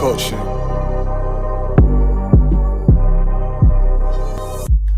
culture.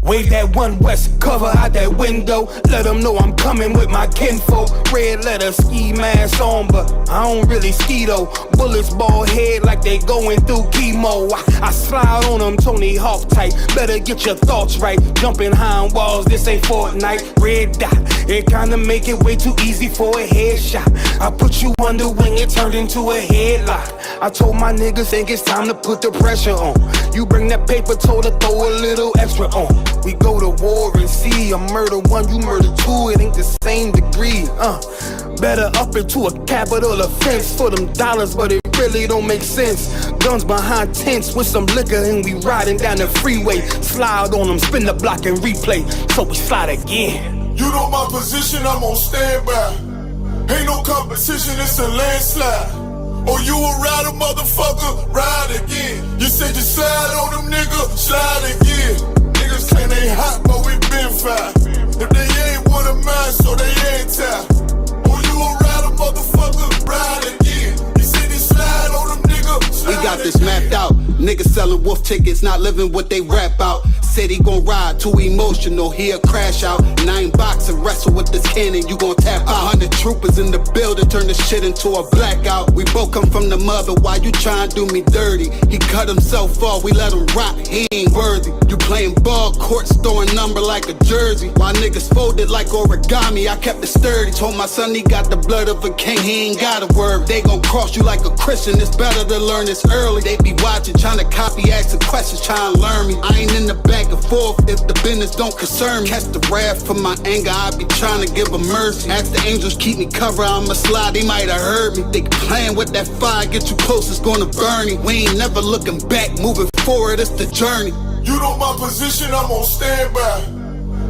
Wave that one west cover out that window. Let them know I'm coming with my kinfolk. Red letter ski mask on, but I don't really ski though. Bullets ball head like they going through chemo. I slide on them Tony Hawk type. Better get your thoughts right. Jumping high on walls, this ain't Fortnite. Red dot, it kinda make it way too easy for a headshot. I put you under wing, it turned into a headlock. I told my niggas, think it's time to put the pressure on. You bring that paper, told her throw a little extra on. We go to war and see, I murder one, you murder two, it ain't the same degree, Better up into a capital offense for them dollars, but it really don't make sense. Guns behind tents with some liquor and we riding down the freeway. Slide on them, spin the block and replay, so we slide again. You know my position, I'm on standby. Ain't no competition, it's a landslide. Or you a rider, motherfucker, ride again. You said you slide on them, nigga, slide again. Niggas claim they hot, but we been fire. If they ain't one of mine, so they ain't tired. Or you a rider, motherfucker, ride again. You said you slide on them, nigga, slide. We got this mapped out. Niggas selling wolf tickets, not living what they rap out. Said he gon' ride, too emotional, he'll crash out. 9 boxing, wrestle with this cannon, you gon' tap out. 100 troopers in the building, turn this shit into a blackout. We both come from the mother, why you tryin' to do me dirty? He cut himself off, we let him rock, he ain't worthy. You playing ball courts, throwing number like a jersey. While niggas folded like origami, I kept it sturdy. Told my son he got the blood of a king, he ain't got a word. They gon' cross you like a Christian, it's better to learn this early. They be watching, trying to copy, asking questions, trying to learn me. I ain't in the back and forth if the business don't concern me. Catch the wrath from my anger, I be trying to give a mercy. Ask the angels keep me covered, I'ma slide, they might have heard me. They playing with that fire, get you close, it's gonna burn me. We ain't never looking back, moving forward, it's the journey. You know my position, I'm on standby.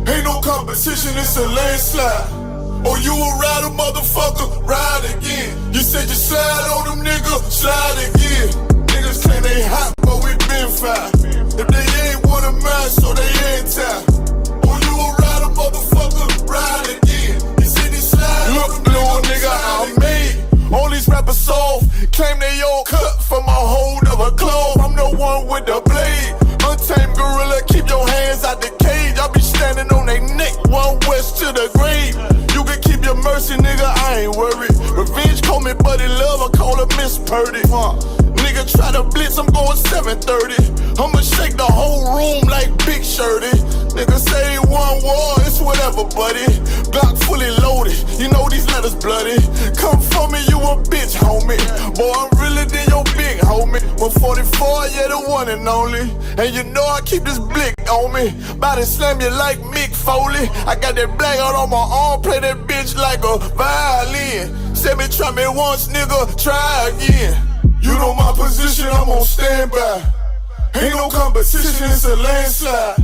Ain't no competition, it's a landslide. Or you a rider, motherfucker, ride again. You said you slide on them, nigga, slide again. Niggas claim they hot, but we been fire. If they ain't one of mine, so they ain't tired. Or you a rider, motherfucker, ride again. You said you slide on them, little nigga, I'm made. All these rappers soft, claim they all cut from a hold of a clove. I'm the one with the blade. Untamed gorilla, keep your hands out the cage. I be standing on they neck, one west to the grave. You can keep your mercy, nigga, I ain't worried. Revenge call me buddy love, I call her Miss Purdy. Nigga try to blitz, I'm going 730. I'ma shake the whole room like Big Shirty. Nigga say one war, it's whatever, buddy. Glock fully loaded, you know these letters bloody. Come for me, you a bitch, homie. Boy, I'm realer than your big homie. 144, yeah, the one and only. And you know I keep this blick on me. Body slam you like Mick Foley. I got that black out on my arm, play that bitch like a violin. Say me try me once, nigga, try again. You know my position, I'm on standby. Ain't no competition, it's a landslide.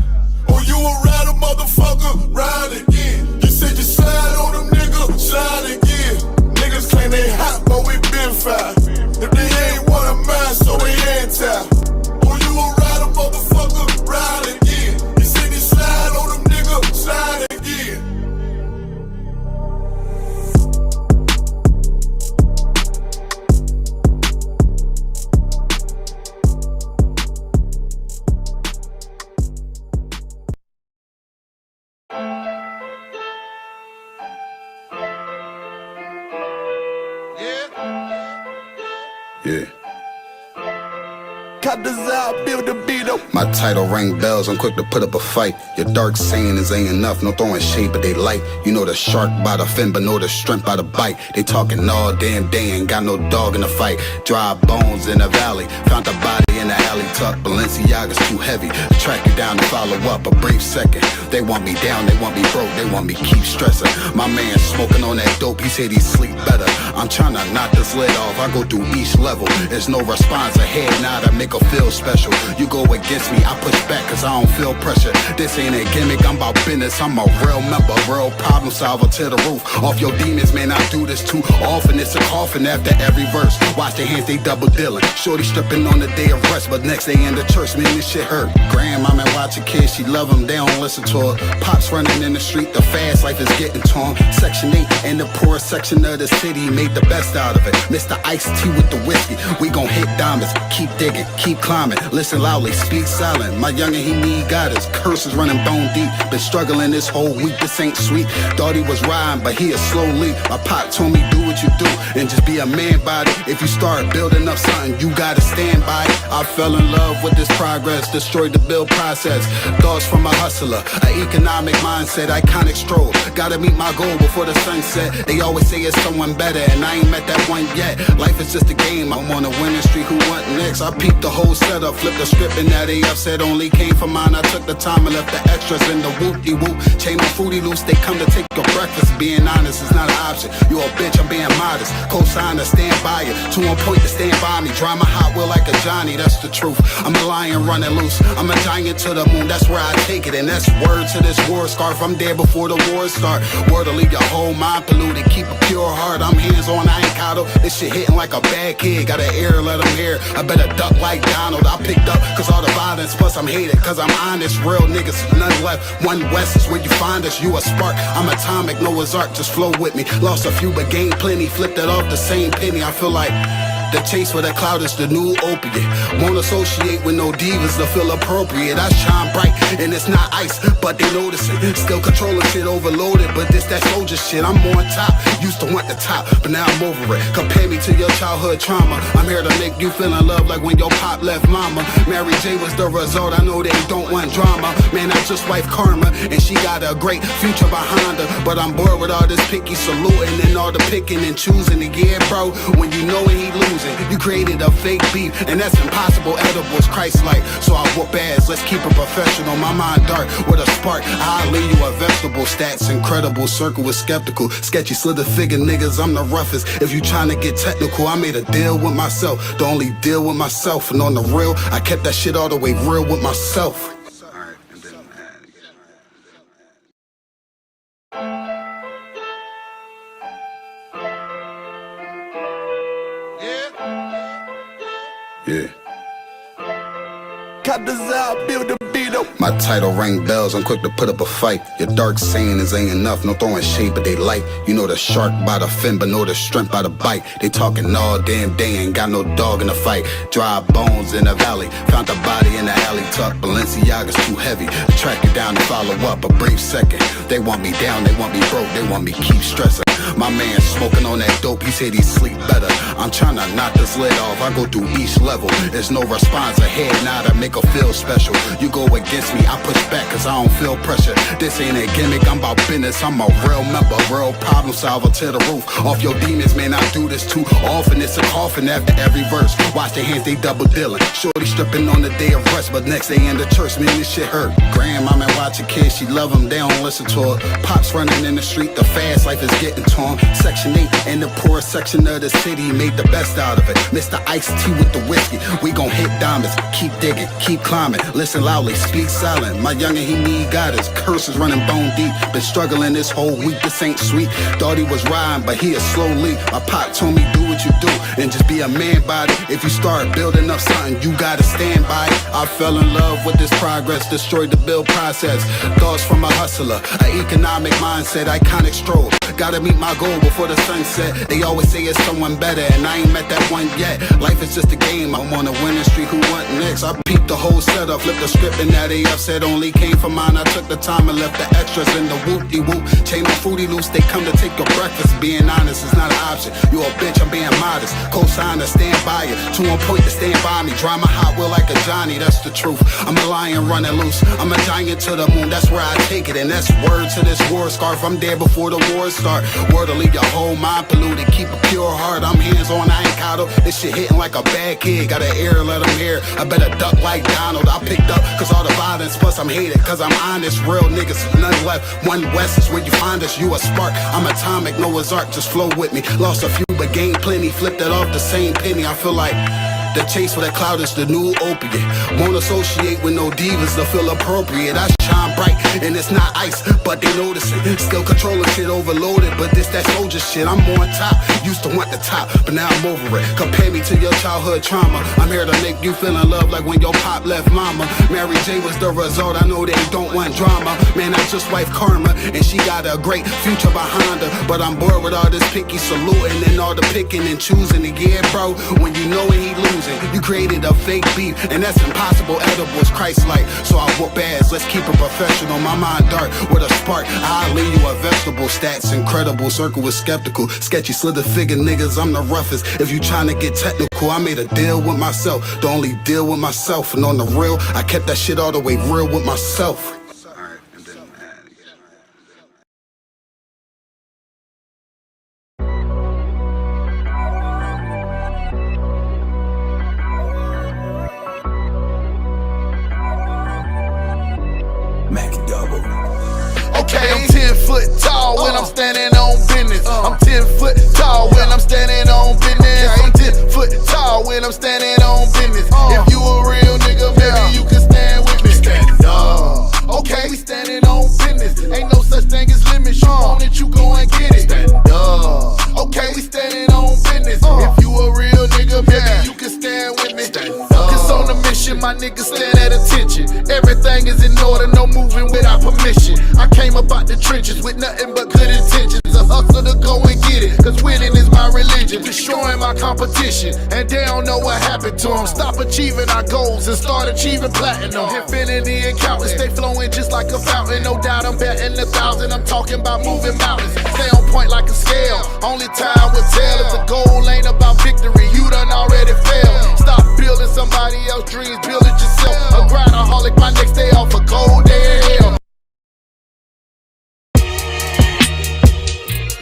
Or you a rider, motherfucker, ride again. You said you slide on them, nigga, slide again. Niggas claim they hot, but we been fire. If they ain't one of mine, so they ain't tired. Or you a rider, motherfucker, ride again. You said you slide on them, nigga, slide again. Yeah. Cut this out, build the beat up. My title ring bells, I'm quick to put up a fight. Your dark sayings ain't enough, no throwing shade, but they light. You know the shark by the fin, but know the strength by the bite. They talking all damn day, ain't got no dog in the fight. Dry bones in the valley, found the body in the alley. Tuck Balenciaga's too heavy, track it down to follow up a brief second. They want me down, they want me broke, they want me keep stressing. My man smoking on that dope, he said he sleep better. I'm trying to knock this lid off, I go through each level. There's no response ahead, now to make a feel special. You go against me, I push back cause I don't feel pressure. This ain't a gimmick, I'm about business. I'm a real member, real problem solver to the roof. Off your demons, man, I do this too often. It's a coffin after every verse. Watch their hands, they double dealing. Shorty stripping on the day of rest, but next day in the church, man, this shit hurt. Grandmama watch a kid, she love them, they don't listen to her. Pops running in the street, the fast life is getting torn. Section 8 in the poorest section of the city, made the best out of it. Mr. Iced Tea with the whiskey, we gon' hit diamonds. Keep digging, keep climbing, listen loudly, speak silent. My youngin', he need guidance, curses running bone deep. Been struggling this whole week, this ain't sweet. Thought he was riding, but he is slowly. My pop told me do what you do, and just be a man about it. If you start building up something, you gotta stand by it. I fell in love with this progress, destroyed the build process. Thoughts from a hustler, an economic mindset, iconic stroll. Gotta meet my goal before the sunset. They always say it's someone better, and I ain't met that one yet. Life is just a game, I'm on a winning streak, who want next? I peeped the whole setup, flipped the script, and now they upset. Only came for mine, I took the time and left the extras in the whoop-de-whoop. Chain on Fruity Loops, they come to take your breakfast. Being honest is not an option, you a bitch, I'm being modest. Co-signer, stand by it, 2 on point to stand by me. Drive my Hot Wheel like a Johnny, that's the truth. I'm a lion running loose, I'm a giant to the moon, that's where I take it. And that's word to this war scarf, I'm there before the war start. Word to leave your whole mind polluted, keep a pure heart. I'm hands on, I ain't coddled, this shit hitting like a bad kid. Got an ear, let them hear, I better duck like Donald. I picked up cause all the violence, plus I'm hated cause I'm honest. Real niggas, none left, one west is where you find us. You a spark, I'm atomic, Noah's Ark, just flow with me. Lost a few but gained plenty, flipped it off the same penny. I feel like the chase for the cloud is the new opiate. Won't associate with no divas to feel appropriate. I shine bright and it's not ice, but they noticing. Still controlling shit overloaded, but this that soldier shit. I'm on top, used to want the top, but now I'm over it. Compare me to your childhood trauma. I'm here to make you feel in love like when your pop left mama. Mary J was the result, I know they don't want drama. Man, I just wife karma, and she got a great future behind her. But I'm bored with all this picky saluting and all the picking and choosing. Yeah, bro, when you know when he losing, you created a fake beef, and that's impossible. Edibles, Christ-like, so I whoop ass. Let's keep it professional. My mind dark with a spark. I'll leave you a vegetable. Stats incredible. Circle with skeptical. Sketchy slither figure niggas. I'm the roughest. If you tryna get technical, I made a deal with myself. The only deal with myself, and on the real, I kept that shit all the way real with myself. Yeah. Cut this out, build the beat up. My title ring bells, I'm quick to put up a fight. Your dark saying is ain't enough, no throwing shade, but they light. You know the shark by the fin, but know the strength by the bite. They talking all damn day, ain't got no dog in the fight. Dry bones in the valley, found the body in the alley. Tuck Balenciaga's too heavy, track it down and follow up a brief second. They want me down, they want me broke, they want me keep stressing. My man smoking on that dope, he said he sleep better. I'm trying to knock this lid off, I go through each level. There's no response, a head nod, I make her feel special. You go against me, I push back cause I don't feel pressure. This ain't a gimmick, I'm about business, I'm a real member, real problem solver to the roof. Off your demons, man, I do this too often. It's a coffin after every verse. Watch their hands, they double dealing. Shorty stripping on the day of rest, but next day in the church, man, this shit hurt. Grandmama watch a kid, she love them, they don't listen to her. Pops running in the street, the fast life is getting torn. Section 8 in the poorest section of the city, made the best out of it. Mr. Iced Tea with the whiskey, we gon' hit diamonds. Keep digging, keep climbing, listen loudly, speak silent. My youngin', he need guidance, curses running bone deep. Been struggling this whole week, this ain't sweet. Thought he was riding, but he is slowly. My pop told me do what you do, and just be a man about it. If you start building up something, you gotta stand by it. I fell in love with this progress, destroyed the build process. Thoughts from a hustler, an economic mindset, iconic stroll. Gotta meet my goal before the sunset. They always say it's someone better, and I ain't met that one yet. Life is just a game, I'm on a winning streak, who want next? I peeped the whole setup, flipped the script, and now they upset. Only came for mine, I took the time and left the extras in the whoop-de-whoop. Chain on Fruity Loops, they come to take your breakfast. Being honest is not an option, you a bitch, I'm being modest. Co-signer, stand by it, 2 on point to stand by me. Drive my Hot Wheel like a Johnny, that's the truth. I'm a lion running loose, I'm a giant to the moon, that's where I take it. And that's word to this war scarf, I'm there before the war start. Word to leave your whole mind polluted, keep a pure heart. I'm hands on, I ain't coddled, this shit hitting like a bad kid. Got an ear, let them hear, I better duck like Donald. I picked up cause all the violence, plus I'm hated cause I'm honest. Real niggas, none left, one west is where you find us. You a spark, I'm atomic, Noah's Ark, just flow with me. Lost a few but gained plenty, flipped it off the same penny. I feel like The chase for that cloud is the new opiate. Won't associate with no divas to feel appropriate. I shine bright and it's not ice, but they notice it. Still controlling shit overloaded, but this that soldier shit. I'm on top, used to want the top, but now I'm over it. Compare me to your childhood trauma. I'm here to make you feel in love like when your pop left mama. Mary J was the result, I know they don't want drama. Man, that's just wife karma, and she got a great future behind her. But I'm bored with all this picky saluting and all the picking and choosing. And yeah, bro, when you know it, he losing. You created a fake beef, and that's impossible. Edibles, Christ-like, so I whoop ass. Let's keep it professional. My mind dark with a spark. I'll leave you a vegetable. Stats incredible, circle is skeptical. Sketchy slither figure niggas, I'm the roughest. If you tryna get technical, I made a deal with myself. The only deal with myself, and on the real, I kept that shit all the way real with myself. Okay, I'm 10 foot tall when I'm standing on business. I'm 10 foot tall when I'm standing on business. I'm 10 foot tall when I'm standing on business. If you a real nigga, maybe you can stand with me. Stand up. Okay, we standing on business. Ain't no such thing as limits. You want it, you go and get it. Stand up. Okay, we standing on business. If you a real nigga, maybe you can stand with me. Cause on the mission, my niggas stand at attention. Everything is in order, no moving without permission. I came up out the trenches with nothing but good intentions. A hustle to go and get it, cause winning is my religion. Destroying my competition, and they don't know what happened to them. Stop achieving our goals and start achieving platinum. Infinity and countless, stay flowing just like a fountain. No doubt I'm betting 1,000, I'm talking about moving mountains. Stay on point like a scale, only time will tell. If the goal ain't about victory, you done already failed. Stop building somebody else's dreams, build it yourself. A grindaholic, my next day off a cold day of hell.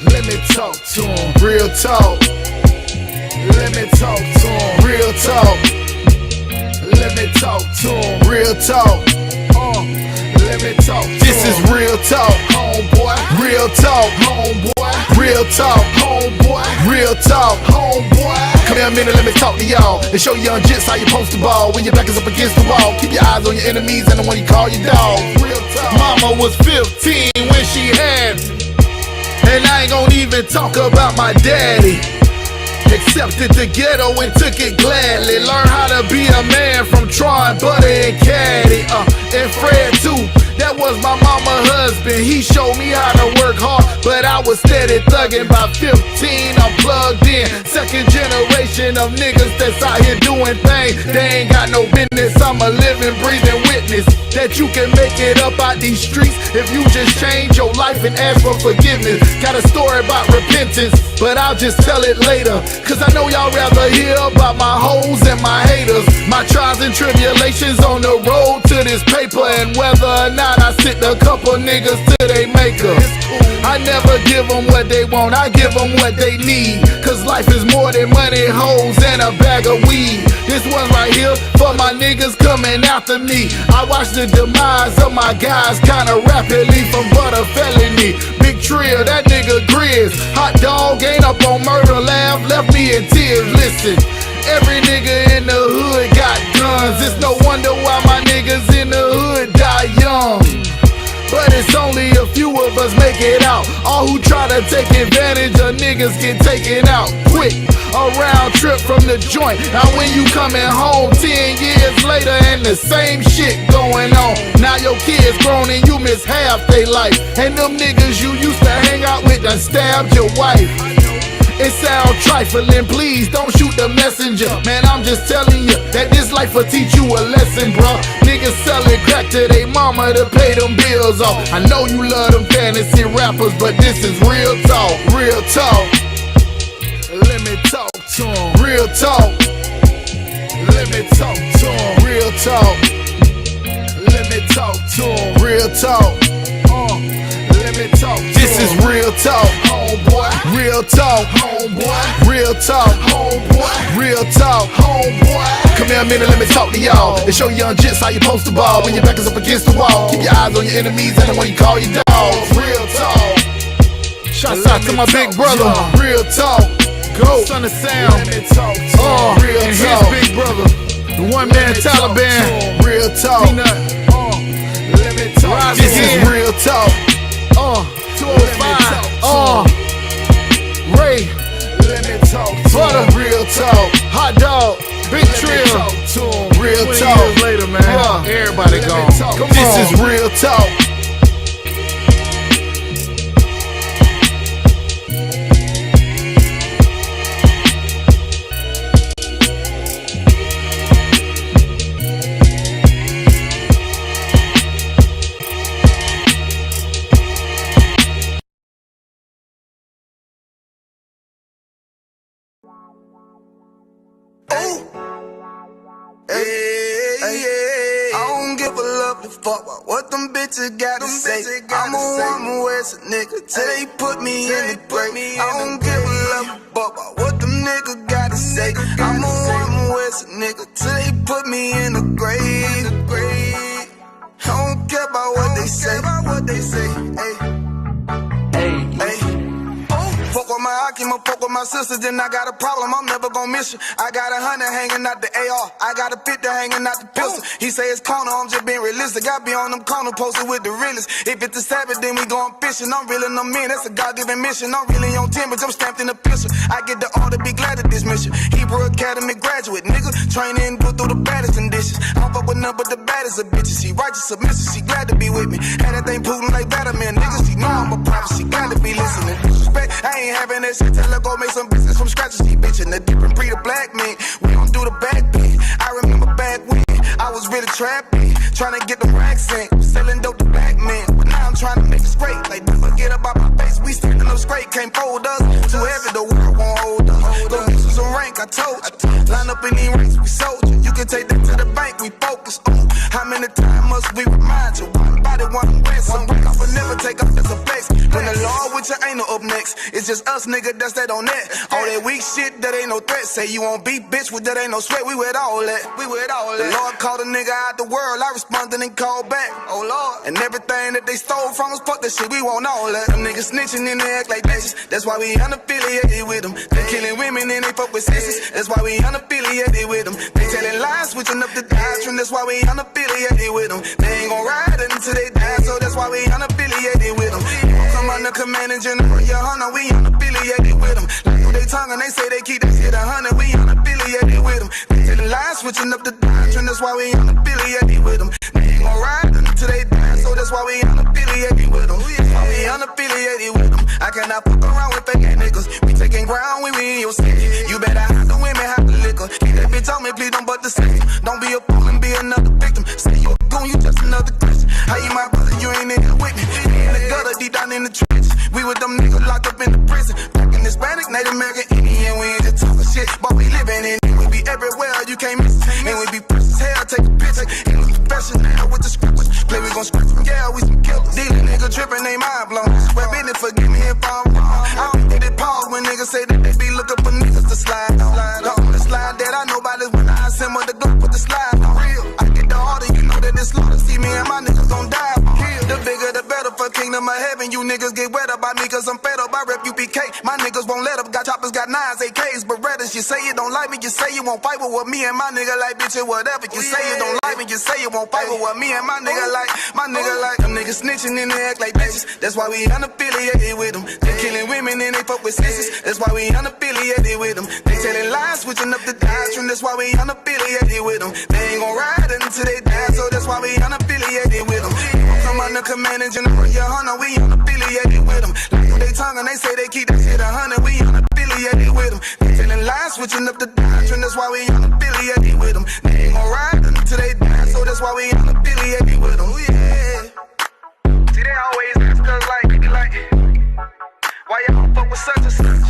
Let me talk to him, real talk. Let me talk to him, real talk. Let me talk to him, real talk. Let me talk to this him. Is real talk, homeboy. Real talk, homeboy. Real talk, homeboy. Real talk, homeboy. Come here a minute, let me talk to y'all and show you young jits how you post the ball. When your back is up against the wall, keep your eyes on your enemies and the one you call your dog. Real talk. Mama was 15 when she had me, and I ain't gon' even talk about my daddy. Accepted the ghetto and took it gladly. Learned how to be a man from trying butter and caddy. And Fred too, that was my mama's husband. He showed me how to work hard, but I was steady thugging. By 15, I'm plugged in. Second generation of niggas that's out here doing things they ain't got no business. I'm a living, breathing witness that you can make it up out these streets if you just change your life and ask for forgiveness. Got a story about repentance, but I'll just tell it later, cause I know y'all rather hear about my hoes and my haters. My trials and tribulations on the road to this paper, and whether or not I sit a couple niggas to they maker. I never give them what they want, I give them what they need. Cause life is more than money, hoes, and a bag of weed. This one right here for my niggas coming after me. I watch the demise of my guys kinda rapidly from butter felony. Big Trill, that nigga Grizz. Hot dog ain't up on murder laugh, left me in tears. Listen, every nigga in the hood got guns. It's no wonder why my niggas in the hood die young. But it's only a few of us make it out. All who try to take advantage of niggas get taken out quick. A round trip from the joint. Now when you coming home 10 years later and the same shit going on. Now your kids grown and you miss half they life. And them niggas you used to hang out with done stabbed your wife. It sound trifling, please don't shoot the messenger. Man, I'm just telling you that this life will teach you a lesson, bruh. Niggas selling crack to they mama to pay them bills off. I know you love them fantasy rappers, but this is real talk, real talk. Let me talk to him, real talk. Let me talk to him, real talk. Let me talk to him, real talk. Let me talk to this him. Is real talk, homeboy. Real talk, homeboy. Real talk, homeboy. Real talk, homeboy. Come here a minute, let me talk to y'all and show you young jits how you post the ball. When your back is up against the wall, keep your eyes on your enemies and the one you call your dog. Real talk. Shouts out to my big brother. Real talk. GOAT, son of Sam. Let me talk to him. Real And talk. his big brother, the one-man Taliban. Real talk. Let me talk. This is real talk. 205. Ray, Let me talk to Butter. him. Real talk. Hot Dog, Big Let me Trill. talk to him. Real 20 talk. years later, man. Everybody Let me gone. talk. Come This on. is real talk. I don't give a lovely fuck about what them bitches gotta say. I'm a West nigga till they put me in the grave. I don't give a lovely fuck about what them niggas gotta say. I'm a West nigga till they put me in the grave. I don't care about what they say. Hey. Fuck with my Akima, fuck with my sisters, then I got a problem, I'm never gon' miss you. I got 100 hanging out the AR, I got a 50 hanging out the pistol. He say it's corner, I'm just being realistic. I be on them corner posted with the realest. If it's a Sabbath, then we going fishing. I'm reeling them in, that's a God-given mission. I'm really on 10, but I'm stamped in the pistol. I get the order, be glad of this mission. Hebrew Academy graduate, nigga. Training, go through the baddest conditions. I don't fuck with none but the baddest of bitches. She righteous, submissive, she glad to be with me. Had that thing Putin like Vladimir, niggas. She know I'm a prophet, she glad to be listening. Disrespect, I ain't having that shit. Tell her go make some business from scratch. She bitchin' the different breed of black men. We don't do the back bend. I remember back when I was really trapping, trying to get the racks in, selling dope to black men. But now I'm trying to make it straight. Like never get up out my face. We standing up straight, can't fold us. Too heavy, the world won't hold us. Go get you some rank, I told you. Line up in these ranks, we soldier. You can take that to the bank, we focus on. How many times must we remind you? One body, one way, some break off and never take off as a flex. When the law with you ain't no up next, it's just us, nigga, that's that on that. All that weak shit, that ain't no threat. Say you won't beat, bitch, with that ain't no sweat. We with all that. The Lord called a nigga out the world, I responded and called back. Oh Lord, and everything that they stole from us, fuck that shit, we want all that. Them niggas snitching and they act like bitches. That's why we unaffiliated with them. They killing women and they fuck with sisters. That's why we unaffiliated with them. They telling lies, switching up the doctrine. That's why we unaffiliated with them. They ain't gon' ride until they die, so that's why we unaffiliated with them. Come under command and general, your honor, we unaffiliated with them. Like they tongue and they say they keep that shit 100, we unaffiliated with them. They telling lies, switching up the doctrine. That's why we unaffiliated with them. They ain't gon' ride until they die, so that's why we unaffiliated with them. That's why we unaffiliated with them. I cannot fuck around with fake niggas. We taking ground when we in your city. You better hide the women, hide the liquor. Keep that bitch on me, please don't butt the system. Don't be a fool and be another victim. Say you a goon, you just another Christian. How you my brother, you ain't in here with me. We in the gutter, deep down in the trenches. We with them niggas locked up in the prison. Black and Hispanic, Native American, Indian. We ain't just talking shit, but we living in it. We be everywhere, you can't miss it. And we be fresh as hell, take a picture. And we professional with the scriptures. Play, we gon' scratch them, yeah, we some killers. These nigga trippin', they mind blown. Swear business, forgive me if I'm wrong. I don't get it pause when niggas say that they be looking for niggas to slide on. The only slide that I know about is when I assemble the group with the slide on. Real, I get the order, you know that it's slaughter. See me and my niggas gon' die. The bigger the better for kingdom of heaven. You niggas get wet up by me cause I'm fed up. I rep UPK. My niggas won't let up. Got choppers, got 9s, AKs, Berettas. You say you don't like me, you say you won't fight with what me and my nigga like, bitch, or whatever. You say you don't like me, you say you won't fight with what me and my nigga like. My nigga like. Them niggas snitching and they act like bitches. That's why we unaffiliated with them. They killing women and they fuck with sisters. That's why we unaffiliated with them. They telling lies, switching up the doctrine. That's why we unaffiliated with them. They ain't gon' ride until they die, so that's why we unaffiliated with them. Come under command and general, your honor, we unaffiliated with them. Like they tongue and they say they keep that shit 100, we unaffiliated with them. They telling lies, switching up the doctrine. That's why we unaffiliated with them. They ain't gon' ride until they die, so that's why we unaffiliated with them. Yeah. See, they always ask us like, why y'all don't fuck with such and such?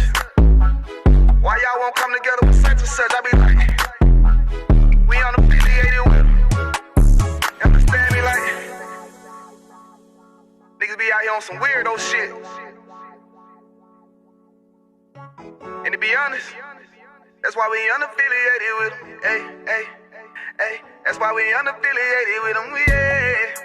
Why y'all won't come together with such and such? I be like, we unaffiliated with them. Understand me? Like, niggas be out here on some weirdo shit. And to be honest, that's why we unaffiliated with them. Hey, that's why we unaffiliated with them. Yeah.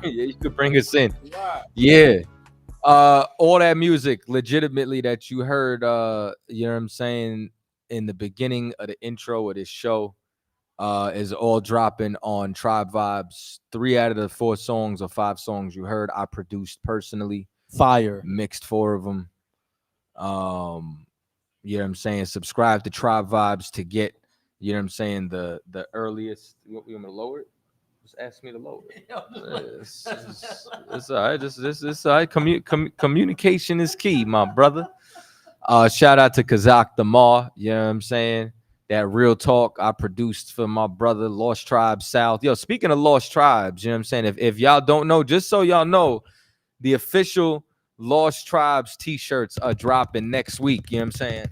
Yeah, you could bring us in. Yeah. All that music legitimately that you heard, you know what I'm saying, in the beginning of the intro of this show, is all dropping on Tribe Vibes. 3 out of the 4 songs or 5 songs you heard, I produced personally. Fire. Mixed 4 of them. You know what I'm saying? Subscribe to Tribe Vibes to get, you know what I'm saying, the earliest. You want me to lower it? Just ask me to lower it. It's all right. This all right. Communication is key, my brother. Shout out to Kazak the Ma. You know what I'm saying? That real talk I produced for my brother, Lost Tribes South. Yo, speaking of Lost Tribes, you know what I'm saying? If y'all don't know, just so y'all know, the official Lost Tribes t-shirts are dropping next week. You know what I'm saying?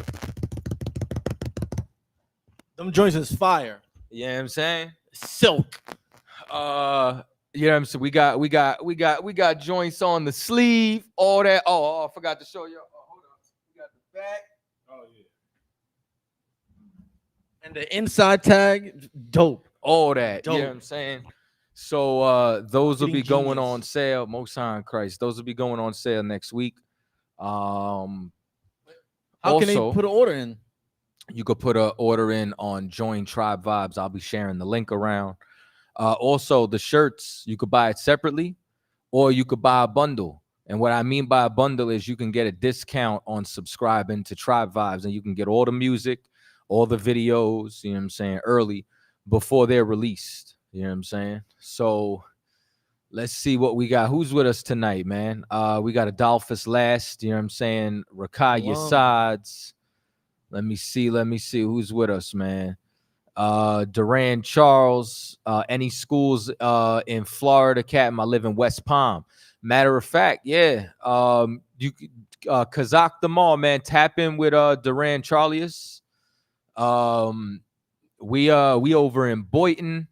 Them joints is fire. You know what I'm saying? Silk. You know what I'm saying? We got joints on the sleeve, all that. Oh, I forgot to show you. Oh, hold on. We got the back. Oh yeah. And the inside tag, dope. All that. Dope. You know what I'm saying? So those will be Marketing going genius. on sale. Most High in Christ. Those will be going on sale next week. How also, can they put an order in? You could put an order in on Join Tribe Vibes. I'll be sharing the link around. Also, the shirts, you could buy it separately or you could buy a bundle. And what I mean by a bundle is you can get a discount on subscribing to Tribe Vibes, and you can get all the music, all the videos, you know what I'm saying, early before they're released. You know what I'm saying? So let's see what we got. Who's with us tonight, man? We got Adolphus Last, you know what I'm saying? Rakai Yasides. Let me see who's with us, man. Duran Charles, any schools in Florida, Captain? I live in West Palm. Matter of fact, yeah. You Kazak the Mall, man. Tap in with Duran Charlius. We over in Boynton.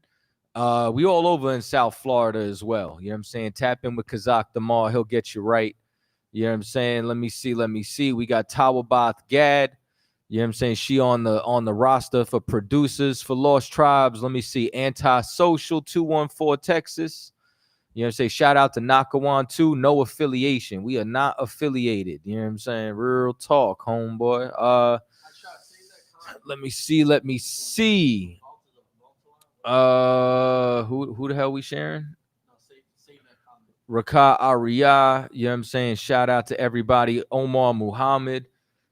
We all over in South Florida as well. You know what I'm saying? Tap in with Kazak the Mall. He'll get you right. You know what I'm saying? Let me see. We got Tawabath Gad. You know what I'm saying? She on the roster for producers for Lost Tribes. Let me see. Antisocial 214 Texas. You know what I'm saying? Shout out to Nakawan too. No affiliation. We are not affiliated. You know what I'm saying? Real talk, homeboy. Let me see. Who the hell we sharing? Raka Arya. You know what I'm saying? Shout out to everybody. Omar Muhammad.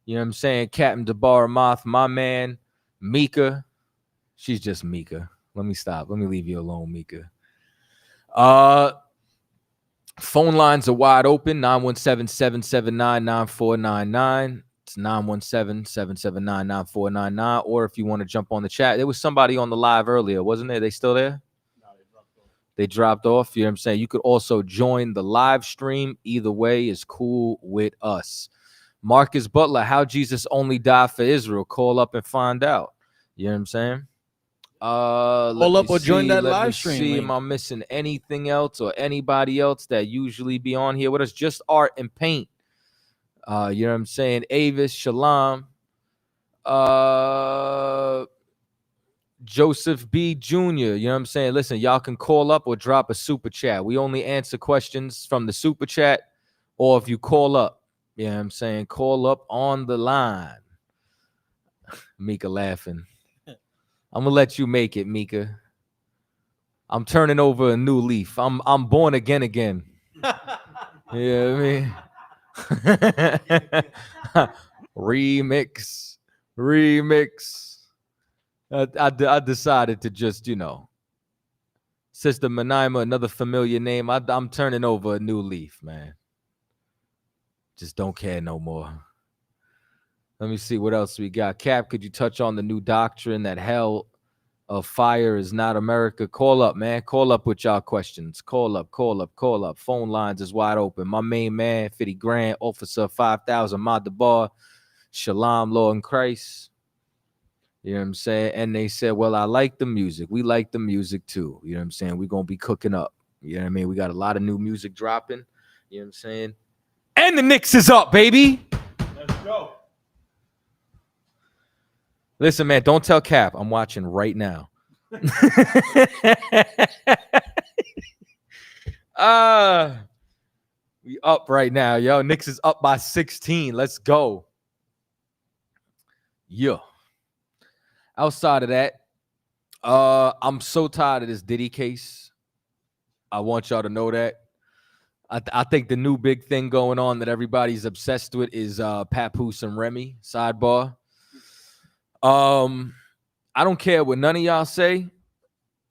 You know what I'm saying? Captain Debar Moth, my man. Mika. She's just Mika. Let me stop. Let me leave you alone, Mika. Phone lines are wide open. 917-779-9499. It's 917-779-9499. Or if you want to jump on the chat. There was somebody on the live earlier, wasn't there? They still there? No, they dropped off. You know what I'm saying? You could also join the live stream. Either way is cool with us. Marcus Butler, how Jesus only died for Israel. Call up and find out. You know what I'm saying? Call up or join that live stream. See, am I missing anything else or anybody else that usually be on here with us? Just art and paint. You know what I'm saying? Avis, Shalom. Joseph B. Jr. You know what I'm saying? Listen, y'all can call up or drop a super chat. We only answer questions from the super chat or if you call up. You know what I'm saying? Call up on the line. Mika laughing. I'm going to let you make it, Mika. I'm turning over a new leaf. I'm born again. You know what I mean? Remix. I decided to just, you know, Sister Manaima, another familiar name. I'm turning over a new leaf, man. Just don't care no more. Let me see what else we got. Cap, could you touch on the new doctrine that hell of fire is not America? Call up, man. Call up with y'all questions. Call up. Phone lines is wide open. My main man, 50 grand, Officer 5,000, Madabar, Shalom, Lord in Christ. You know what I'm saying? And they said, well, I like the music. We like the music too. You know what I'm saying? We're going to be cooking up. You know what I mean? We got a lot of new music dropping. You know what I'm saying? And the Knicks is up, baby. Let's go. Listen, man, don't tell Cap. I'm watching right now. We up right now, yo. Knicks is up by 16. Let's go. Yeah. Outside of that, I'm so tired of this Diddy case. I want y'all to know that. I think the new big thing going on that everybody's obsessed with is Papoose and Remy. Sidebar. I don't care what none of y'all say.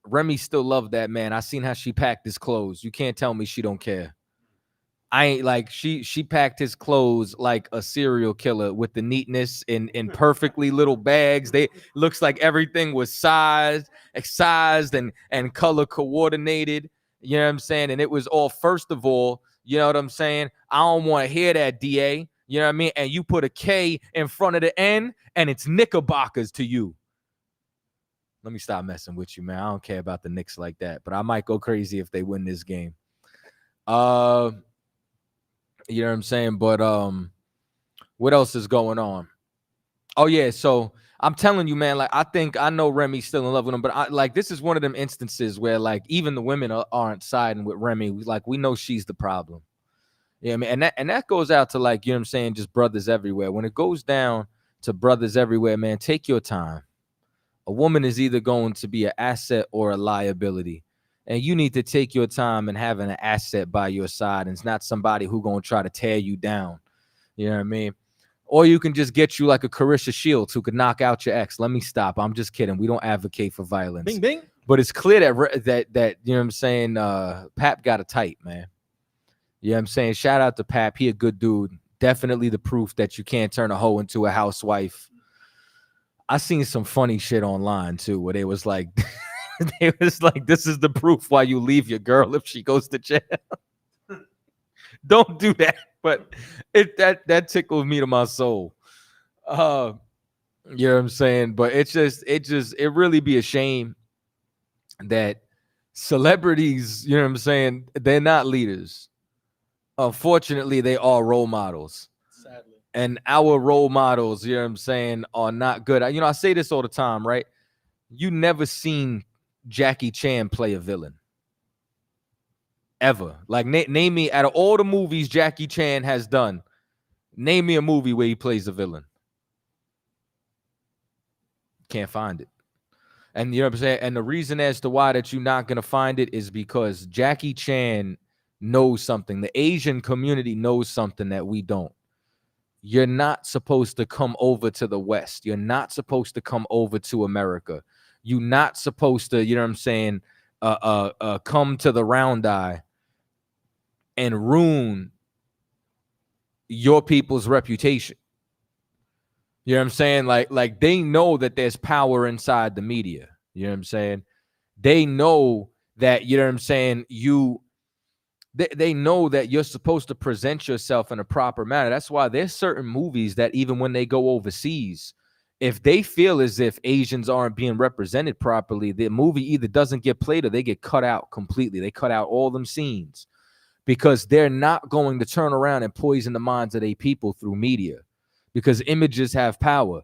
Remy still loved that man. I seen how she packed his clothes. You can't tell me she don't care. I ain't like she packed his clothes like a serial killer with the neatness in perfectly little bags. They looks like everything was sized and color coordinated. You know what I'm saying? And it was all, first of all, you know what I'm saying? I don't want to hear that, DA. You know what I mean? And you put a K in front of the N and it's Knickerbockers to you. Let me stop messing with you, man. I don't care about the Knicks like that, but I might go crazy if they win this game. You know what I'm saying? But what else is going on? Oh yeah, so I'm telling you, man, like I know Remy's still in love with him, but this is one of them instances where like even the women aren't siding with Remy. Like we know she's the problem. Yeah, I mean, and that goes out to, like, you know what I'm saying, just brothers everywhere. When it goes down to brothers everywhere, man, take your time. A woman is either going to be an asset or a liability. And you need to take your time and having an asset by your side. And it's not somebody who's going to try to tear you down. You know what I mean? Or you can just get you like a Carissa Shields who could knock out your ex. Let me stop. I'm just kidding. We don't advocate for violence. Bing, bing. But it's clear that you know what I'm saying, Pap got it tight, man. You know what I'm saying? Shout out to Pap. He a good dude. Definitely the proof that you can't turn a hoe into a housewife. I seen some funny shit online too, where they was like, this is the proof why you leave your girl if she goes to jail. Don't do that. But that tickled me to my soul. You know what I'm saying? But it really be a shame that celebrities, you know what I'm saying, they're not leaders. Unfortunately, they are role models. Sadly. And our role models, you know what I'm saying, are not good. You know, I say this all the time, right? You never seen Jackie Chan play a villain. Ever. Like, name me, out of all the movies Jackie Chan has done, name me a movie where he plays a villain. Can't find it. And you know what I'm saying? And the reason as to why that you're not going to find it is because Jackie Chan knows something. The Asian community knows something that we don't. You're not supposed to come over to the West. You're not supposed to come over to America. You're not supposed to, you know what I'm saying, come to the round eye and ruin your people's reputation. You know what I'm saying? Like they know that there's power inside the media. You know what I'm saying? They know that, you know what I'm saying, they know that you're supposed to present yourself in a proper manner. That's why there's certain movies that even when they go overseas, if they feel as if Asians aren't being represented properly, the movie either doesn't get played or they get cut out completely. They cut out all them scenes because they're not going to turn around and poison the minds of their people through media, because images have power.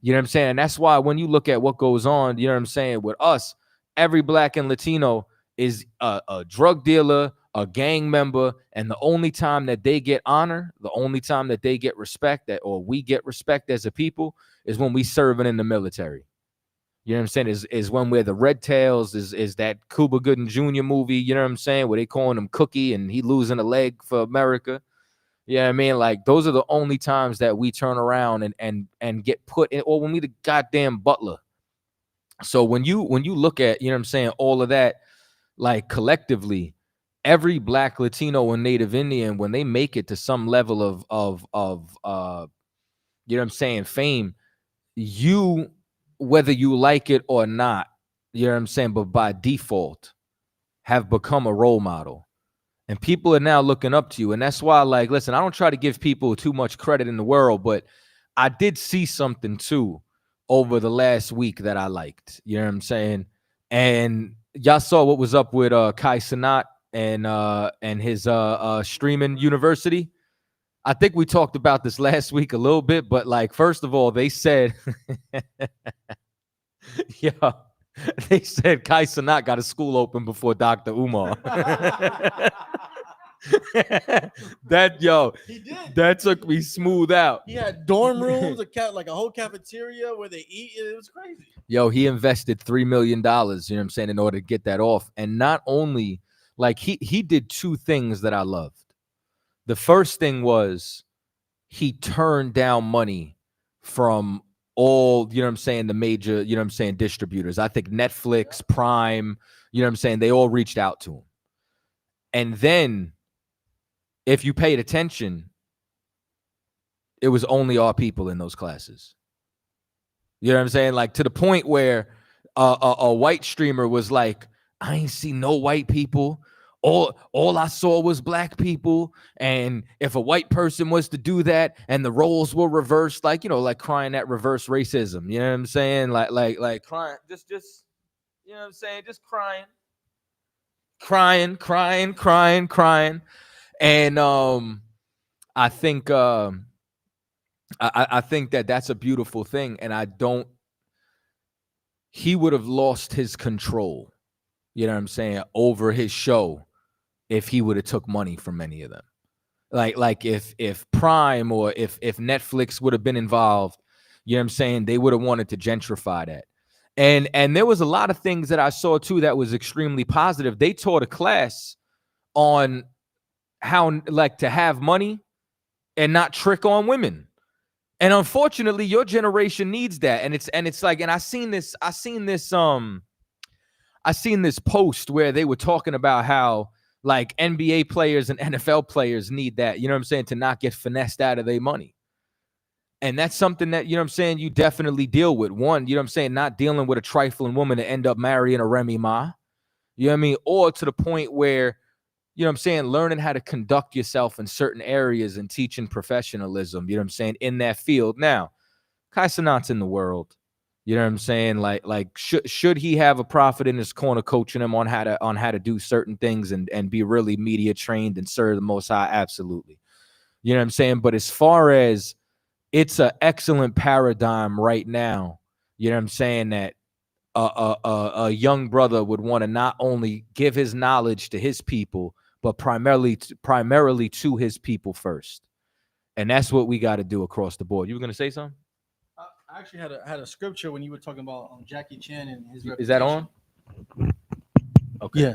You know what I'm saying? And that's why when you look at what goes on, you know what I'm saying, with us, every Black and Latino is a drug dealer, a gang member, and the only time that they get honor, the only time that they get respect, or we get respect as a people, is when we serving in the military. You know what I'm saying? Is when we're the Red Tails, is that Cuba Gooding Jr. movie, you know what I'm saying, where they calling him Cookie and he losing a leg for America. You know what I mean? Like, those are the only times that we turn around and get put in, or when we the goddamn butler. So when you look at, you know what I'm saying, all of that, like, collectively, every Black, Latino, and Native Indian, when they make it to some level of you know what I'm saying, fame, you, whether you like it or not, you know what I'm saying, but by default, have become a role model. And people are now looking up to you. And that's why, like, listen, I don't try to give people too much credit in the world, but I did see something too over the last week that I liked. You know what I'm saying? And y'all saw what was up with Kai Cenat and his streaming university. I think we talked about this last week a little bit, but, like, first of all, they said, yeah, They said Kai Cenat got a school open before Dr. Umar. He did. That took me smooth out. He had dorm rooms, like a whole cafeteria where they eat. It was crazy. Yo, he invested $3 million, you know what I'm saying, in order to get that off. And not only, like, he did two things that I loved. The first thing was he turned down money from all, you know what I'm saying, the major, you know what I'm saying, distributors. I think Netflix, Prime, you know what I'm saying, they all reached out to him. And then, if you paid attention, it was only our people in those classes. You know what I'm saying? Like, to the point where a white streamer was like, I ain't see no white people. All I saw was black people. And if a white person was to do that and the roles were reversed, like, you know, like crying at reverse racism. You know what I'm saying? Like crying, just, you know what I'm saying? Just crying. And I think I think that that's a beautiful thing. And he would have lost his control, you know what I'm saying, over his show if he would have took money from any of them. Like if Prime or if Netflix would have been involved, you know what I'm saying, they would have wanted to gentrify that. And there was a lot of things that I saw too that was extremely positive. They taught a class on how, like, to have money and not trick on women. And unfortunately, your generation needs that. And it's like, and I seen this post where they were talking about how, like, NBA players and NFL players need that, you know what I'm saying, to not get finessed out of their money. And that's something that, you know what I'm saying, you definitely deal with. One, you know what I'm saying, not dealing with a trifling woman to end up marrying a Remy Ma. You know what I mean? Or to the point where, you know what I'm saying, learning how to conduct yourself in certain areas and teaching professionalism, you know what I'm saying, in that field. Now, Kai Cenat's in the world. You know what I'm saying? Like should he have a prophet in his corner coaching him on how to do certain things and be really media trained and serve the Most High? Absolutely. You know what I'm saying? But as far as, it's an excellent paradigm right now, you know what I'm saying, that a young brother would want to not only give his knowledge to his people, but primarily to his people first. And that's what we got to do across the board. You were going to say something? I actually had a scripture when you were talking about Jackie Chan and his reputation. Is that on? Okay. Yeah.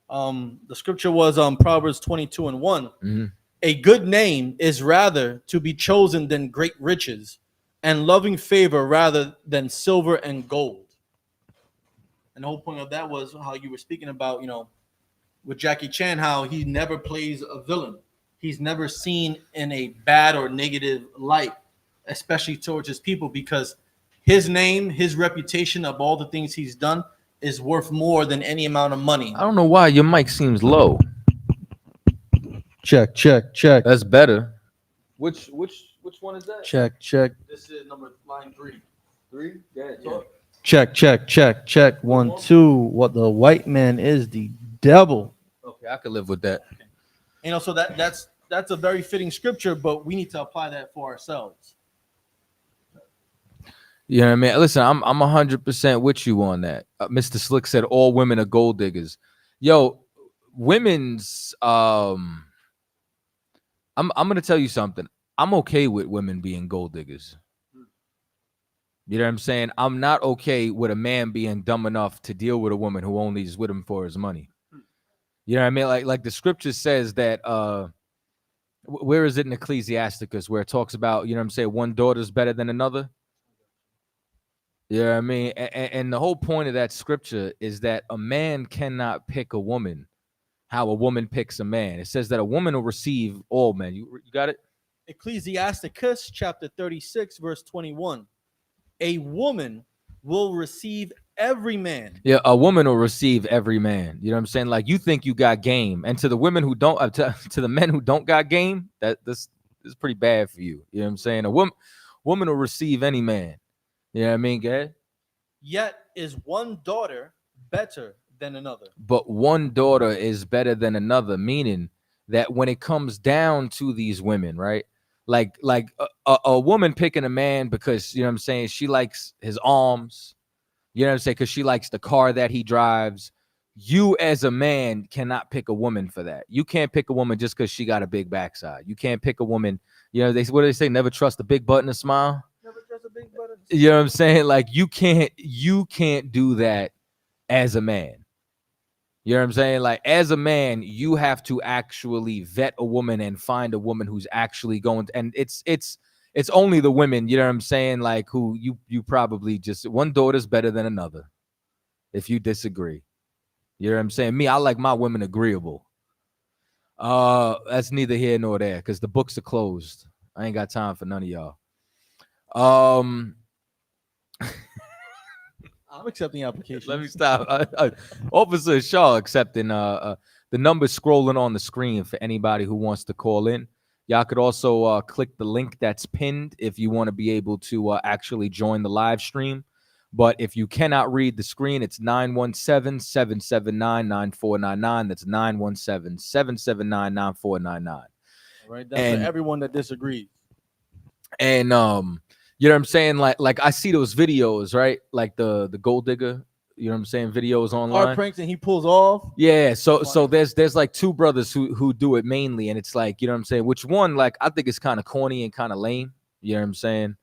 The scripture was Proverbs 22:1. Mm-hmm. A good name is rather to be chosen than great riches, and loving favor rather than silver and gold. And the whole point of that was how you were speaking about, you know, with Jackie Chan, how he never plays a villain. He's never seen in a bad or negative light, especially towards his people, because his name, his reputation of all the things he's done is worth more than any amount of money. I don't know why your mic seems low. Check. That's better. Which one is that? Check. This is line 3. 3? Yeah. Check. 1, 2. What the white man is the devil. Okay, I could live with that. You know, so that's a very fitting scripture, but we need to apply that for ourselves. You know what I mean? Listen, I'm 100% with you on that. Mr. Slick said all women are gold diggers. Yo, women's I'm gonna tell you something. I'm okay with women being gold diggers. You know what I'm saying? I'm not okay with a man being dumb enough to deal with a woman who only is with him for his money. You know what I mean? Like the scripture says that where is it in Ecclesiasticus where it talks about, you know what I'm saying, one daughter's better than another? You know what I mean? And the whole point of that scripture is that a man cannot pick a woman how a woman picks a man. It says that a woman will receive all men. You got it? Ecclesiasticus chapter 36, verse 21. A woman will receive every man. Yeah, a woman will receive every man. You know what I'm saying? Like, you think you got game. And to the women who don't, to the men who don't got game, this is pretty bad for you. You know what I'm saying? A woman will receive any man. You know what I mean? Go ahead. Yet is one daughter better than another. But one daughter is better than another, meaning that when it comes down to these women, right? Like a woman picking a man because, you know what I'm saying, she likes his arms, You know what I'm saying? Because she likes the car that he drives. You as a man cannot pick a woman for that. You can't pick a woman just because she got a big backside. You can't pick a woman. You know, what do they say? Never trust a big butt and a smile. Never trust a big butt. You know what I'm saying? Like you can't do that as a man. You know what I'm saying? Like as a man, you have to actually vet a woman and find a woman who's actually going to, and it's only the women, you know what I'm saying? Like who you probably just, one daughter's better than another. If you disagree. You know what I'm saying? Me, I like my women agreeable. That's neither here nor there because the books are closed. I ain't got time for none of y'all. I'm accepting applications. Let me stop. Officer Shaw accepting the number scrolling on the screen for anybody who wants to call in. Y'all could also click the link that's pinned if you want to be able to actually join the live stream. But if you cannot read the screen, it's 917-779-9499. That's 917-779-9499. All right, that's for everyone that disagrees. And you know what I'm saying? Like I see those videos, right? Like the gold digger, you know what I'm saying? Videos online. Hard pranks and he pulls off. Yeah, so there's like two brothers who do it mainly, and it's like, you know what I'm saying? Which one, like, I think it's kind of corny and kind of lame. You know what I'm saying?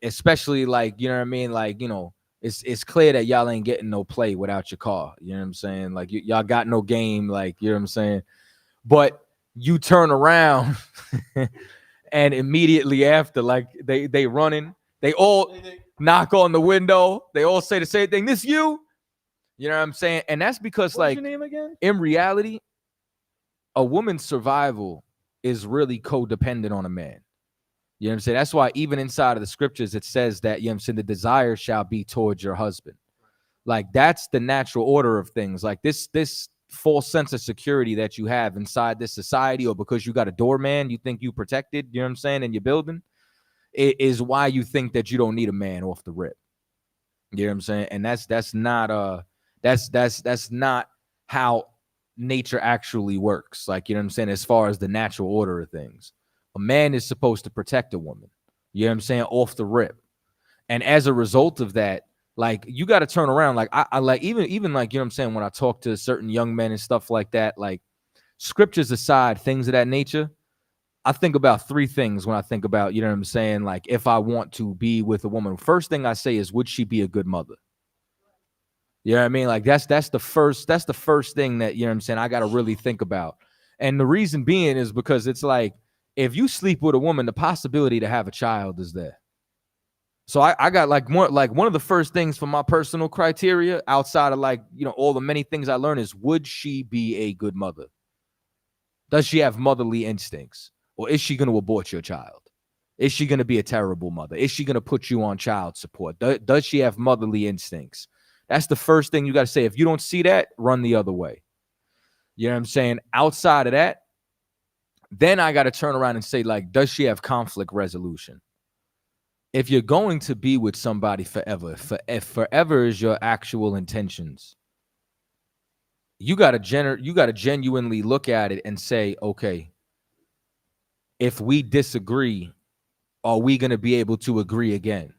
Especially like, you know what I mean? Like, you know, it's clear that y'all ain't getting no play without your car. You know what I'm saying? Like y'all got no game, like, you know what I'm saying? But you turn around and immediately after, like they running, they all knock on the window, they all say the same thing, this you? You know what I'm saying? And that's because, What's like, your name again? In reality, a woman's survival is really codependent on a man. You know what I'm saying? That's why even inside of the scriptures, it says that, you know what I'm saying, the desire shall be towards your husband. Like, that's the natural order of things. Like this false sense of security that you have inside this society, or because you got a doorman, you think you protected, you know what I'm saying, in your building, it is why you think that you don't need a man off the rip. You know what I'm saying? And that's not how nature actually works. Like, you know what I'm saying, as far as the natural order of things. A man is supposed to protect a woman, you know what I'm saying, off the rip. And as a result of that, like, you got to turn around. Like, I like, even like, you know what I'm saying, when I talk to certain young men and stuff like that, like, scriptures aside, things of that nature, I think about three things when I think about, you know what I'm saying, like, if I want to be with a woman. First thing I say is, would she be a good mother? You know what I mean? Like, that's the first thing that, you know what I'm saying, I got to really think about. And the reason being is because it's like, if you sleep with a woman, the possibility to have a child is there. So I got like one of the first things for my personal criteria, outside of, like, you know, all the many things I learned, is, would she be a good mother? Does she have motherly instincts? Or is she going to abort your child? Is she going to be a terrible mother? Is she going to put you on child support? Does she have motherly instincts? That's the first thing you got to say. If you don't see that, run the other way. You know what I'm saying? Outside of that, then I got to turn around and say, like, does she have conflict resolution? If you're going to be with somebody forever, if forever is your actual intentions, you got to genuinely look at it and say, okay, if we disagree, are we going to be able to agree again?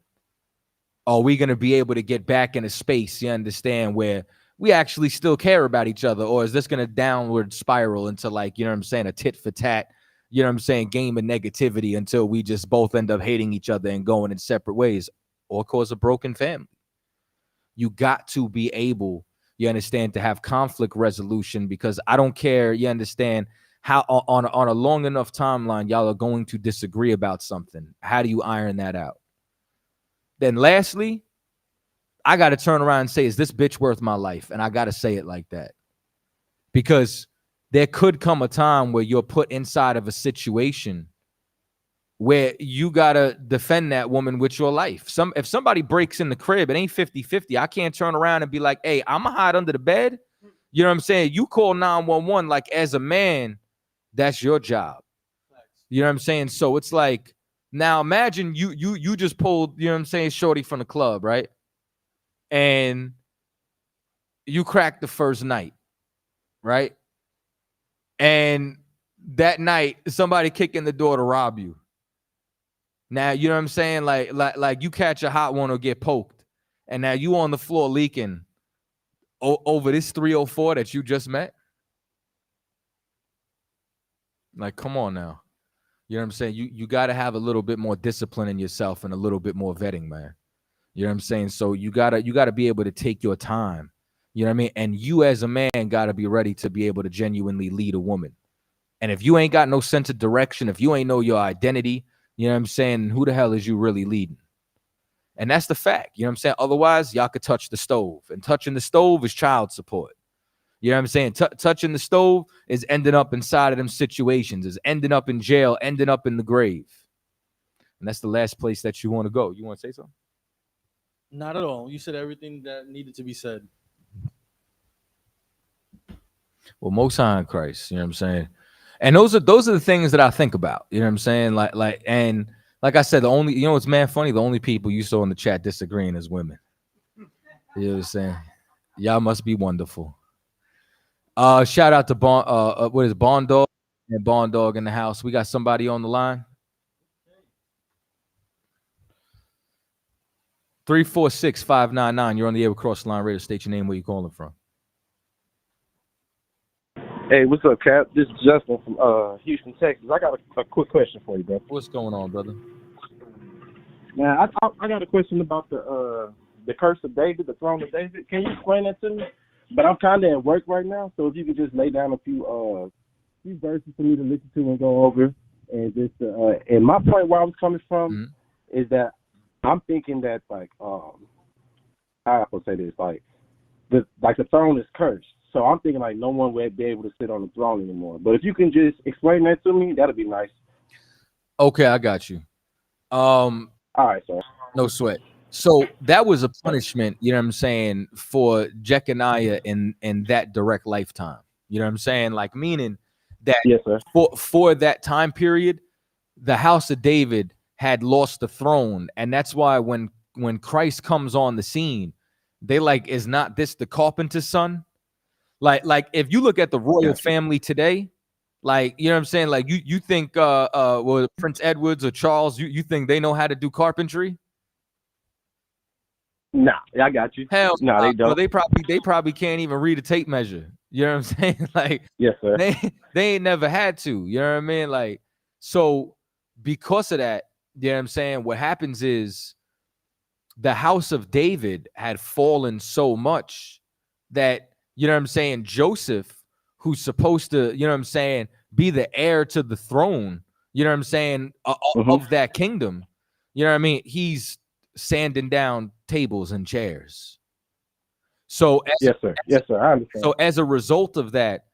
Are we going to be able to get back in a space, you understand, where we actually still care about each other? Or is this going to downward spiral into, like, you know what I'm saying, a tit for tat, you know what I'm saying, game of negativity, until we just both end up hating each other and going in separate ways, or cause a broken family? You got to be able, you understand, to have conflict resolution, because I don't care, you understand, how on a long enough timeline y'all are going to disagree about something. How do you iron that out? Then lastly, I got to turn around and say, is this bitch worth my life? And I got to say it like that, because there could come a time where you're put inside of a situation where you got to defend that woman with your life. If somebody breaks in the crib, it ain't 50-50. I can't turn around and be like, hey, I'm going to hide under the bed. You know what I'm saying? You call 911. Like, as a man, that's your job. You know what I'm saying? So it's like, now imagine you just pulled, you know what I'm saying, shorty from the club, right? And you cracked the first night, right? And that night, somebody kicked in the door to rob you. Now, you know what I'm saying? Like you catch a hot one or get poked, and now you on the floor leaking over this 304 that you just met. Like, come on now. You know what I'm saying? You got to have a little bit more discipline in yourself and a little bit more vetting, man. You know what I'm saying? So you gotta be able to take your time. You know what I mean? And you as a man got to be ready to be able to genuinely lead a woman. And if you ain't got no sense of direction, if you ain't know your identity, you know what I'm saying, who the hell is you really leading? And that's the fact. You know what I'm saying? Otherwise, y'all could touch the stove. And touching the stove is child support. You know what I'm saying? Touching the stove is ending up inside of them situations, is ending up in jail, ending up in the grave. And that's the last place that you want to go. You want to say something? Not at all. You said everything that needed to be said. Well, Most High in Christ, you know what I'm saying? And those are the things that I think about. You know what I'm saying? And like I said, the only, you know what's man funny? The only people you saw in the chat disagreeing is women. You know what I'm saying? Y'all must be wonderful. Shout out to Bond Dog and Bond Dog in the house. We got somebody on the line. 346-599. You're on the air with Crossline Radio. State your name, where you calling from. Hey, what's up, Cap? This is Justin from Houston, Texas. I got a quick question for you, bro. What's going on, brother? Now, I got a question about the curse of David, the throne of David. Can you explain that to me? But I'm kind of at work right now, so if you could just lay down a few verses for me to listen to and go over, and just and my point where I was coming from is that I'm thinking that how I can say this, the throne is cursed. So I'm thinking no one would be able to sit on the throne anymore. But if you can just explain that to me, that'd be nice. Okay, I got you. All right, sir. No sweat. So that was a punishment, you know what I'm saying, for Jeconiah in that direct lifetime. You know what I'm saying? Like, meaning that yes, sir. For that time period, the house of David had lost the throne. And that's why when Christ comes on the scene, they is not this the carpenter's son? Like if you look at the royal family today, you know what I'm saying? Like you think Prince Edwards or Charles, you think they know how to do carpentry? Nah, I got you. Hell no, they don't. They probably can't even read a tape measure. You know what I'm saying? Like, yes, sir. They ain't never had to. You know what I mean? Like, so because of that, you know what I'm saying? What happens is the house of David had fallen so much that, you know what I'm saying, Joseph, who's supposed to, you know what I'm saying, be the heir to the throne, you know what I'm saying, of that kingdom, you know what I mean? He's sanding down tables and chairs. So yes, sir. I understand. So as a result of that,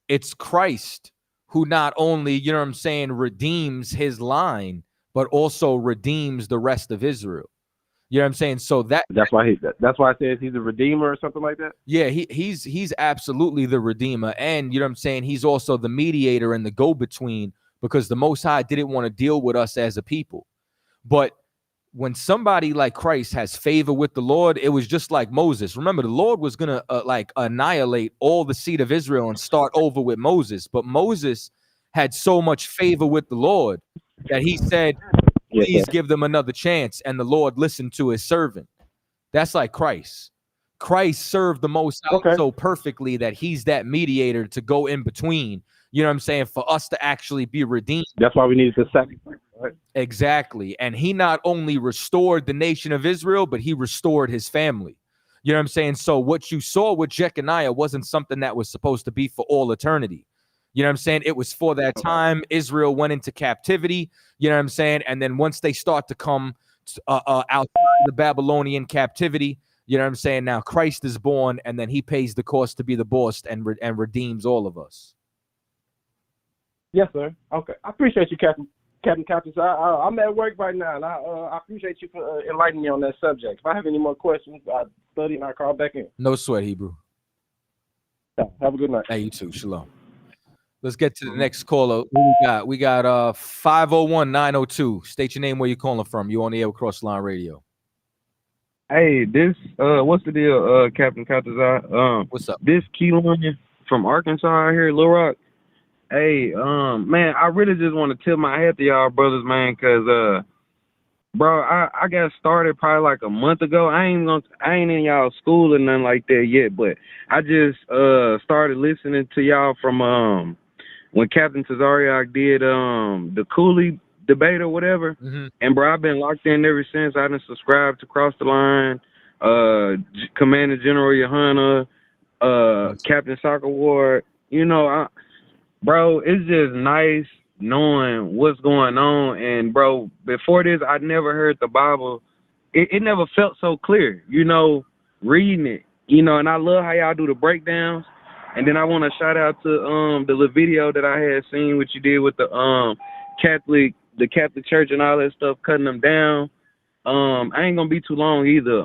it's Christ who not only, you know what I'm saying, redeems his line, but also redeems the rest of Israel. You know what I'm saying? So that's why it says he's a redeemer or something like that. Yeah, he's absolutely the redeemer, and you know what I'm saying, he's also the mediator and the go-between, because the Most High didn't want to deal with us as a people. But when somebody like Christ has favor with the Lord, it was just like Moses. Remember, the Lord was gonna annihilate all the seed of Israel and start over with Moses, but Moses had so much favor with the Lord that he said, please give them another chance. And the Lord listened to his servant. That's like Christ. Christ served the Most High so perfectly that he's that mediator to go in between, you know what I'm saying, for us to actually be redeemed. That's why we needed the sacrifice. Right? Exactly. And he not only restored the nation of Israel, but he restored his family. You know what I'm saying? So what you saw with Jeconiah wasn't something that was supposed to be for all eternity. You know what I'm saying? It was for that time. Israel went into captivity. You know what I'm saying? And then once they start to come out the Babylonian captivity, you know what I'm saying? Now Christ is born, and then he pays the cost to be the boss and redeems all of us. Yes, sir. Okay. I appreciate you, Captain. I'm at work right now, and I appreciate you for enlightening me on that subject. If I have any more questions, I'll study and I'll call back in. No sweat, Hebrew. Have a good night. Hey, you too. Shalom. Let's get to the next caller. Who we got? We got 501-902. State your name, where you calling from. You on the air with Crossline Radio. Hey, what's the deal, Captain Katazai? What's up? This Keelan from Arkansas here, Little Rock. Hey, man, I really just want to tip my hat to y'all brothers, man, because Bro, I got started probably like a month ago. I ain't in y'all school or nothing like that yet, but I just started listening to y'all from when Captain Tazariak did the Cooley debate or whatever. Mhm. And bro, I've been locked in ever since. I done subscribed to Cross the Line, Commander General Yohana, Captain Soccer Ward. You know, bro, it's just nice knowing what's going on. And bro, before this, I never heard the Bible. It never felt so clear, you know, reading it, you know. And I love how y'all do the breakdowns. And then I want to shout out to the little video that I had seen what you did with the Catholic Church and all that stuff, cutting them down. I ain't gonna be too long either.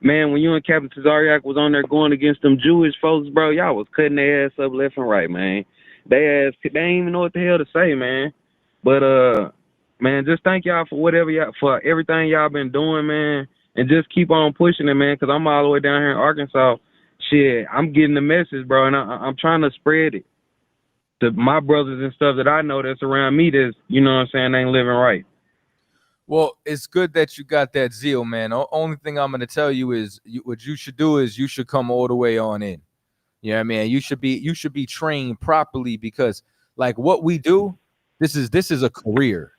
Man, when you and Captain Tazariak was on there going against them Jewish folks, bro, y'all was cutting their ass up left and right, man. They ain't even know what the hell to say, man. But man, just thank y'all for everything y'all been doing, man, and just keep on pushing it, man. Cause I'm all the way down here in Arkansas. Shit, I'm getting the message, bro, and I'm trying to spread it to my brothers and stuff that I know that's around me that's, you know what I'm saying, ain't living right. Well, it's good that you got that zeal, man. The only thing I'm going to tell you is what you should do is you should come all the way on in. You know what I mean? You should be trained properly because like what we do, this is a career.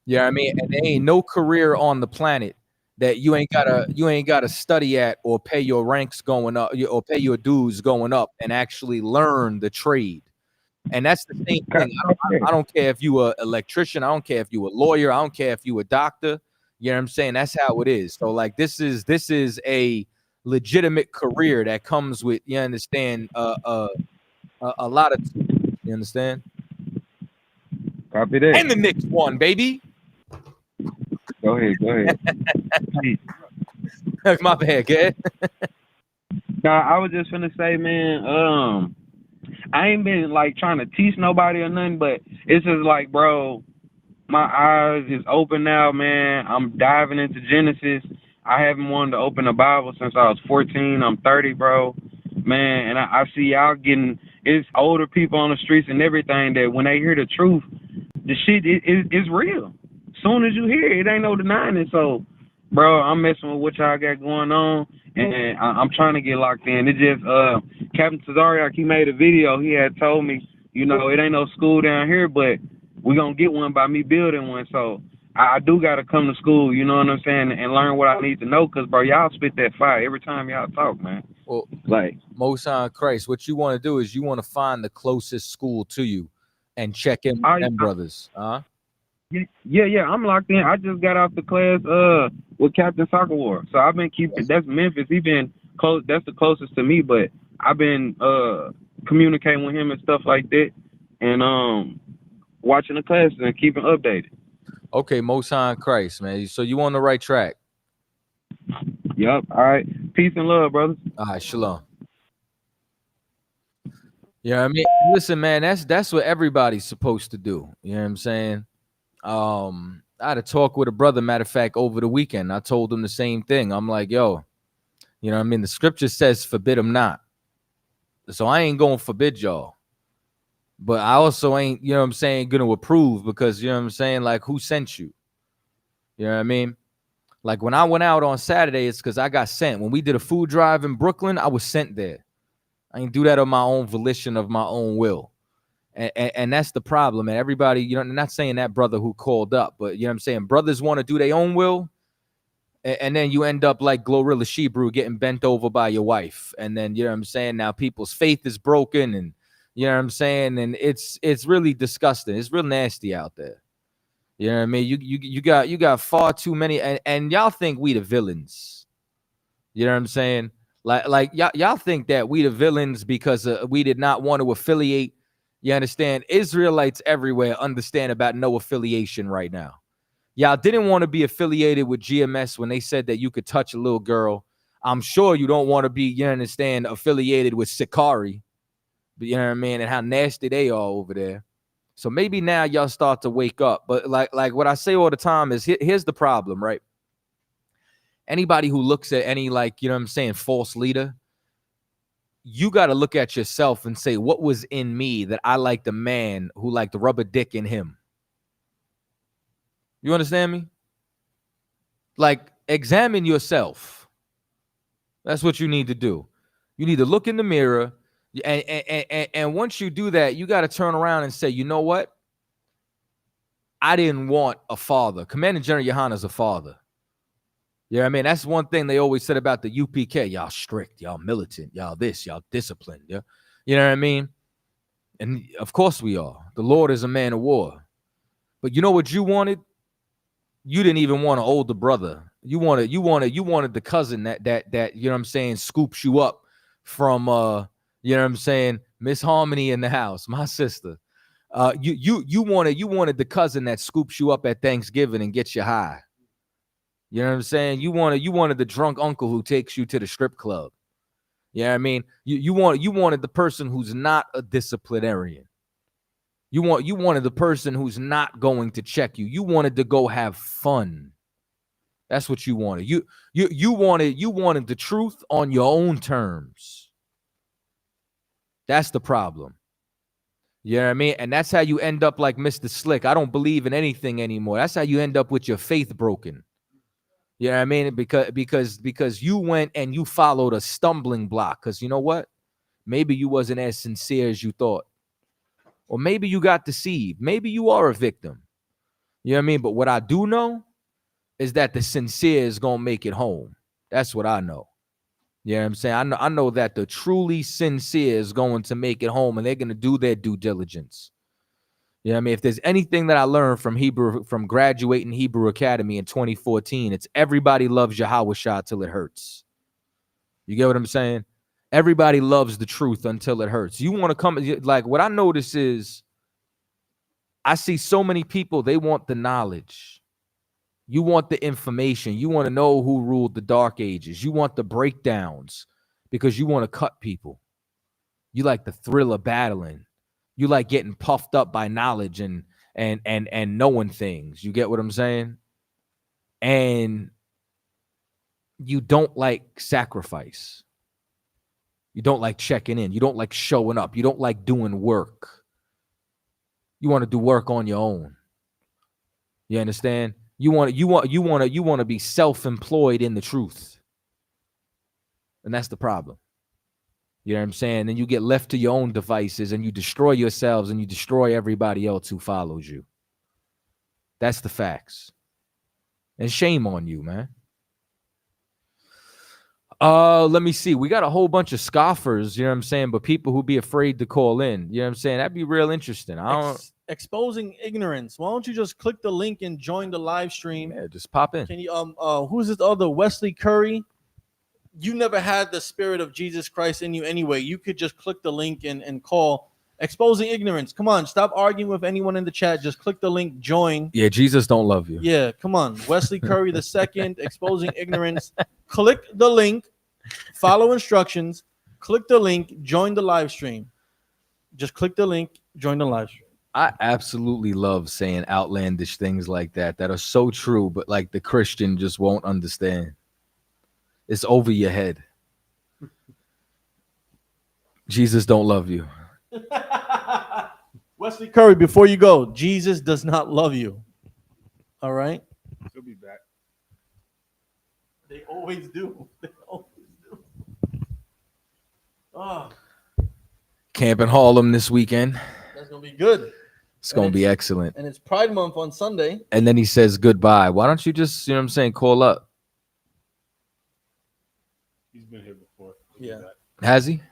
You know what I mean? And there ain't no career on the planet that you ain't gotta study at or pay your ranks going up or pay your dues going up and actually learn the trade. And that's the same thing. I don't care if you a electrician. I don't care if you a lawyer. I don't care if you a doctor. You know what I'm saying? That's how it is. So like this is a legitimate career that comes with, you understand, a lot of, you understand? Copy that. And the Knicks won, baby. Go ahead. My bad, kid. Nah, I was just finna say, man, I ain't been like trying to teach nobody or nothing, but it's just like, bro, my eyes is open now, man. I'm diving into Genesis. I haven't wanted to open the Bible since I was 14. I'm 30, bro. Man, and I see y'all it's older people on the streets and everything that when they hear the truth, the shit is real. Soon as you hear it, ain't no denying it. So, bro, I'm messing with what y'all got going on, and I'm trying to get locked in. It just, Captain Tazariak, he made a video. He had told me, you know, it ain't no school down here, but we gonna get one by me building one. So I do gotta come to school, you know what I'm saying, and learn what I need to know. Cause bro, y'all spit that fire every time y'all talk, man. Well, like Most High Christ, what you want to do is you want to find the closest school to you and check in with them brothers. Yeah, I'm locked in. I just got out the class with Captain Soccer War. So I've been keeping that's Memphis. He been close, that's the closest to me, but I've been communicating with him and stuff like that, and watching the classes and keeping updated. Okay, Most High Christ, man. So you on the right track. Yup. All right. Peace and love, brothers. All right, shalom. Yeah, I mean, listen, man, that's what everybody's supposed to do. You know what I'm saying? I had a talk with a brother, matter of fact, over the weekend. I told him the same thing. I'm like, yo, you know what I mean? The scripture says forbid them not. So I ain't going to forbid y'all. But I also ain't, you know what I'm saying, going to approve because, you know what I'm saying, like, who sent you? You know what I mean? Like, when I went out on Saturday, it's because I got sent. When we did a food drive in Brooklyn, I was sent there. I ain't do that on my own volition of my own will. And that's the problem. And everybody, you know, I'm not saying that brother who called up, but, you know what I'm saying, brothers want to do their own will. And then you end up like Glorilla Shebrew getting bent over by your wife. And then, you know what I'm saying, now people's faith is broken and, you know what I'm saying? And it's really disgusting. It's real nasty out there. You know what I mean? You got far too many, and y'all think we the villains. You know what I'm saying? Like y'all think that we the villains because we did not want to affiliate. You understand? Israelites everywhere understand about no affiliation right now. Y'all didn't want to be affiliated with GMS when they said that you could touch a little girl. I'm sure you don't want to be, you understand, affiliated with Sikari. You know what I mean? And how nasty they are over there. So maybe now y'all start to wake up. But like what I say all the time is here's the problem, right? Anybody who looks at any, like, you know what I'm saying, false leader, you got to look at yourself and say, what was in me that I liked a man who liked to rub a dick in him? You understand me? Like, examine yourself. That's what you need to do. You need to look in the mirror. And once you do that, you got to turn around and say, you know what? I didn't want a father. Commanding General Yohana's a father. You know what I mean? That's one thing they always said about the UPK. Y'all strict, y'all militant, y'all this, y'all disciplined. Yeah? You know what I mean? And of course we are. The Lord is a man of war. But you know what you wanted? You didn't even want an older brother. You wanted the cousin that you know what I'm saying, scoops you up from you know what I'm saying, Miss Harmony in the house, my sister. You wanted the cousin that scoops you up at Thanksgiving and gets you high. You know what I'm saying? You wanted the drunk uncle who takes you to the strip club. You know what I mean? You wanted the person who's not a disciplinarian. You wanted the person who's not going to check you. You wanted to go have fun. That's what you wanted. You wanted the truth on your own terms. That's the problem. You know what I mean? And that's how you end up like Mr. Slick. I don't believe in anything anymore. That's how you end up with your faith broken. You know what I mean? Because you went and you followed a stumbling block. Because you know what? Maybe you wasn't as sincere as you thought. Or maybe you got deceived. Maybe you are a victim. You know what I mean? But what I do know is that the sincere is going to make it home. That's what I know. You know what I'm saying? I know that the truly sincere is going to make it home, and they're going to do their due diligence. You know what I mean? If there's anything that I learned from graduating Hebrew Academy in 2014, it's everybody loves Yahweh Shah till it hurts. You get what I'm saying? Everybody loves the truth until it hurts. You want to come, like what I notice is I see so many people, they want the knowledge. You want the information. You want to know who ruled the Dark Ages. You want the breakdowns because you want to cut people. You like the thrill of battling. You like getting puffed up by knowledge and knowing things. You get what I'm saying? And you don't like sacrifice. You don't like checking in. You don't like showing up. You don't like doing work. You want to do work on your own. You understand? You want to be self-employed in the truth. And that's the problem. You know what I'm saying? And you get left to your own devices and you destroy yourselves and you destroy everybody else who follows you. That's the facts. And shame on you, man. Let me see. We got a whole bunch of scoffers, you know what I'm saying, but people who be afraid to call in. You know what I'm saying? That'd be real interesting. Exposing ignorance. Why don't you just click the link and join the live stream? Yeah, just pop in. Can you who's this other Wesley Curry? You never had the spirit of Jesus Christ in you anyway. You could just click the link and call. Exposing ignorance. Come on, stop arguing with anyone in the chat. Just click the link, join. Yeah, Jesus don't love you. Yeah, come on. Wesley Curry the second, exposing ignorance. Click the link, follow instructions, click the link, join the live stream. Just click the link, join the live stream. I absolutely love saying outlandish things like that are so true, but like the Christian just won't understand. It's over your head. Jesus don't love you. Wesley Curry, before you go, Jesus does not love you. All right? He'll be back. They always do. They always do. Oh, Camp in Harlem this weekend. that's going to be good. It's going to be excellent. And it's Pride Month on Sunday. And then he says goodbye. Why don't you just, you know what I'm saying, call up? He's been here before. Yeah. Has he?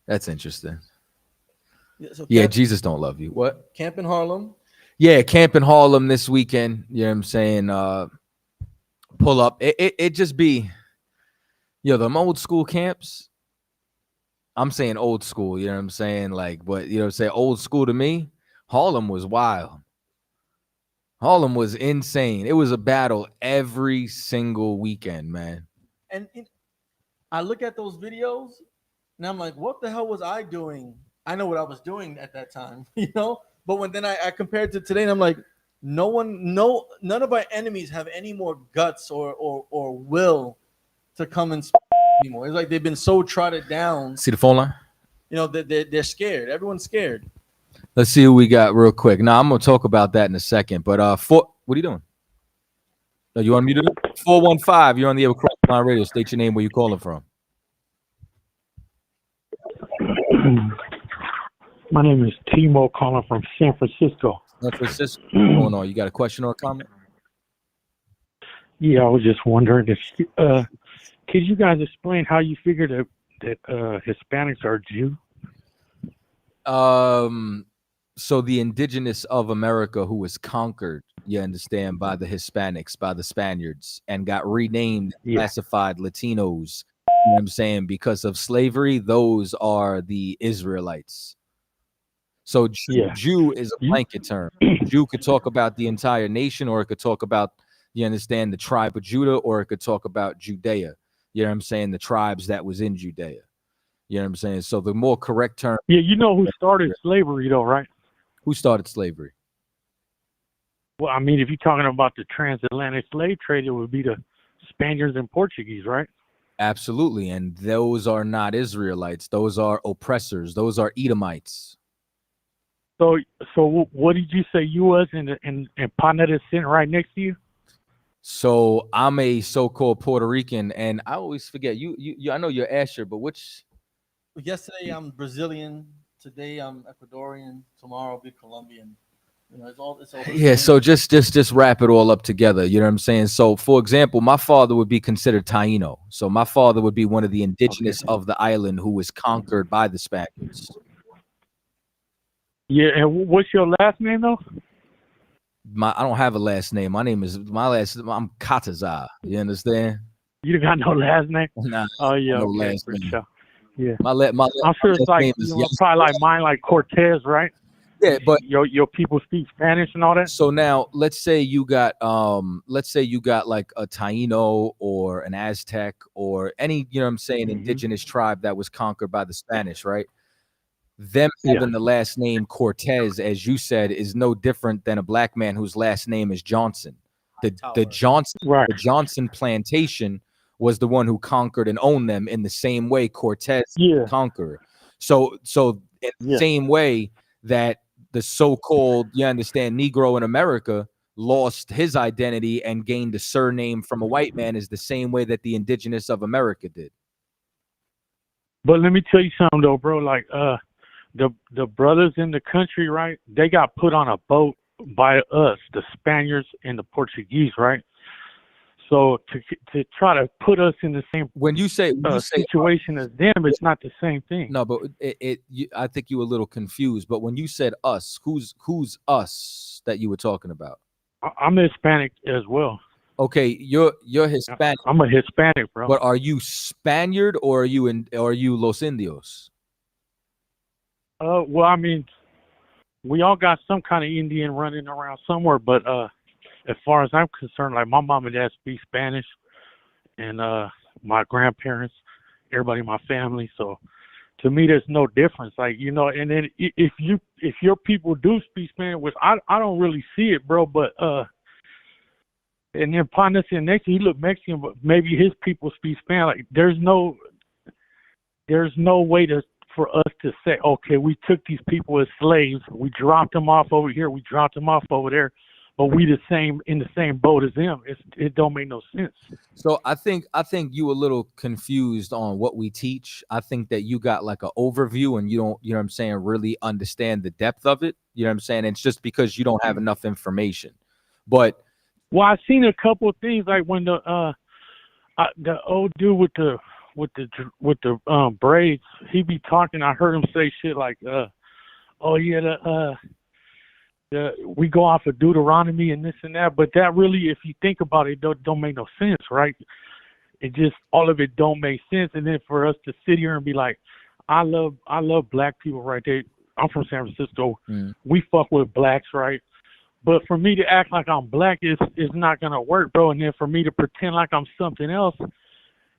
That's interesting. Yeah, so Yeah, Jesus don't love you. What? Camp in Harlem. Yeah, Camp in Harlem this weekend. You know what I'm saying? Pull up. It just be, them old school camps. I'm saying old school, you know what I'm saying? Like, but you know, say old school to me, Harlem was wild. Harlem was insane. It was a battle every single weekend, man. And I look at those videos and I'm like, what the hell was I doing? I know what I was doing at that time, But when then I compared to today, and I'm like, none of our enemies have any more guts or will to come and speak anymore. It's like they've been so trodden down. See the phone line? They're scared. Everyone's scared. Let's see who we got real quick. Now I'm gonna talk about that in a second. But what are you doing? Are you unmuted? 415. You're on the air with Cross Line Radio. State your name, where you calling from. My name is Timo, calling from San Francisco. San Francisco. What's going on? You got a question or a comment? Yeah, I was just wondering if could you guys explain how you figure that Hispanics are Jew? So the indigenous of America who was conquered, you understand, by the Hispanics, by the Spaniards, and got renamed, classified Latinos, you know what I'm saying, because of slavery, those are the Israelites. So Jew is a blanket term. Jew could talk about the entire nation, or it could talk about, you understand, the tribe of Judah, or it could talk about Judea. You know what I'm saying? The tribes that was in Judea. You know what I'm saying? So the more correct term. Yeah, you know who started slavery though, right? Who started slavery? Well, I mean, if you're talking about the transatlantic slave trade, it would be the Spaniards and Portuguese, right? Absolutely. And those are not Israelites. Those are oppressors. Those are Edomites. So what did you say you was and Panetta sitting right next to you? So I'm a so-called Puerto Rican, and I always forget you. I know you're Asher, but which? Yesterday I'm Brazilian. Today I'm Ecuadorian. Tomorrow I'll be Colombian. You know, it's all. Yeah. So just wrap it all up together. You know what I'm saying? So, for example, my father would be considered Taino. So my father would be one of the indigenous of the island who was conquered by the Spaniards. Yeah, and what's your last name though? I don't have a last name. I'm Katazar. You understand? You got no last name? Nah. Oh yeah, no okay, last for name. sure. Yeah. I'm sure it's like probably like mine, like Cortez, right? Yeah, but your people speak Spanish and all that. So now let's say you got like a Taino or an Aztec or any, you know what I'm saying, indigenous tribe that was conquered by the Spanish, right? Them having the last name Cortez, as you said, is no different than a black man whose last name is Johnson. The Johnson plantation was the one who conquered and owned them in the same way Cortez conquered. So in the same way that the so-called, you understand, Negro in America lost his identity and gained a surname from a white man is the same way that the indigenous of America did. But let me tell you something though, bro. Like the brothers in the country, right? They got put on a boat by us, the Spaniards and the Portuguese, right? So to try to put us in the same situation as them, it's not the same thing. No, but I think you were a little confused. But when you said us, who's us that you were talking about? I'm Hispanic as well. Okay, you're Hispanic. I'm a Hispanic, bro. But are you Spaniard or are you Los Indios? Well, I mean, we all got some kind of Indian running around somewhere, but as far as I'm concerned, like my mom and dad speak Spanish, and my grandparents, everybody in my family. So to me, there's no difference. Like, you know, and then if your people do speak Spanish, which I don't really see it, bro, but and then Pandas in next, he look Mexican, but maybe his people speak Spanish. Like, there's no way for us to say, okay, we took these people as slaves, we dropped them off over here, we dropped them off over there, but we in the same boat as them. It don't make no sense. So I think you a little confused on what we teach. I think that you got like an overview and you don't, you know what I'm saying, really understand the depth of it. You know what I'm saying? It's just because you don't have enough information. But I've seen a couple of things, like when the old dude with the braids, he be talking. I heard him say shit like, we go off of Deuteronomy and this and that, but that really, if you think about it, don't make no sense, right? It just, all of it don't make sense. And then for us to sit here and be like, I love black people right there. I'm from San Francisco. We fuck with blacks, right? But for me to act like I'm black is not gonna work, bro. And then for me to pretend like I'm something else,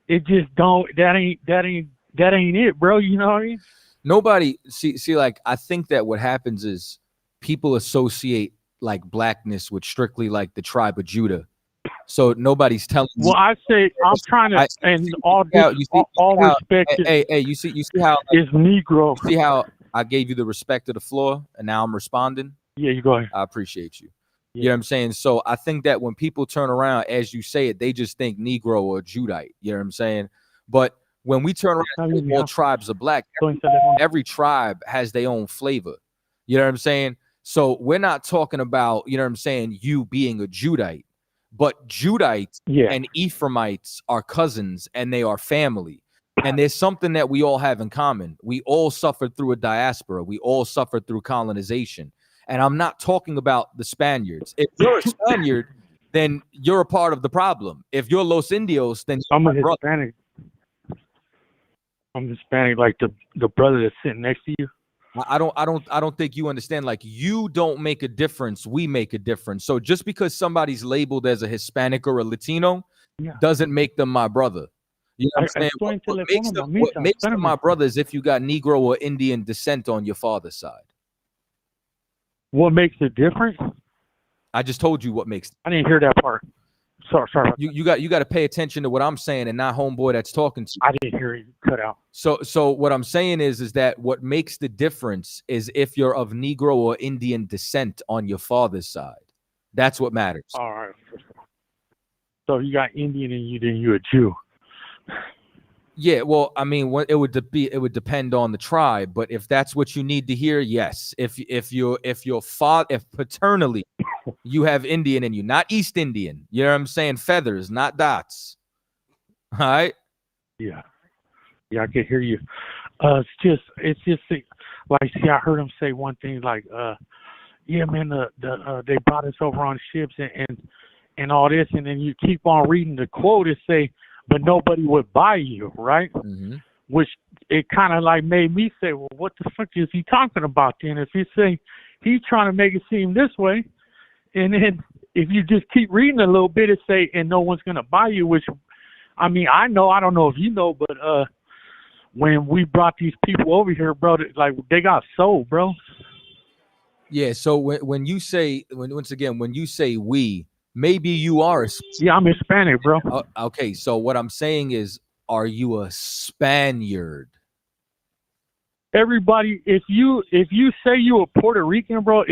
it just don't. That ain't it, bro. You know what I mean? Nobody see. Like, I think that what happens is people associate like blackness with strictly like the tribe of Judah. So nobody's telling. Well, I say I'm trying to, and all respect. Hey, you see how is Negro. See how I gave you the respect of the floor, and now I'm responding. Yeah, you go ahead. I appreciate you. Yeah. You know what I'm saying? So I think that when people turn around, as you say it, they just think Negro or Judite. You know what I'm saying? But when we turn around and say all tribes are black, every tribe has their own flavor. You know what I'm saying? So we're not talking about, you know what I'm saying, you being a Judite, but Judites and Ephraimites are cousins and they are family. And there's something that we all have in common. We all suffered through a diaspora. We all suffered through colonization. And I'm not talking about the Spaniards. If you're a Spaniard, then you're a part of the problem. If you're Los Indios, then I'm a Hispanic. I'm Hispanic, like the brother that's sitting next to you. I don't think you understand. Like, you don't make a difference. We make a difference. So just because somebody's labeled as a Hispanic or a Latino doesn't make them my brother. You know what I'm saying? What makes them my brother is if you got Negro or Indian descent on your father's side. What makes the difference? I just told you what makes. I didn't hear that part. Sorry. You got to pay attention to what I'm saying and not homeboy that's talking to you. I didn't hear you. Cut out. So what I'm saying is that what makes the difference is if you're of Negro or Indian descent on your father's side. That's what matters. All right. So if you got Indian in you, then you're a Jew. Yeah, well, I mean, it would depend on the tribe, but if that's what you need to hear, yes. If paternally you have Indian in you, not East Indian, you know what I'm saying? Feathers, not dots. All right. Yeah, I can hear you. It's just like, see, I heard him say one thing like, yeah, man, they brought us over on ships and all this, and then you keep on reading the quote and say, but nobody would buy you, right? Mm-hmm. Which it kind of like made me say, well, what the fuck is he talking about then? If you say he's trying to make it seem this way, and then if you just keep reading a little bit and say, and no one's going to buy you, which, I mean, I don't know if you know, but when we brought these people over here, bro, like they got sold, bro. Yeah, so when you say we, maybe you are. Yeah, I'm Hispanic, bro. Okay, so what I'm saying is, are you a Spaniard? Everybody, if you say you a Puerto Rican, bro,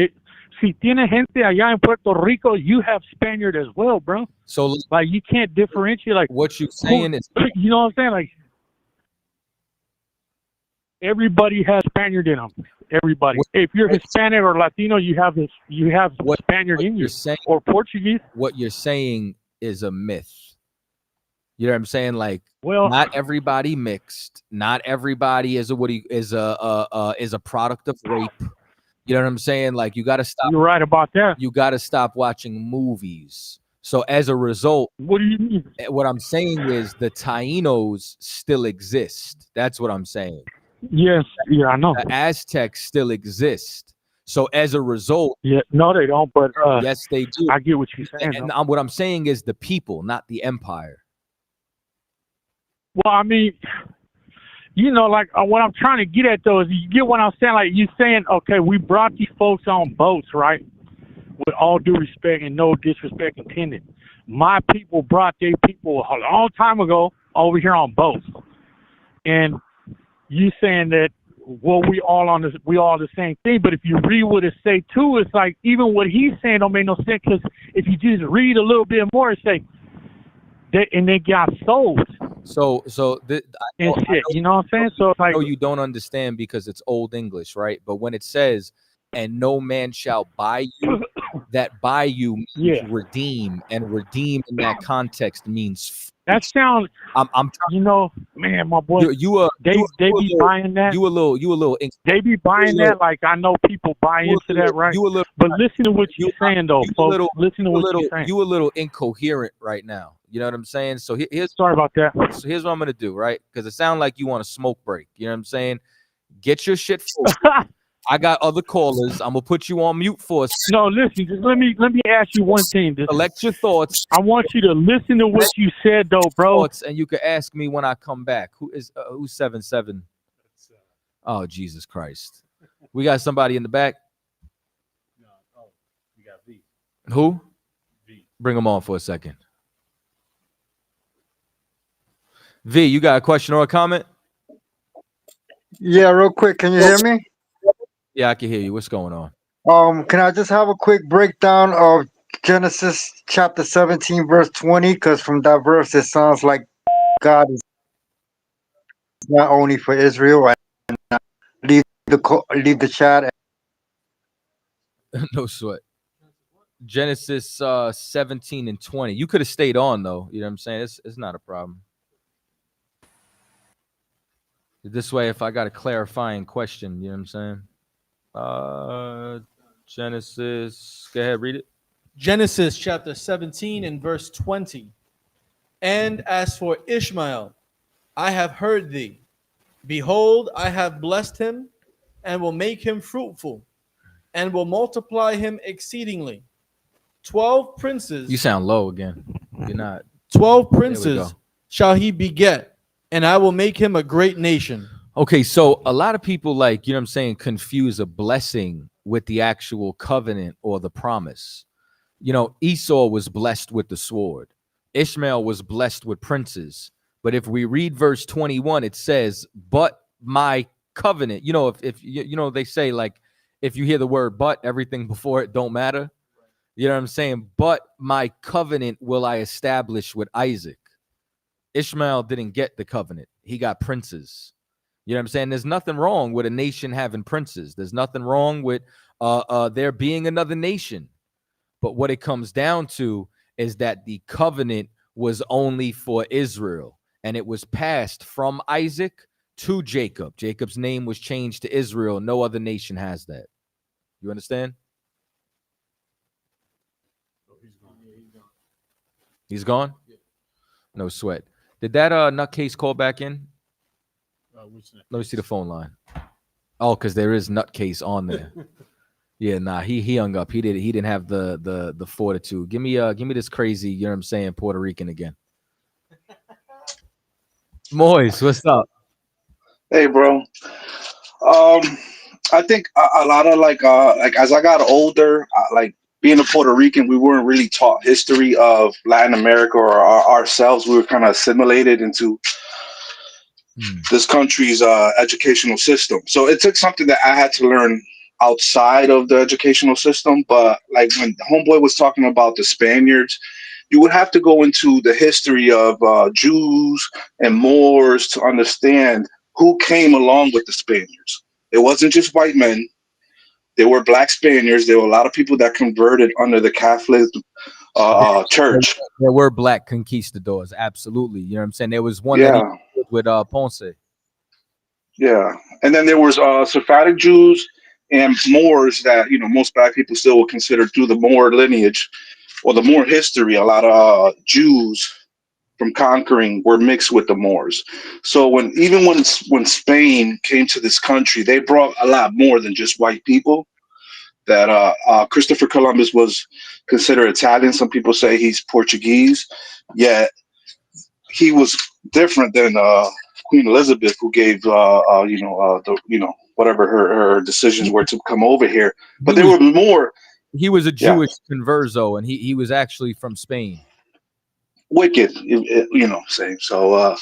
si tiene gente allá en Puerto Rico, you have Spaniard as well, bro. So like you can't differentiate. Like what you're saying is, you know what I'm saying? Like everybody has Spaniard in them. Everybody. If you're Hispanic or Latino, you have Spaniard in you, or Portuguese. What you're saying is a myth. You know what I'm saying? Like, well, not everybody mixed. Not everybody is a product of rape. You know what I'm saying? Like, you got to stop. You're right about that. You got to stop watching movies. So as a result, what do you mean? What I'm saying is the Tainos still exist. That's what I'm saying. Yes, yeah, I know. The Aztecs still exist. So as a result, no, they don't. But yes, they do. I get what you're saying. And what I'm saying is the people, not the empire. Well, I mean, you know, like what I'm trying to get at though is you get what I'm saying. Like you saying, okay, we brought these folks on boats, right? With all due respect and no disrespect intended. My people brought their people a long time ago over here on boats, and you saying that, well, we all the same thing. But if you read what it say too, it's like even what he's saying don't make no sense, because if you just read a little bit more, it say and they got sold. So you know what I'm saying? So it's like, no, you don't understand because it's Old English, right? But when it says, "And no man shall buy you," that "buy you" means redeem, and redeem in that context means. That sounds. I'm. You know, man, my boy. They be buying that. You a little. They be buying that. Like I know people buy into that, right? But listen to what you're saying, though, folks. Listen to what you're saying. You a little incoherent right now. You know what I'm saying? So here's. Sorry about that. So here's what I'm gonna do, right? Because it sounds like you want a smoke break. You know what I'm saying? Get your shit full. I got other callers. I'm gonna put you on mute for a second. No, listen. Just let me ask you one thing. Collect your thoughts. I want you to listen to what you said, though, bro. And you can ask me when I come back. Who's 77? Oh, Jesus Christ! We got somebody in the back. No, we got V. Who? V. Bring him on for a second. V, you got a question or a comment? Yeah, real quick. Can you hear me? Yeah, I can hear you. What's going on? Can I just have a quick breakdown of Genesis chapter 17, verse 20? Because from that verse, it sounds like God is not only for Israel. And leave the chat. No sweat. Genesis 17 and 20. You could have stayed on though. You know what I'm saying? It's not a problem. This way, if I got a clarifying question, you know what I'm saying? Genesis. Go ahead, read it. Genesis chapter 17 and verse 20. And as for Ishmael, I have heard thee. Behold, I have blessed him and will make him fruitful and will multiply him exceedingly. 12 princes. You sound low again. You're not. 12 princes shall he beget, and I will make him a great nation. Okay, so a lot of people, like, you know what I'm saying, confuse a blessing with the actual covenant or the promise. You know, Esau was blessed with the sword. Ishmael was blessed with princes. But if we read verse 21, it says, but my covenant, you know, if you know, they say, like, if you hear the word but, everything before it don't matter. You know what I'm saying? But my covenant will I establish with Isaac. Ishmael didn't get the covenant. He got princes. You know what I'm saying? There's nothing wrong with a nation having princes. There's nothing wrong with there being another nation. But what it comes down to is that the covenant was only for Israel, and it was passed from Isaac to Jacob. Jacob's name was changed to Israel. No other nation has that. You understand? He's gone? No sweat. Did that nutcase call back in? Let me see the phone line. Oh, because there is nutcase on there. Yeah, nah, he hung up. He didn't have the fortitude. Give me this crazy, you know what I'm saying, Puerto Rican again. Moise, what's up? Hey, bro. I think a lot of like as I got older, like being a Puerto Rican, we weren't really taught history of Latin America or ourselves. We were kind of assimilated into this country's educational system. So it took something that I had to learn outside of the educational system. But like when Homeboy was talking about the Spaniards, you would have to go into the history of Jews and Moors to understand who came along with the Spaniards. It wasn't just white men. There were black Spaniards. There were a lot of people that converted under the Catholic church. There were black conquistadors, absolutely. You know what I'm saying? There was one that Yeah, he with Ponce. yeah. And then there was Sephardic Jews and Moors that, you know, most black people still would consider through the Moor lineage or the Moor history. A lot of Jews from conquering were mixed with the Moors. So when Spain came to this country, they brought a lot more than just white people. That Christopher Columbus was considered Italian. Some people say he's Portuguese. Yet he was different than Queen Elizabeth, who gave whatever her decisions were to come over here. But there were more. He was a Jewish converso, and he was actually from Spain. Wicked, you know, saying so.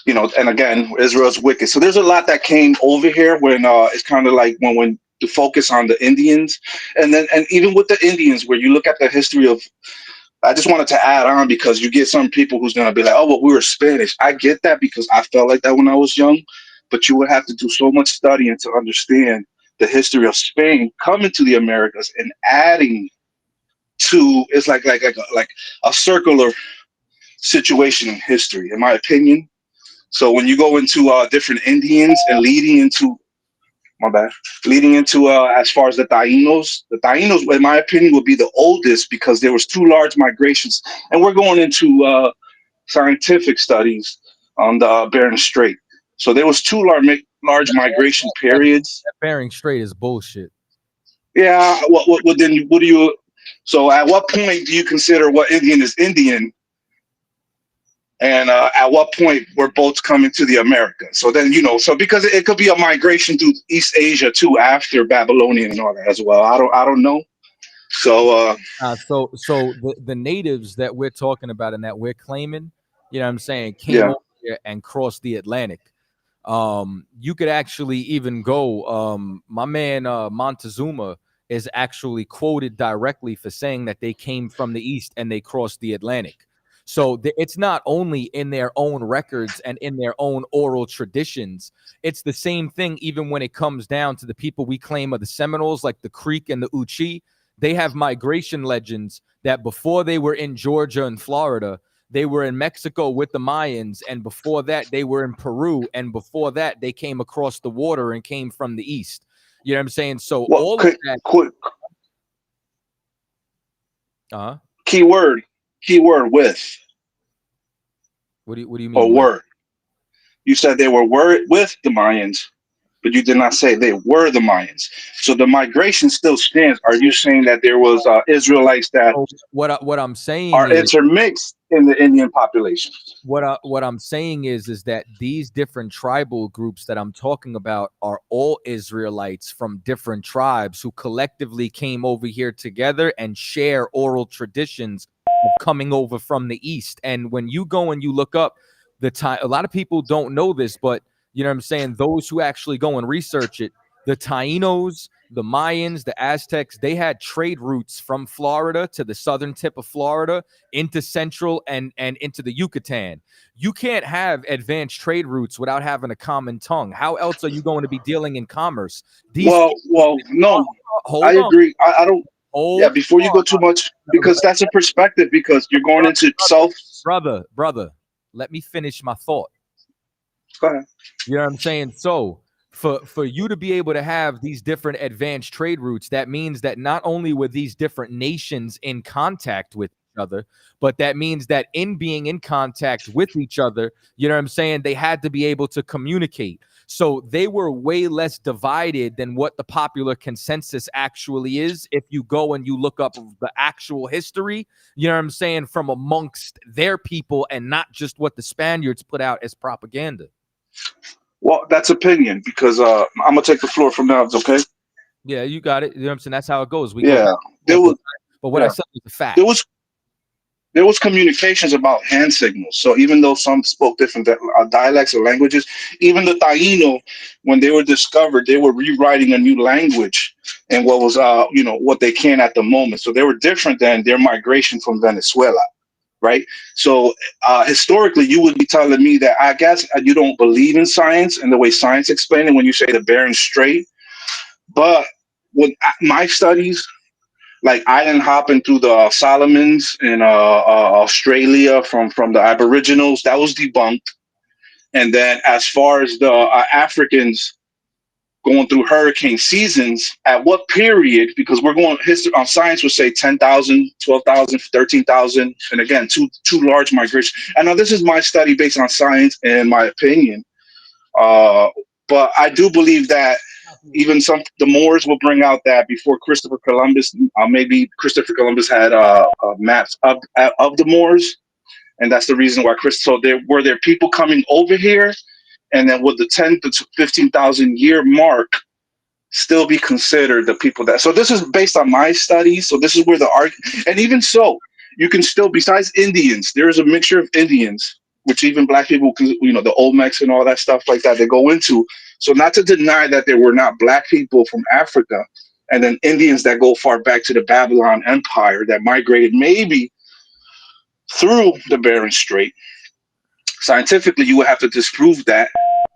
And again, Israel's wicked. So there's a lot that came over here when it's kind of like when to focus on the Indians, and even with the Indians, where you look at the history of. I just wanted to add on because you get some people who's gonna be like, oh, well, we were Spanish. I get that because I felt like that when I was young, but you would have to do so much studying to understand the history of Spain coming to the Americas and adding to it's like a circular situation in history, in my opinion. So when you go into different Indians and leading into as far as the Taínos, in my opinion, would be the oldest because there was two large migrations, and we're going into scientific studies on the Bering Strait. So there was two large migration periods. That Bering Strait is bullshit. Yeah. What then? What do you? So at what point do you consider what Indian is Indian? And at what point were boats coming to the Americas? So then, so because it could be a migration through East Asia too after Babylonian and all that as well. I don't know. So so the natives that we're talking about and that we're claiming, you know what I'm saying, came over here and crossed the Atlantic. You could actually even go, my man Montezuma is actually quoted directly for saying that they came from the east and they crossed the Atlantic. So it's not only in their own records and in their own oral traditions. It's the same thing even when it comes down to the people we claim are the Seminoles, like the Creek and the Uchi. They have migration legends that before they were in Georgia and Florida, they were in Mexico with the Mayans, and before that they were in Peru, and before that they came across the water and came from the east. You know what I'm saying? So Well, all of that. quick Uh-huh. keyword with What do you or mean with? were. You said they were with the Mayans, but you did not say they were the Mayans. So the migration still stands. Are you saying that there was Israelites that So what I'm saying are is intermixed in the Indian population? what I'm saying is that these different tribal groups that I'm talking about are all Israelites from different tribes who collectively came over here together and share oral traditions of coming over from the east. And when you go and you look up the time, a lot of people don't know this, but you know what I'm saying, those who actually go and research it, the Tainos, the Mayans, the Aztecs, they had trade routes from Florida to the southern tip of Florida into central and into the Yucatan. You can't have advanced trade routes without having a common tongue. How else are you going to be dealing in commerce? These No, I hold on. agree. I don't. Yeah, Hold before you go too much, because that's a perspective. Because you're going into self. brother, let me finish my thought. Go ahead. You know what I'm saying? So for you to be able to have these different advanced trade routes, that means that not only were these different nations in contact with each other, but that means that in being in contact with each other, you know what I'm saying, they had to be able to communicate. So they were way less divided than what the popular consensus actually is. If you go and you look up the actual history, you know what I'm saying, from amongst their people and not just what the Spaniards put out as propaganda. Well, that's opinion because I'm gonna take the floor from now. It's okay. Yeah, you got it. You know what I'm saying? That's how it goes. We go Yeah, back there and forth. was. But what I Yeah, said was the fact. there was communications about hand signals. So even though some spoke different dialects or languages, even the Taino, when they were discovered, they were rewriting a new language and what was what they can at the moment. So they were different than their migration from Venezuela, right? So historically, you would be telling me that I guess you don't believe in science and the way science explains it when you say the Bering Strait, but with my studies, like island hopping through the Solomons in Australia from the Aboriginals, that was debunked. And then as far as the Africans going through hurricane seasons, at what period? Because we're going history on science would say 10,000, 12,000, 13,000, and again two large migrations. And now this is my study based on science and my opinion. But I do believe that even the Moors will bring out that before Christopher Columbus, maybe Christopher Columbus had maps of the Moors, and that's the reason why So there were there people coming over here, and then with the 10 to 15,000 year mark, still be considered the people that. So this is based on my studies. So this is where the art, and even so, you can still, besides Indians, there is a mixture of Indians, which even black people, the Olmecs and all that stuff like that, they go into. So not to deny that there were not black people from Africa, and then Indians that go far back to the Babylon Empire that migrated maybe through the Bering Strait. Scientifically, you would have to disprove that,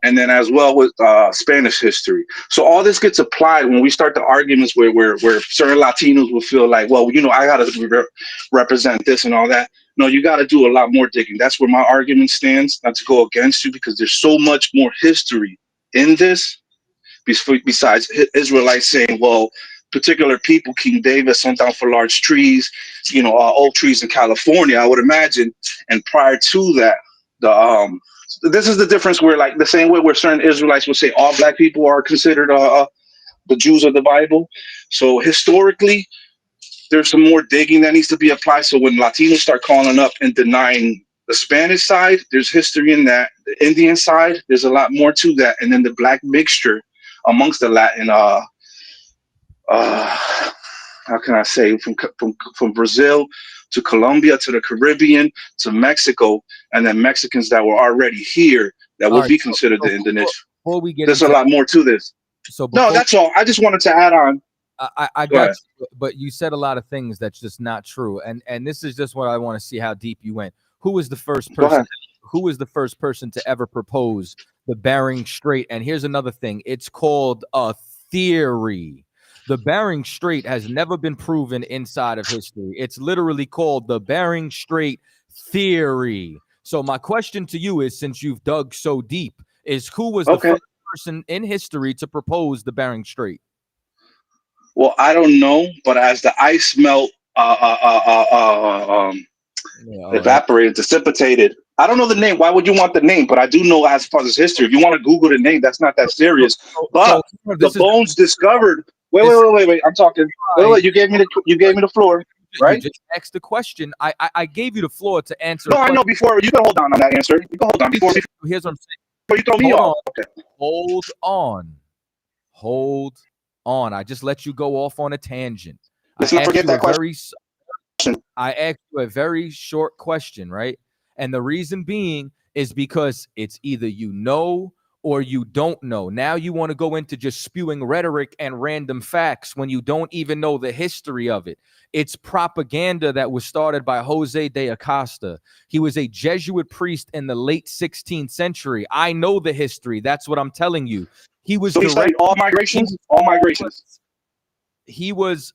and then as well with Spanish history. So all this gets applied when we start the arguments where certain Latinos will feel like, well, I got to represent this and all that. No, you got to do a lot more digging. That's where my argument stands, not to go against you, because there's so much more history in this, besides Israelites saying, well, particular people, King David, sent down for large trees, oak trees in California, I would imagine. And prior to that, this is the difference where, like, the same way where certain Israelites will say all black people are considered the Jews of the Bible. So historically, there's some more digging that needs to be applied. So when Latinos start calling up and denying the Spanish side, there's history in that. The Indian side, there's a lot more to that. And then the black mixture amongst the Latin, how can I say, from Brazil, to Colombia, to the Caribbean, to Mexico, and then Mexicans that were already here that All would right. be considered So the Indonesian. before we get There's a into lot more to this. so No, before that's all. I just wanted to add on. I Go got ahead. you, but you said a lot of things that's just not true. And this is just what I want to see how deep you went. Who was the first Go person? ahead. Who was the first person to ever propose the Bering Strait? And here's another thing. It's called a theory. The Bering Strait has never been proven inside of history. It's literally called the Bering Strait theory. So my question to you is, since you've dug so deep, is who was the Okay. first person in history to propose the Bering Strait? Well, I don't know, but as the ice melt evaporated, dissipated. I don't know the name. Why would you want the name? But I do know as far as history. If you want to Google the name, that's not that serious. But the bones discovered. Wait. I'm talking. Wait. You gave me the floor, right? You just asked the question. I gave you the floor to answer. No, I know. Before you can hold on that answer. You can hold on before. Here's what I'm saying. Before you throw me off. Okay. Hold on. I just let you go off on a tangent. Let's not forget that question. I asked you a very short question, right? And the reason being is because it's either you know or you don't know. Now you want to go into just spewing rhetoric and random facts when you don't even know the history of it. It's propaganda that was started by Jose de Acosta. He was a Jesuit priest in the late 16th century. I know the history. That's what I'm telling you. He was. So he studied all migrations. All migrations. He was.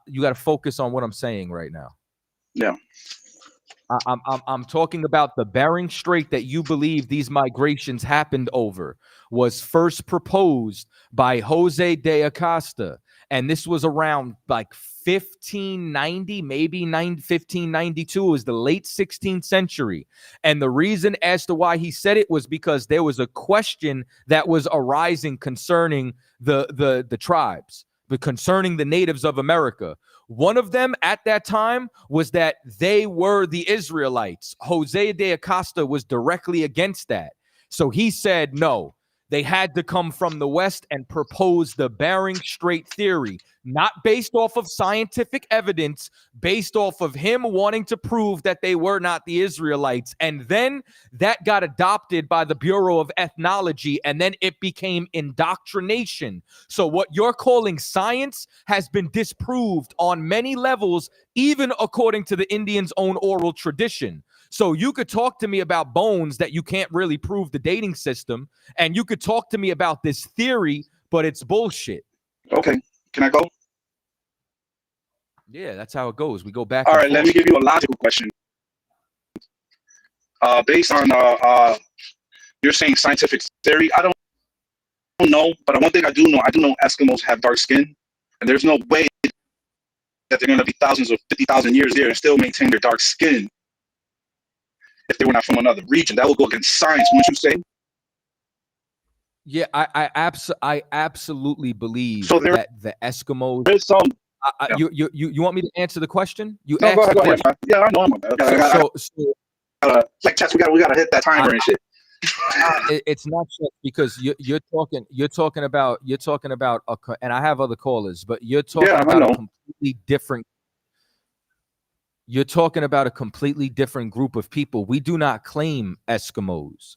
You got to focus on what I'm saying right now. Yeah. I'm talking about the Bering Strait that you believe these migrations happened over was first proposed by Jose de Acosta. And this was around like 1590, maybe 1592. It was the late 16th century. And the reason as to why he said it was because there was a question that was arising concerning the tribes, but concerning the natives of America. One of them at that time was that they were the Israelites. Jose de Acosta was directly against that. So he said, no, they had to come from the West and propose the Bering Strait theory, not based off of scientific evidence, based off of him wanting to prove that they were not the Israelites. And then that got adopted by the Bureau of Ethnology, and then it became indoctrination. So what you're calling science has been disproved on many levels, even according to the Indians' own oral tradition. So you could talk to me about bones that you can't really prove the dating system, and you could talk to me about this theory, but it's bullshit. Okay. Can I go? Yeah, that's how it goes. We go back. All right, let me give you a logical question. Based on you're saying scientific theory, I don't know, but one thing I do know Eskimos have dark skin, and there's no way that they're going to be thousands or 50,000 years there and still maintain their dark skin if they were not from another region. That would go against science, wouldn't you say? Yeah, I absolutely believe so that the Eskimos. There's some. You want me to answer the question? You no, asked go ahead, the question. Yeah, I know. Like Tess, we gotta hit that timer and shit. It's not just because you're talking about and I have other callers, but you're talking about a completely different. You're talking about a completely different group of people. We do not claim Eskimos.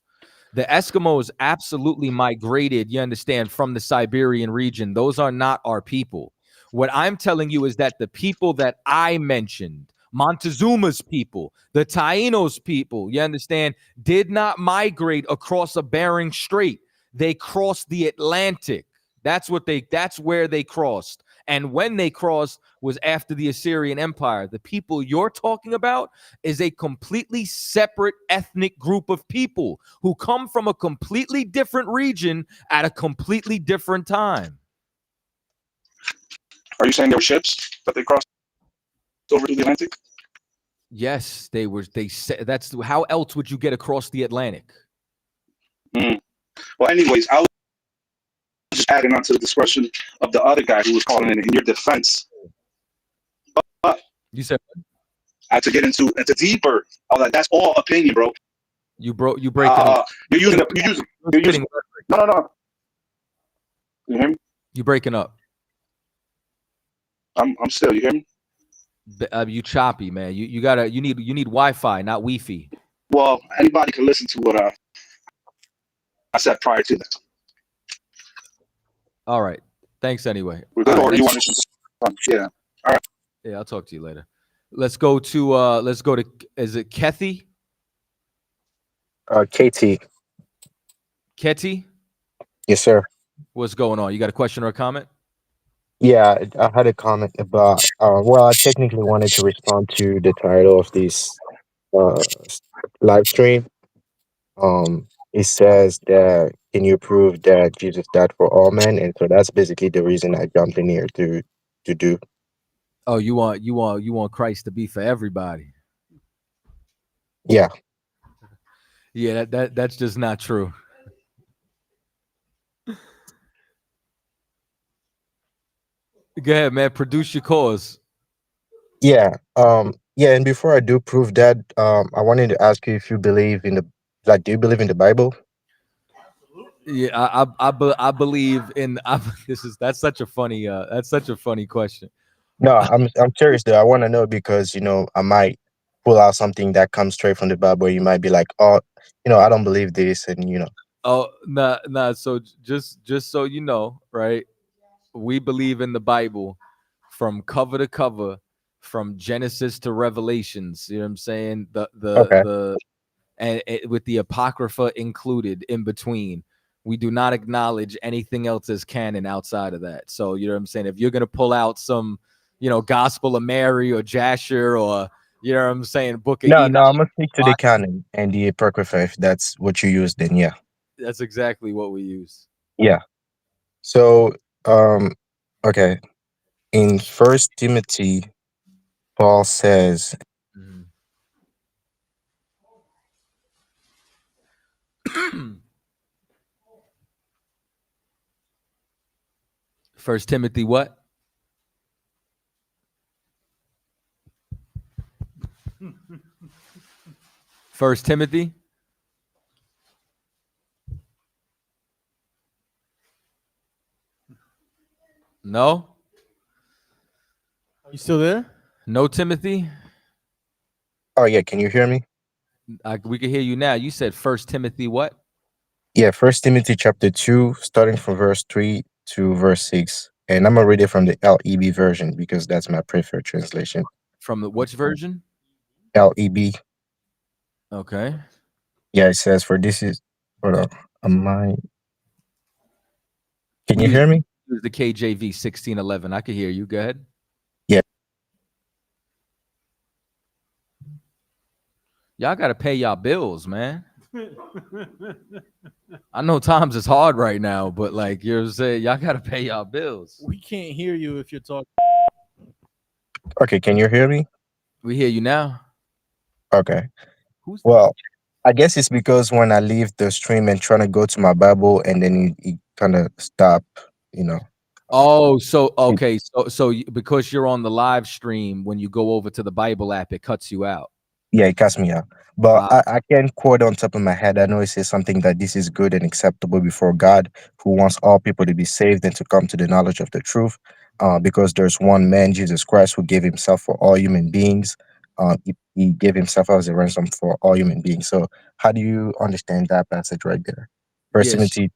The Eskimos absolutely migrated, you understand, from the Siberian region. Those are not our people. What I'm telling you is that the people that I mentioned, Montezuma's people, the Taínos people, you understand, did not migrate across a Bering Strait. They crossed the Atlantic. That's where they crossed. And when they crossed was after the Assyrian Empire. The people you're talking about is a completely separate ethnic group of people who come from a completely different region at a completely different time. Are you saying there were ships that they crossed over to the Atlantic? Yes, they were. They said that's how else would you get across the Atlantic? Well, anyways, I was just adding on to the discussion of the other guy who was calling in your defense. But you said I had to get into deeper. All that. That's all opinion, bro. You break it up. You're using. No. You hear me? You breaking up. I'm still. You hear me? You choppy, man. You need Wi-Fi, not Wi-Fi. Well, anybody can listen to what I said prior to that. All right. Thanks anyway. We're All good, right. or do you want to? Yeah. All right. Yeah, I'll talk to you later. Let's go to is it Kethy? KT. Ketty? Yes, sir. What's going on? You got a question or a comment? Yeah, I had a comment about. Well, I technically wanted to respond to the title of this s- live stream. It says that can you prove that Jesus died for all men, and so that's basically the reason I jumped in here to do. Oh, you want Christ to be for everybody. Yeah. Yeah, that's just not true. Go ahead, man. Produce your cause. Yeah. Yeah. And before I do prove that, I wanted to ask you if you believe in the like. Do you believe in the Bible? Yeah, I believe in. That's such a funny question. No, I'm curious though. I want to know because I might pull out something that comes straight from the Bible. You might be like, oh, I don't believe this, and Oh, nah. So just so you know, right? We believe in the Bible from cover to cover, from Genesis to Revelations. You know what I'm saying? Okay. And with the Apocrypha included in between. We do not acknowledge anything else as canon outside of that. So you know what I'm saying? If you're gonna pull out some, Gospel of Mary or Jasher or you know what I'm saying, Book of No, Enoch, I'm gonna stick to the canon and the Apocrypha if that's what you use. Then yeah, that's exactly what we use. yeah. So, um, okay. In First Timothy, Paul says, Mhm. First Timothy what? First Timothy? No? You still there? No Timothy? "Oh yeah, can you hear me?" We can hear you now. You said First Timothy what? Yeah, First Timothy chapter 2, starting from verse 3 to verse 6, and I'm gonna read it from the LEB version because that's my preferred translation. From the which version? LEB. Okay. Yeah, it says, "For this is." Hold on. Am I? Can We you use, hear me? use the KJV 1611. I can hear you. Go ahead. Yeah. Y'all got to pay y'all bills, man. I know times is hard right now, but like you're saying, y'all got to pay y'all bills. We can't hear you if you're talking. Okay, can you hear me? We hear you now. Okay. Who's Well, I guess it's because when I leave the stream and trying to go to my Bible and then it kind of stop, you know. Oh, so It, okay, because you're on the live stream, when you go over to the Bible app, it cuts you out. yeah, it cuts me out. But Uh, I can't quote on top of my head. I know it says something that this is good and acceptable before God, who wants all people to be saved and to come to the knowledge of the truth. Because there's one man, Jesus Christ, who gave himself for all human beings. He gave himself as a ransom for all human beings. So how do you understand that passage right there? First yes. Timothy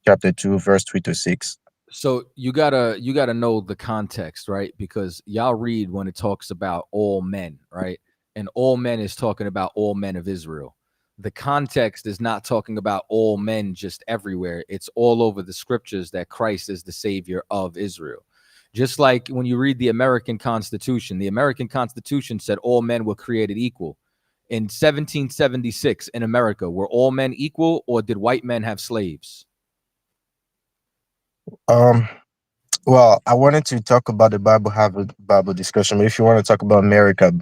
chapter 2, verse 3 to 6. So you gotta know the context, right? Because y'all read when it talks about all men, right? And all men is talking about all men of Israel. The context is not talking about all men just everywhere. It's all over the scriptures that Christ is the savior of Israel. Just like when you read the American Constitution said all men were created equal. In 1776 in America, were all men equal or did white men have slaves? Um, well, I wanted to talk about the Bible, have a Bible discussion. But if you want to talk about America,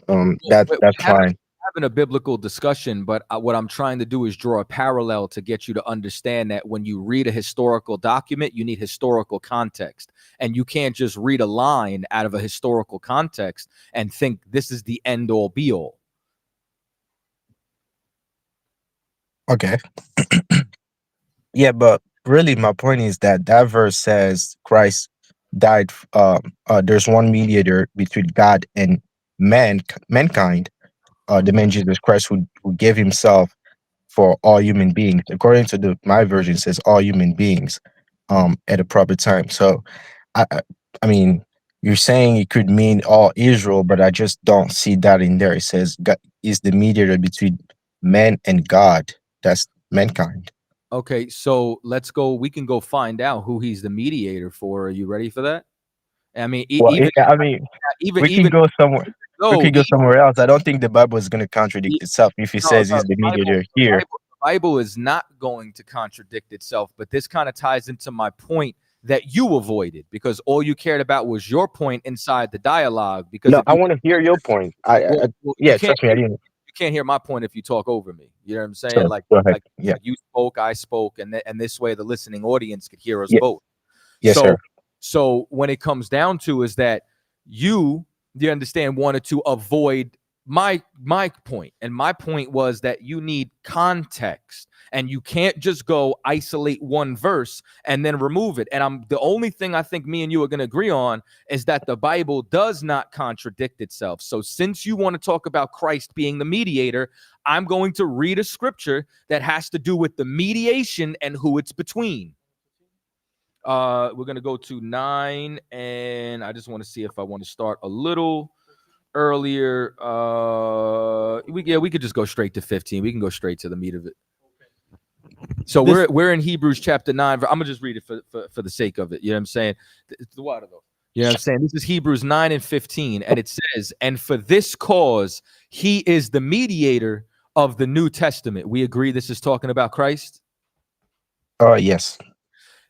that's We're that's fine. having a biblical discussion, but what I'm trying to do is draw a parallel to get you to understand that when you read a historical document, you need historical context. And you can't just read a line out of a historical context and think this is the end all be all. Okay. Yeah, but really, my point is that that verse says Christ. died. There's one mediator between God and mankind, the man Jesus Christ, who gave himself for all human beings. According to my version, it says all human beings, at a proper time. So, I, I I mean, you're saying it could mean all Israel, but I just don't see that in there. It says God is the mediator between man and God. That's mankind. Okay, so let's go. We can go find out who he's the mediator for. Are you ready for that? I mean, Well, I mean, we can even go somewhere. We though could go somewhere else. I don't think the Bible is going to contradict itself if it no, says no, he's the mediator here. The Bible is not going to contradict itself, but this kind of ties into my point that you avoided because all you cared about was your point inside the dialogue. Because No, if I you want to hear your point. you Yeah, can't trust me, I didn't. you can't hear my point if you talk over me. You know what I'm saying? Sure, go ahead. Like Yeah, you spoke, I spoke, and this way the listening audience could hear us yeah, both. yes, sir. So when it comes down to is that you understand wanted to avoid my point, and my point was that you need context, and you can't just go isolate one verse and then remove it. And I'm the only thing I think me and you are going to agree on is that the Bible does not contradict itself. So since you want to talk about Christ being the mediator, I'm going to read a scripture that has to do with the mediation and who it's between. We're gonna go to 9, and I just want to see if I want to start a little earlier. We could just go straight to 15. We can go straight to the meat of it. So we're in Hebrews chapter 9. I'm gonna just read it for the sake of it. You know what I'm saying? It's the water though. You know what I'm saying? This is Hebrews 9 and 15, and it says, "And for this cause he is the mediator of the New Testament." We agree this is talking about Christ. Yes.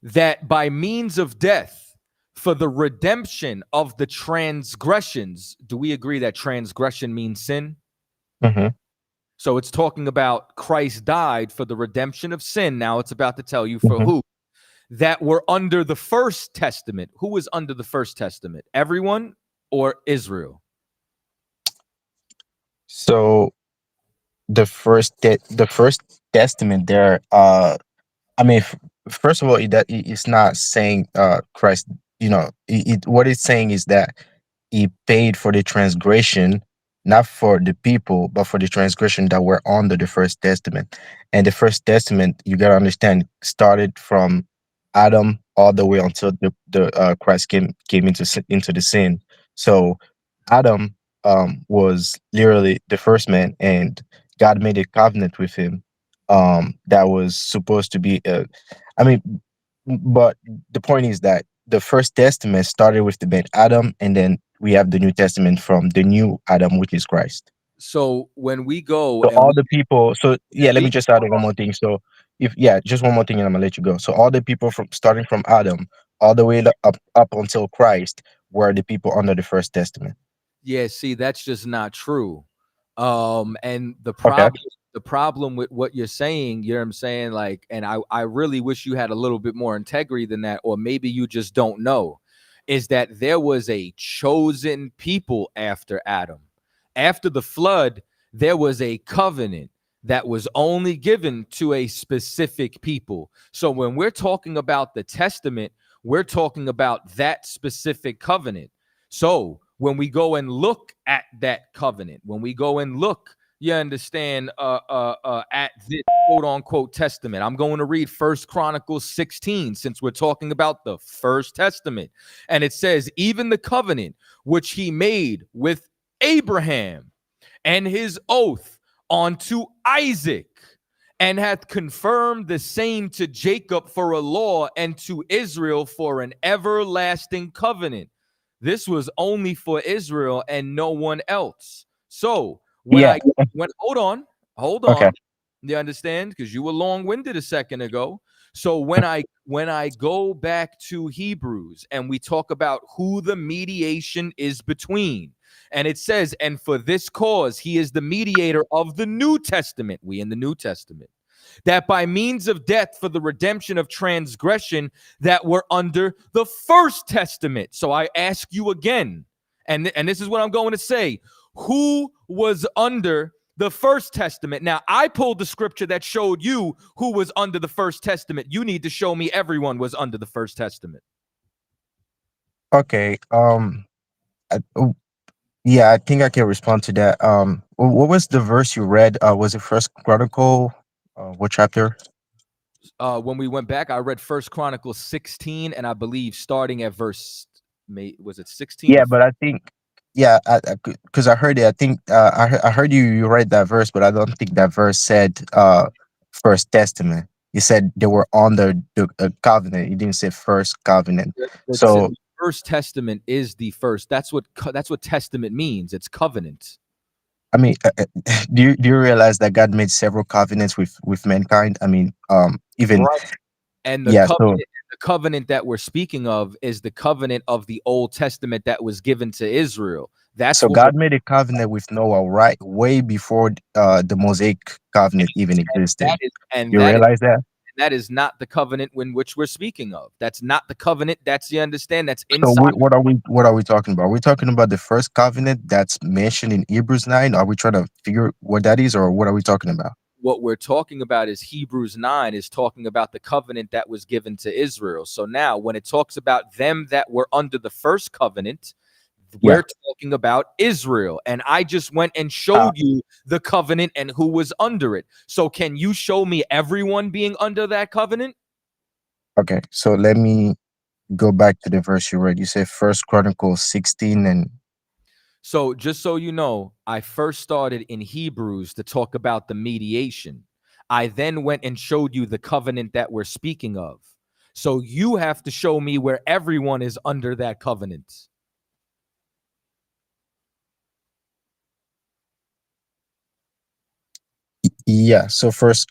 That by means of death for the redemption of the transgressions. Do we agree that transgression means sin? Mm-hmm. So it's talking about Christ died for the redemption of sin. Now it's about to tell you for who. That were under the first testament. Who was under the first testament? Everyone or Israel? So the first testament there, I mean, first of all, it's not saying Christ. What it's saying is that he paid for the transgression, not for the people, but for the transgression that were under the first testament. And the first testament, you gotta understand, started from Adam all the way until the Christ came into the sin. So Adam was literally the first man, and God made a covenant with him that was supposed to be I mean, but the point is that the first testament started with the man Adam, and then we have the New Testament from the new Adam, which is Christ. So when we go So and all we the people, so yeah, let me leave, just add one more thing. So if yeah, just one more thing, and I'm gonna let you go. So all the people from starting from Adam all the way up until Christ were the people under the first testament. yeah, see, that's just not true. And Okay. the problem with what you're saying, you know what I'm saying? Like, and I really wish you had a little bit more integrity than that, or maybe you just don't know, is that there was a chosen people after Adam. After the flood, there was a covenant that was only given to a specific people. So when we're talking about the testament, we're talking about that specific covenant. So when we go and look at that covenant, when we go and look, you understand, at this quote unquote testament, I'm going to read First Chronicles 16 since we're talking about the first testament. And it says, even the covenant which he made with Abraham and his oath unto Isaac, and hath confirmed the same to Jacob for a law and to Israel for an everlasting covenant. This was only for Israel and no one else. So Yeah. hold Okay. on, you understand? Because you were long-winded a second ago. So when I go back to Hebrews and we talk about who the mediation is between, and it says, and for this cause he is the mediator of the New Testament, we in the New Testament, that by means of death for the redemption of transgression that were under the first testament. So I ask you again, and this is what I'm going to say, who was under the first testament? Now, I pulled the scripture that showed you who was under the first testament. You need to show me everyone was under the first testament. Okay. Oh, yeah, I think I can respond to that. What was the verse you read? Was it First Chronicle? What chapter? When we went back, I read First Chronicles 16, and I believe starting at verse, was it 16 or Yeah, but I think, yeah, because I heard it. I think I heard you read that verse, but I don't think that verse said First Testament. You said they were under the covenant. You didn't say First Covenant. So the First Testament is the first. That's what testament means. It's covenant. I mean, do you realize that God made several covenants with mankind? I mean, even Right. And yeah. So the covenant that we're speaking of is the covenant of the Old Testament that was given to Israel. That's so what we're, God made a covenant with Noah right way before the Mosaic covenant even existed. and You that is realize that? that is not the covenant in which we're speaking of. That's not the covenant. That's you understand. That's So inside what are we talking about? Are we talking about the first covenant that's mentioned in Hebrews 9? Are we trying to figure what that is, or what are we talking about? what we're talking about is Hebrews 9 is talking about the covenant that was given to Israel. So now when it talks about them that were under the first covenant, Yeah. we're talking about Israel. And I just went and Uh, showed you the covenant and who was under it. So can you show me everyone being under that covenant? okay. So let me go back to the verse you read. You said First Chronicles 16 and So just so you know, I first started in Hebrews to talk about the mediation. I then went and showed you the covenant that we're speaking of. So you have to show me where everyone is under that covenant. yeah. So First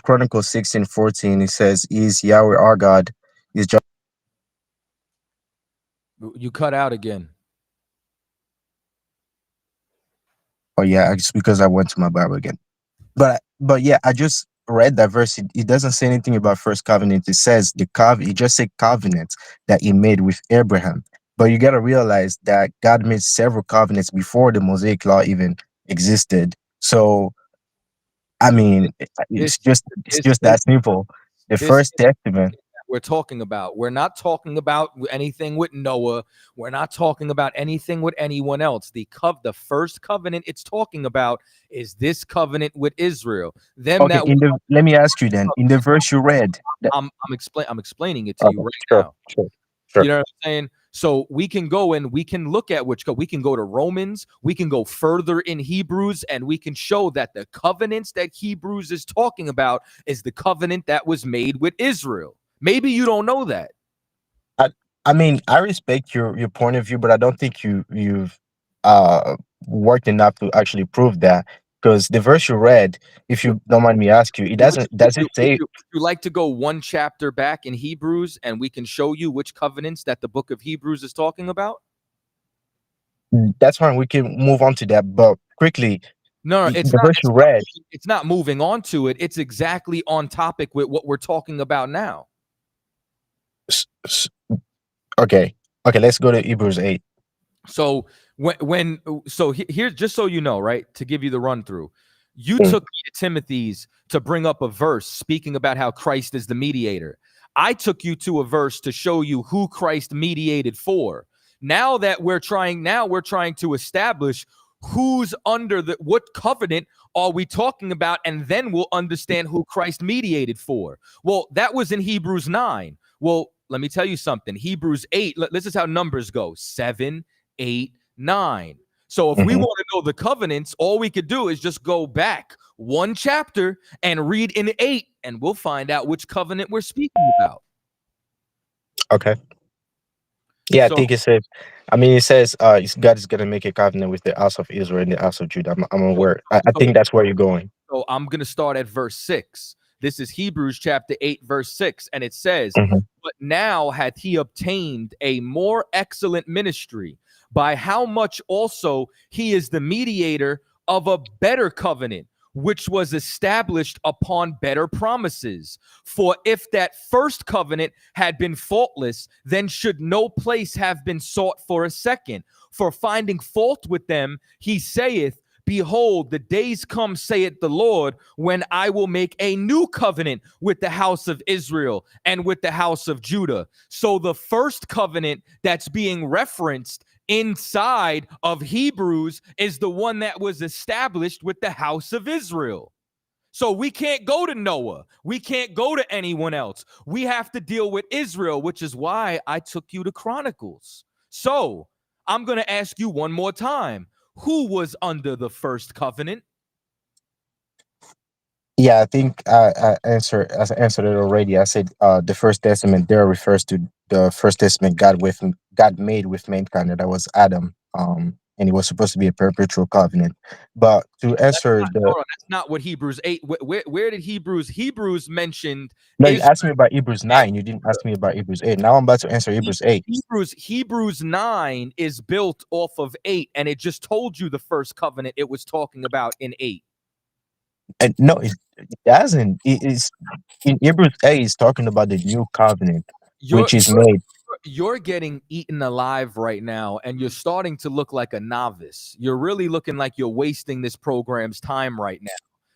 Chronicles 16:14 it says, "Is Yahweh our God is just." You cut out again. Oh yeah, it's because I went to my Bible again. But yeah, I just read that verse. It doesn't say anything about first covenant. It says it just say covenant that he made with Abraham. But you gotta realize that God made several covenants before the Mosaic law even existed. So I mean, This it's this just this that simple. The this first testament. we're talking about. We're not talking about anything with Noah. We're not talking about anything with anyone else. The first covenant it's talking about is this covenant with Israel. Them Okay, that let me ask you then. In the verse you read, I'm explaining it to you okay, right sure, now. sure, You sure. know what I'm saying? So we can go and we can look at we can go to Romans, we can go further in Hebrews, and we can show that the covenants that Hebrews is talking about is the covenant that was made with Israel. Maybe you don't know that. I I mean, I respect your point of view, but I don't think you've uh worked enough to actually prove that. Because the verse you read, if you don't mind me ask you, it does it say Would you like to go one chapter back in Hebrews and we can show you which covenants that the book of Hebrews is talking about? that's fine, we can move on to that. But quickly, No, the verse you read, it's not moving on to it. It's exactly on topic with what we're talking about now. s- s- okay, okay, let's go to Hebrews 8. So here's just so you know, right? To give you the run through, you Mm, took me to Timothy's to bring up a verse speaking about how Christ is the mediator. I took you to a verse to show you who Christ mediated for. Now we're trying to establish who's under what covenant are we talking about, and then we'll understand who Christ mediated for. Well, that was in Hebrews 9. Well, let me tell you something. Hebrews 8, this is how numbers go: 7, 8, 9. So if we mhm. want to know the covenants, all we could do is just go back one chapter and read in 8, and we'll find out which covenant we're speaking about. Okay. Yeah, I So, think it says. I mean, it says God is gonna make a covenant with the house of Israel and the house of Judah. I'm so, aware. I so, think that's where you're going. so I'm going to start at verse 6. This is Hebrews chapter 8, verse 6, and it says, Mhm. "But now hath he obtained a more excellent ministry, by how much also he is the mediator of a better covenant, which was established upon better promises. For if that first covenant had been faultless, then should no place have been sought for a second. For finding fault with them, he saith, behold, the days come, saith the Lord, when I will make a new covenant with the house of Israel and with the house of Judah. So the first covenant that's being referenced inside of Hebrews is the one that was established with the house of Israel. So we can't go to Noah. We can't go to anyone else. We have to deal with Israel, which is why I took you to Chronicles. So I'm going to ask you one more time. Who was under the first covenant? Yeah, I think I answered it already. I said the First Testament there refers to the First Testament God made with mankind. That was Adam. And it was supposed to be a perpetual covenant. But to That's answer not, the hold on, that's not what Hebrews 8. Where did Hebrews mentioned no, you Israel? asked me about Hebrews And 9. You didn't ask me about Hebrews 8. Now I'm about to answer Hebrews 8. Hebrews 9 is built off of 8, and it just told you the first covenant it was talking about in 8. And no, it doesn't. It is in Hebrews 8 is talking about the new covenant, You're which is made. you're getting eaten alive right now, and you're starting to look like a novice. You're really looking like you're wasting this program's time right now.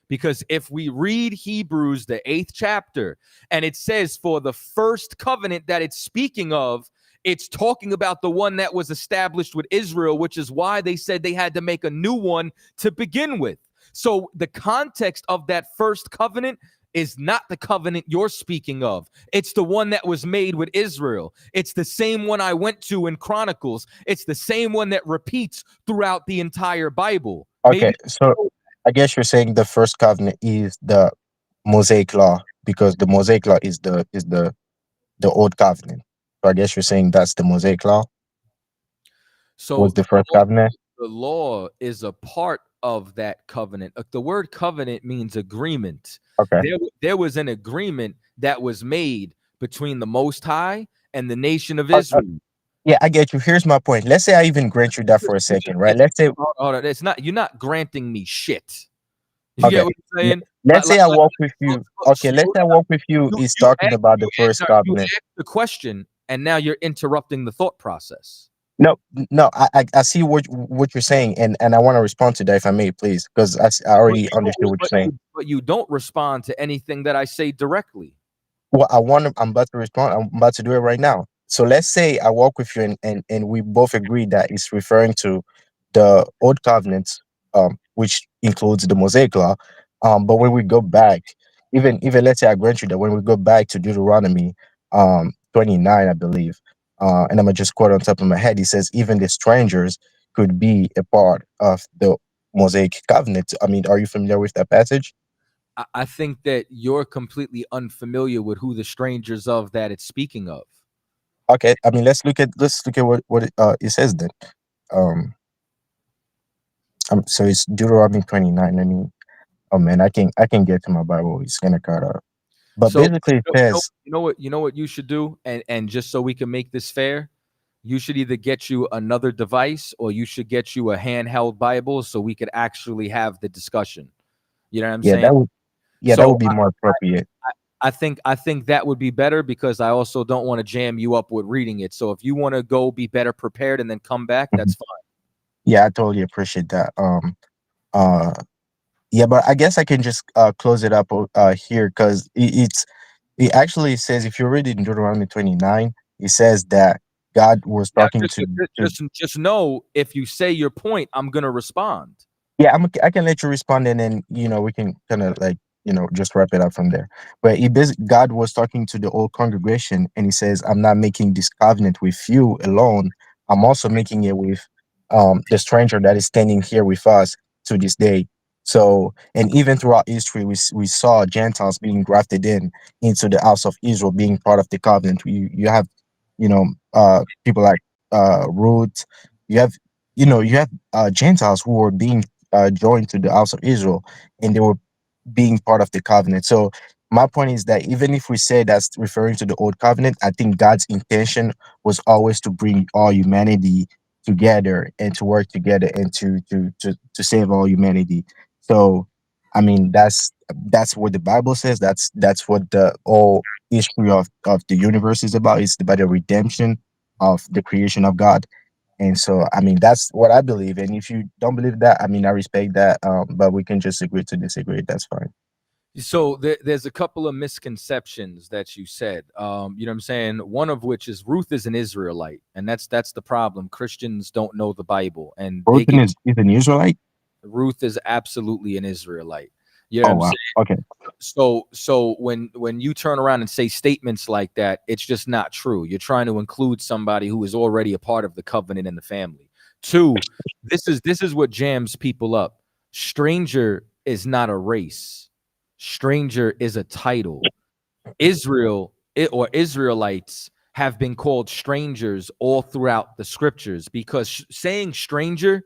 Because if we read Hebrews, the 8th chapter, and it says for the first covenant that it's speaking of, it's talking about the one that was established with Israel, which is why they said they had to make a new one to begin with. So the context of that first covenant is not the covenant you're speaking of. It's the one that was made with Israel. It's the same one I went to in Chronicles. It's the same one that repeats throughout the entire Bible. Okay, Maybe so I guess you're saying the first covenant is the Mosaic law because the Mosaic law is the old covenant. So I guess you're saying that's the Mosaic law so. was the first covenant. The law is a part of that covenant. The word covenant means agreement. Okay. There was an agreement that was made between the Most High and the nation of Uh, uh, Israel. yeah, I get you. Here's my point. Let's say I even grant you that for a second, right? Let's say Hold on, it's not, you're not granting me shit. You okay. get what I'm saying? Let's say I walk with Look, you. look, Okay, let's say I walk with you is talking about the first you covenant. asked the question, and now you're interrupting the thought process. No, no, I see what you're saying, and I want to respond to that if I may, please, because I already understood what you're saying. But you don't respond to anything that I say directly. Well, I'm about to respond. I'm about to do it right now. So let's say I walk with you and we both agree that it's referring to the old covenants, which includes the Mosaic law. But when we go back, even let's say I grant you that when we go back to Deuteronomy 29, I believe, and I'm gonna just quote on top of my head, he says, even the strangers could be a part of the Mosaic covenant. I mean, are you familiar with that passage? I think that you're completely unfamiliar with who the strangers of that it's speaking of. Okay, I mean let's look at what it says then. Um, so it's Deuteronomy 29. I mean, oh man, I can get to my Bible. It's gonna cut off. But So basically, it says, you know what you should do, and just so we can make this fair, you should either get you another device or you should get you a handheld Bible so we could actually have the discussion. You know what I'm yeah, saying? that So would be more appropriate. I think that would be better because I also don't want to jam you up with reading it. So if you want to go be better prepared and then come back, Mhm. that's fine. Yeah, I totally appreciate that. Uh, yeah, but I guess I can just close it up here because it actually says if you read it in Deuteronomy 29, it says that God was Now talking to just know if you say your point, I'm gonna respond. yeah, I can let you respond, and then we can kind of like just wrap it up from there. But God was talking to the whole congregation, and he says, "I'm not making this covenant with you alone. I'm also making it with the stranger that is standing here with us to this day." So, and even throughout history, we saw Gentiles being grafted into the house of Israel, being part of the covenant. You have people like Ruth. You have Gentiles who were being joined to the house of Israel, and they were being part of the covenant. So my point is that even if we say that's referring to the old covenant, I think God's intention was always to bring all humanity together and to work together and to save all humanity. So I mean that's what the Bible says. That's what the whole history of the universe is about. It's about the redemption of the creation of God. And so, I mean, that's what I believe. And if you don't believe that, I mean, I respect that. But we can just agree to disagree. That's fine. So there's a couple of misconceptions that you said. You know what I'm saying? One of which is Ruth is an Israelite, and that's the problem. Christians don't know the Bible, and they Ruthven get is an Israelite. Ruth is absolutely an Israelite. You know what Oh I'm wow. saying? Okay. So when you turn around and say statements like that, it's just not true. You're trying to include somebody who is already a part of the covenant and the family. Two, this is what jams people up. Stranger is not a race. Stranger is a title. Or Israelites have been called strangers all throughout the scriptures, because saying stranger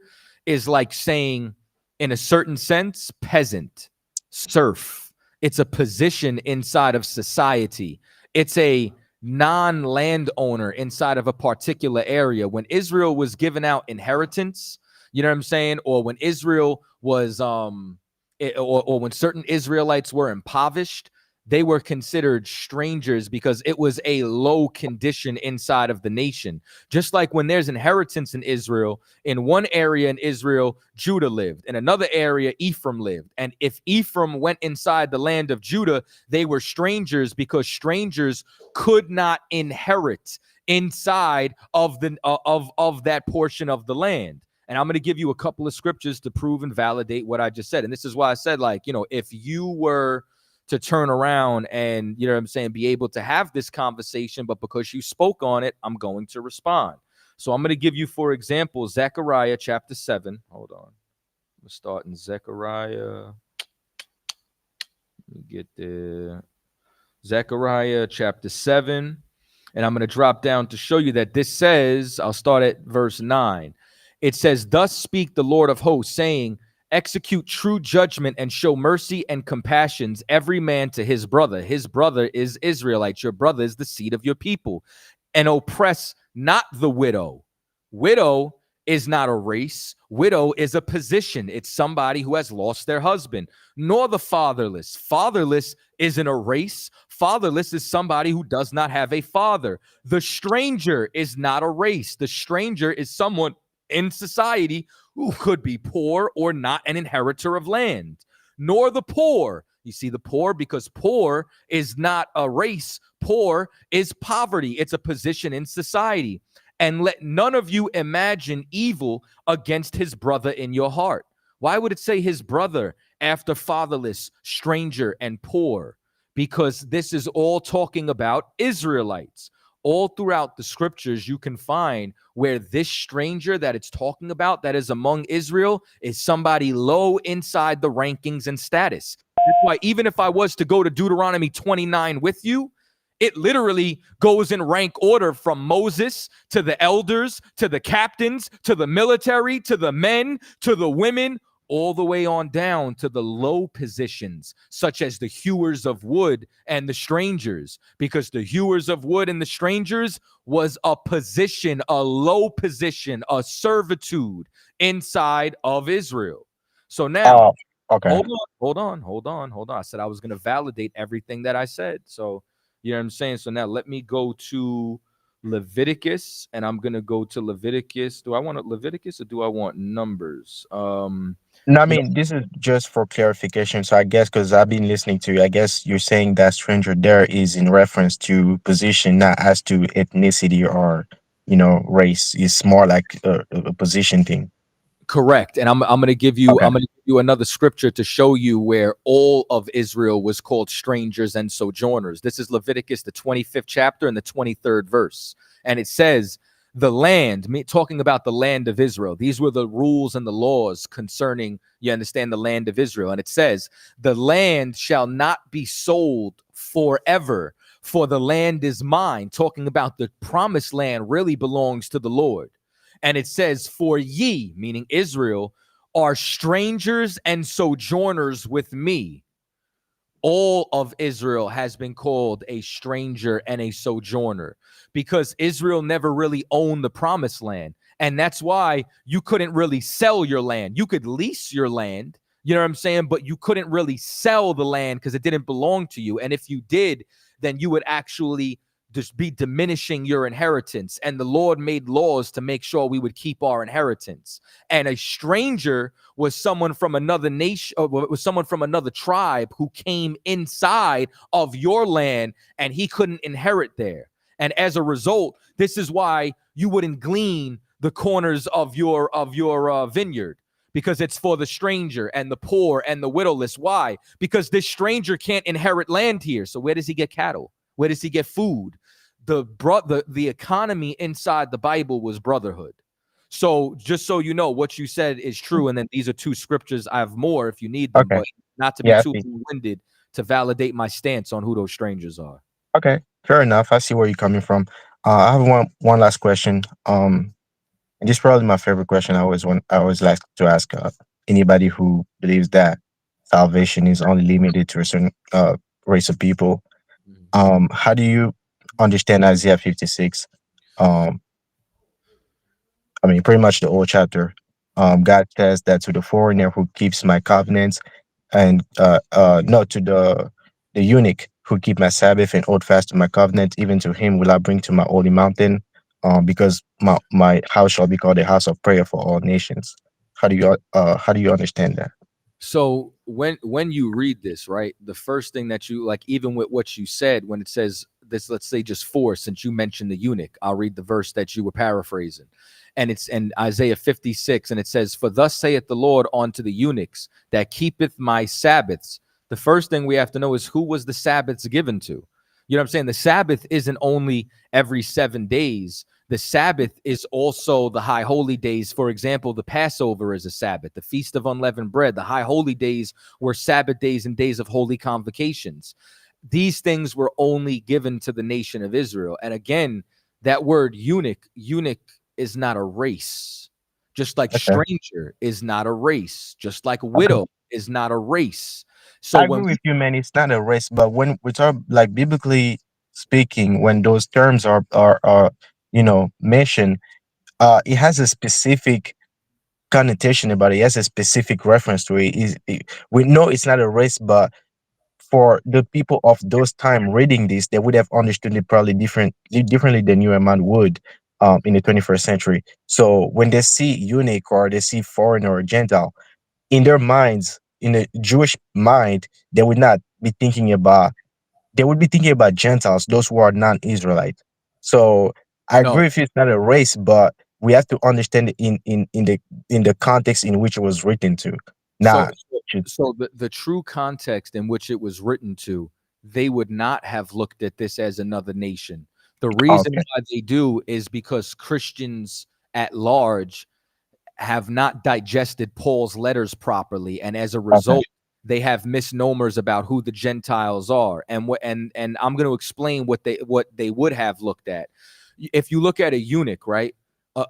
is like saying, in a certain sense, peasant, serf. It's a position inside of society. It's a non-landowner inside of a particular area. When Israel was given out inheritance, you know what I'm saying? Or when Israel was or when certain Israelites were impoverished, they were considered strangers because it was a low condition inside of the nation. Just like when there's inheritance in Israel, in one area in Israel, Judah lived. In another area, Ephraim lived. And if Ephraim went inside the land of Judah, they were strangers because strangers could not inherit inside of the of that portion of the land. And I'm going to give you a couple of scriptures to prove and validate what I just said. And this is why I said, like, you know, if you were to turn around and, you know what I'm saying, be able to have this conversation, but because you spoke on it, I'm going to respond. So I'm going to give you, for example, Zechariah chapter 7. Hold on. We're starting Zechariah. Let me get there. Zechariah chapter 7. And I'm going to drop down to show you that this says, I'll start at verse 9. It says, "Thus speak the Lord of hosts, saying, execute true judgment and show mercy and compassions every man to his brother." His brother is Israelite. Your brother is the seed of your people. "And oppress not the widow." Widow is not a race. Widow is a position. It's somebody who has lost their husband. "Nor the fatherless." Fatherless isn't a race. Fatherless is somebody who does not have a father. "The stranger" is not a race. The stranger is someone in society who could be poor or not an inheritor of land. "Nor the poor." You see the poor, because poor is not a race. Poor is poverty. It's a position in society. "And let none of you imagine evil against his brother in your heart." Why would it say his brother after fatherless, stranger, and poor? Because this is all talking about Israelites. All throughout the scriptures, you can find where this stranger that it's talking about, that is among Israel, is somebody low inside the rankings and status. That's why even if I was to go to Deuteronomy 29 with you, it literally goes in rank order from Moses to the elders, to the captains, to the military, to the men, to the women, all the way on down to the low positions, such as the hewers of wood and the strangers, because the hewers of wood and the strangers was a position, a low position, a servitude inside of Israel. So now, Okay. hold on. I said I was going to validate everything that I said. So, you know what I'm saying? So now let me go to Leviticus, and I'm going to go to Leviticus. Do I want Leviticus or do I want Numbers? No, I You know, mean, this is just for clarification. So I guess because I've been listening to you, I guess you're saying that stranger there is in reference to position, not as to ethnicity or, race. It's more like a position thing. correct. And I'm going to give you Okay. another scripture to show you where all of Israel was called strangers and sojourners. This is Leviticus, the 25th chapter and the 23rd verse. And it says, "The land," talking about the land of Israel. These were the rules and the laws concerning, you understand, the land of Israel. And it says, "The land shall not be sold forever, for the land is mine." Talking about the promised land really belongs to the Lord. And it says, "For ye," meaning Israel, "are strangers and sojourners with me." All of Israel has been called a stranger and a sojourner because Israel never really owned the promised land. And that's why you couldn't really sell your land. You could lease your land, you know what I'm saying? But you couldn't really sell the land because it didn't belong to you. And if you did, then you would actually just be diminishing your inheritance. And the Lord made laws to make sure we would keep our inheritance. And a stranger was someone from another nation, or was someone from another tribe who came inside of your land, and he couldn't inherit there. And as a result, this is why you wouldn't glean the corners of your vineyard, because it's for the stranger and the poor and the widowless. Why? Because this stranger can't inherit land here. So where does he get cattle? Where does he get food? The economy inside the Bible was brotherhood. So just so you know, what you said is true. And then these are two scriptures. I have more if you need them, Okay. but not to be Yeah, I too see. long-winded, to validate my stance on who those strangers are. Okay, fair enough. I see where you're coming from. I have one last question. And this is probably my favorite question. I always like to ask anybody who believes that salvation is only limited to a certain race of people. Mhm. How do you understand Isaiah 56? Um, I mean, pretty much the whole chapter. God says that to the foreigner who keeps my covenants, and no, to the eunuch who keep my Sabbath and hold fast to my covenant, even to him will I bring to my holy mountain, because my house shall be called a house of prayer for all nations. How do you understand that? So when you read this, right, the first thing that you like, even with what you said, when it says this, let's say just four, since you mentioned the eunuch, I'll read the verse that you were paraphrasing. And it's in Isaiah 56, and it says, "For thus saith the Lord unto the eunuchs that keepeth my Sabbaths." The first thing we have to know is, who was the Sabbaths given to? You know what I'm saying? The Sabbath isn't only every 7 days. The Sabbath is also the high holy days. For example, the Passover is a Sabbath, the Feast of Unleavened Bread. The high holy days were Sabbath days and days of holy convocations. These things were only given to the nation of Israel. And again, that word eunuch is not a race. Just like Okay. stranger is not a race. Just like Okay. widow is not a race. So I when agree we with you, man. It's not a race, but when we talk like biblically speaking, when those terms are mentioned, it has a specific connotation about it. It has a specific reference to it. We know it's not a race, but for the people of those time reading this, they would have understood it probably differently than you and man would in the 21st century. So when they see eunuch or they see foreigner or Gentile, in their minds, in the Jewish mind, they would not be thinking about they would be thinking about Gentiles, those who are non-Israelite. So I no, agree if it's not a race, but we have to understand it in the context in which it was written to. so Not should- so the true context in which it was written to, they would not have looked at this as another nation. The reason okay. why they do is because Christians at large have not digested Paul's letters properly, and as a Okay. result, they have misnomers about who the Gentiles are. And what and I'm going to explain what they would have looked at. If you look at a eunuch, right?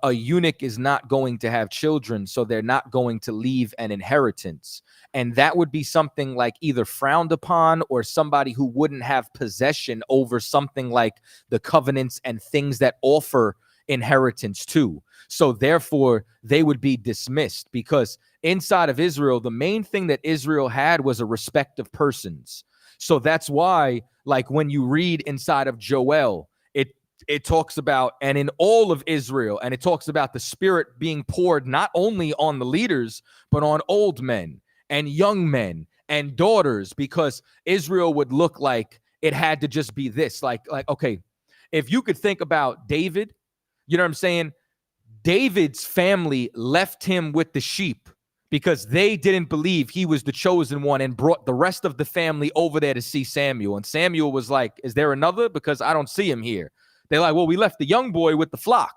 A eunuch is not going to have children, so they're not going to leave an inheritance. And that would be something like either frowned upon, or somebody who wouldn't have possession over something like the covenants and things that offer inheritance too. So therefore, they would be dismissed, because inside of Israel, the main thing that Israel had was a respect of persons. So that's why, like when you read inside of Joel, it talks about, and in all of Israel, and it talks about the Spirit being poured not only on the leaders, but on old men and young men and daughters, because Israel would look like it had to just be this. Like okay, if you could think about David, you know what I'm saying? David's family left him with the sheep because they didn't believe he was the chosen one, and brought the rest of the family over there to see Samuel. And Samuel was like, "Is there another? Because I don't see him here." They're like, "Well, we left the young boy with the flock."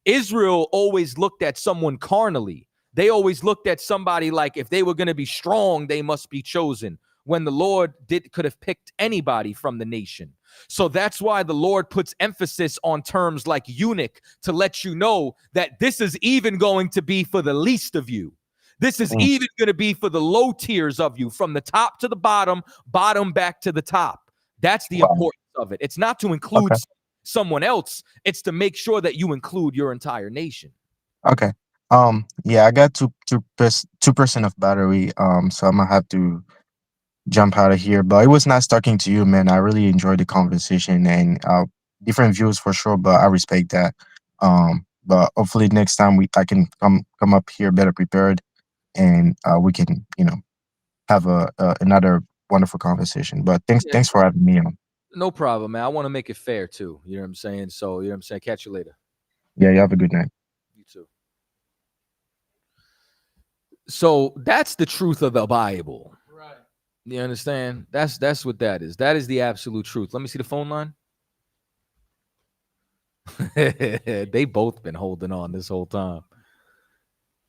Israel always looked at someone carnally. They always looked at somebody like, if they were going to be strong, they must be chosen, when the Lord could have picked anybody from the nation. So that's why the Lord puts emphasis on terms like eunuch, to let you know that this is even going to be for the least of you. This is Mm. even going to be for the low tiers of you, from the top to the bottom, bottom back to the top. That's the Wow. importance of it. It's not to include Okay. someone else, it's to make sure that you include your entire nation. Okay. Yeah, I got 2% of battery. So I'm gonna have to jump out of here. But it was nice talking to you, man. I really enjoyed the conversation, and different views for sure, but I respect that. But hopefully next time I can come up here better prepared, and we can have another wonderful conversation. But Yeah, thanks for having me on. no problem, man. I want to make it fair too. You know what I'm saying? So, you know what I'm saying? Catch you later. Yeah, you have a good night. You too. So that's the truth of the Bible. Right. You understand? That's what that is. That is the absolute truth. Let me see the phone line. They both been holding on this whole time.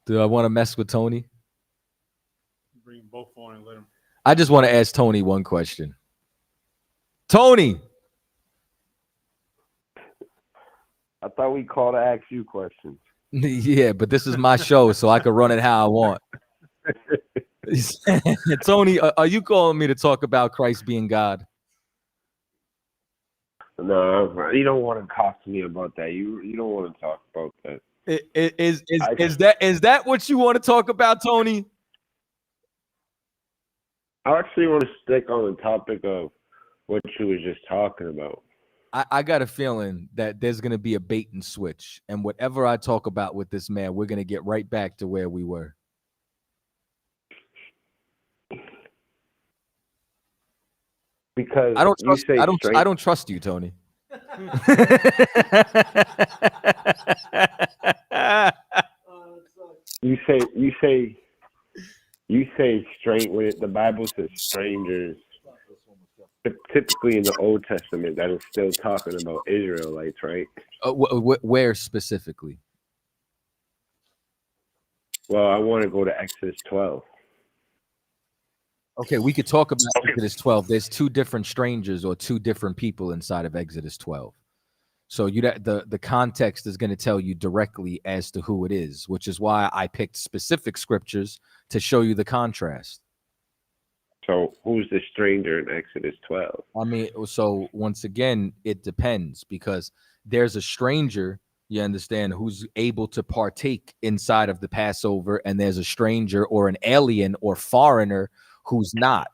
Do I want to mess with Tony? Bring them both on and let them. I just want to ask Tony one question. Tony. I thought we called to ask you questions. Yeah, but this is my show, so I can run it how I want. Tony, are you calling me to talk about Christ being God? No, you don't want to talk to me about that. You don't want to talk about that. Is that what you want to talk about, Tony? I actually want to stick on the topic of what you was just talking about. I got a feeling that there's going to be a bait and switch. And whatever I talk about with this man, we're going to get right back to where we were. Because I don't trust you, Tony. You say strange when the Bible says strangers. Typically in the Old Testament, that is still talking about Israelites, right? Where specifically? Well, I want to go to Exodus 12. Okay, we could talk about Exodus 12. There's two different strangers or two different people inside of Exodus 12. So the context is going to tell you directly as to who it is, which is why I picked specific scriptures to show you the contrast. So who's the stranger in Exodus 12? I mean, so once again, it depends because there's a stranger, you understand, who's able to partake inside of the Passover, and there's a stranger or an alien or foreigner who's not.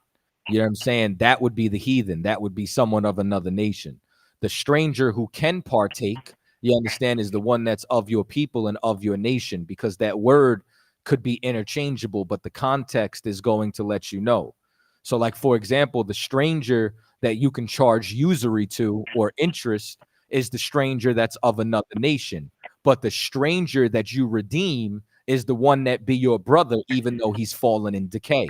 You know what I'm saying? That would be the heathen. That would be someone of another nation. The stranger who can partake, you understand, is the one that's of your people and of your nation, because that word could be interchangeable, but the context is going to let you know. So, like, for example, the stranger that you can charge usury to or interest is the stranger that's of another nation. But the stranger that you redeem is the one that be your brother, even though he's fallen in decay.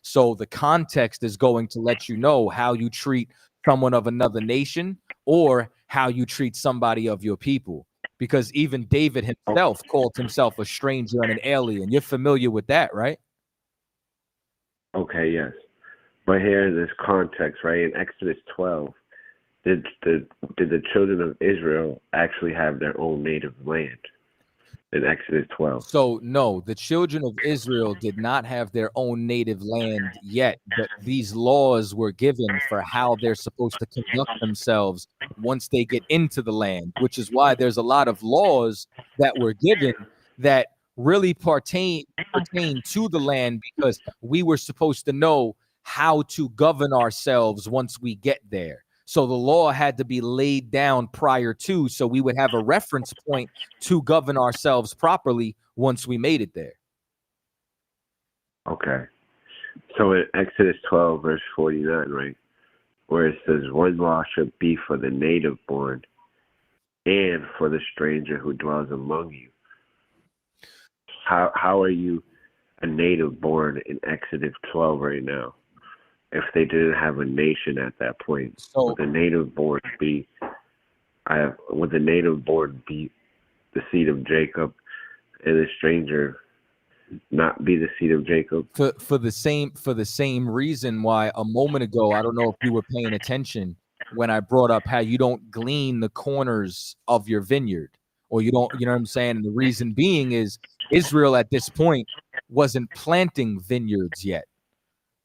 So the context is going to let you know how you treat someone of another nation or how you treat somebody of your people. Because even David himself called himself a stranger and an alien. You're familiar with that, right? Okay, yes. But here in this context, right, in Exodus 12, did the children of Israel actually have their own native land in Exodus 12? So, no, the children of Israel did not have their own native land yet, but these laws were given for how they're supposed to conduct themselves once they get into the land, which is why there's a lot of laws that were given that really pertain to the land, because we were supposed to know how to govern ourselves once we get there. So the law had to be laid down prior to, so we would have a reference point to govern ourselves properly once we made it there. Okay. So in Exodus 12, verse 49, right, where it says, one law should be for the native born and for the stranger who dwells among you. How are you a native born in Exodus 12 right now if they didn't have a nation at that point? So would the native born be the seed of Jacob, and the stranger not be the seed of Jacob? For the same reason why a moment ago, I don't know if you were paying attention when I brought up how you don't glean the corners of your vineyard, or you don't, you know what I'm saying? And the reason being is Israel at this point wasn't planting vineyards yet.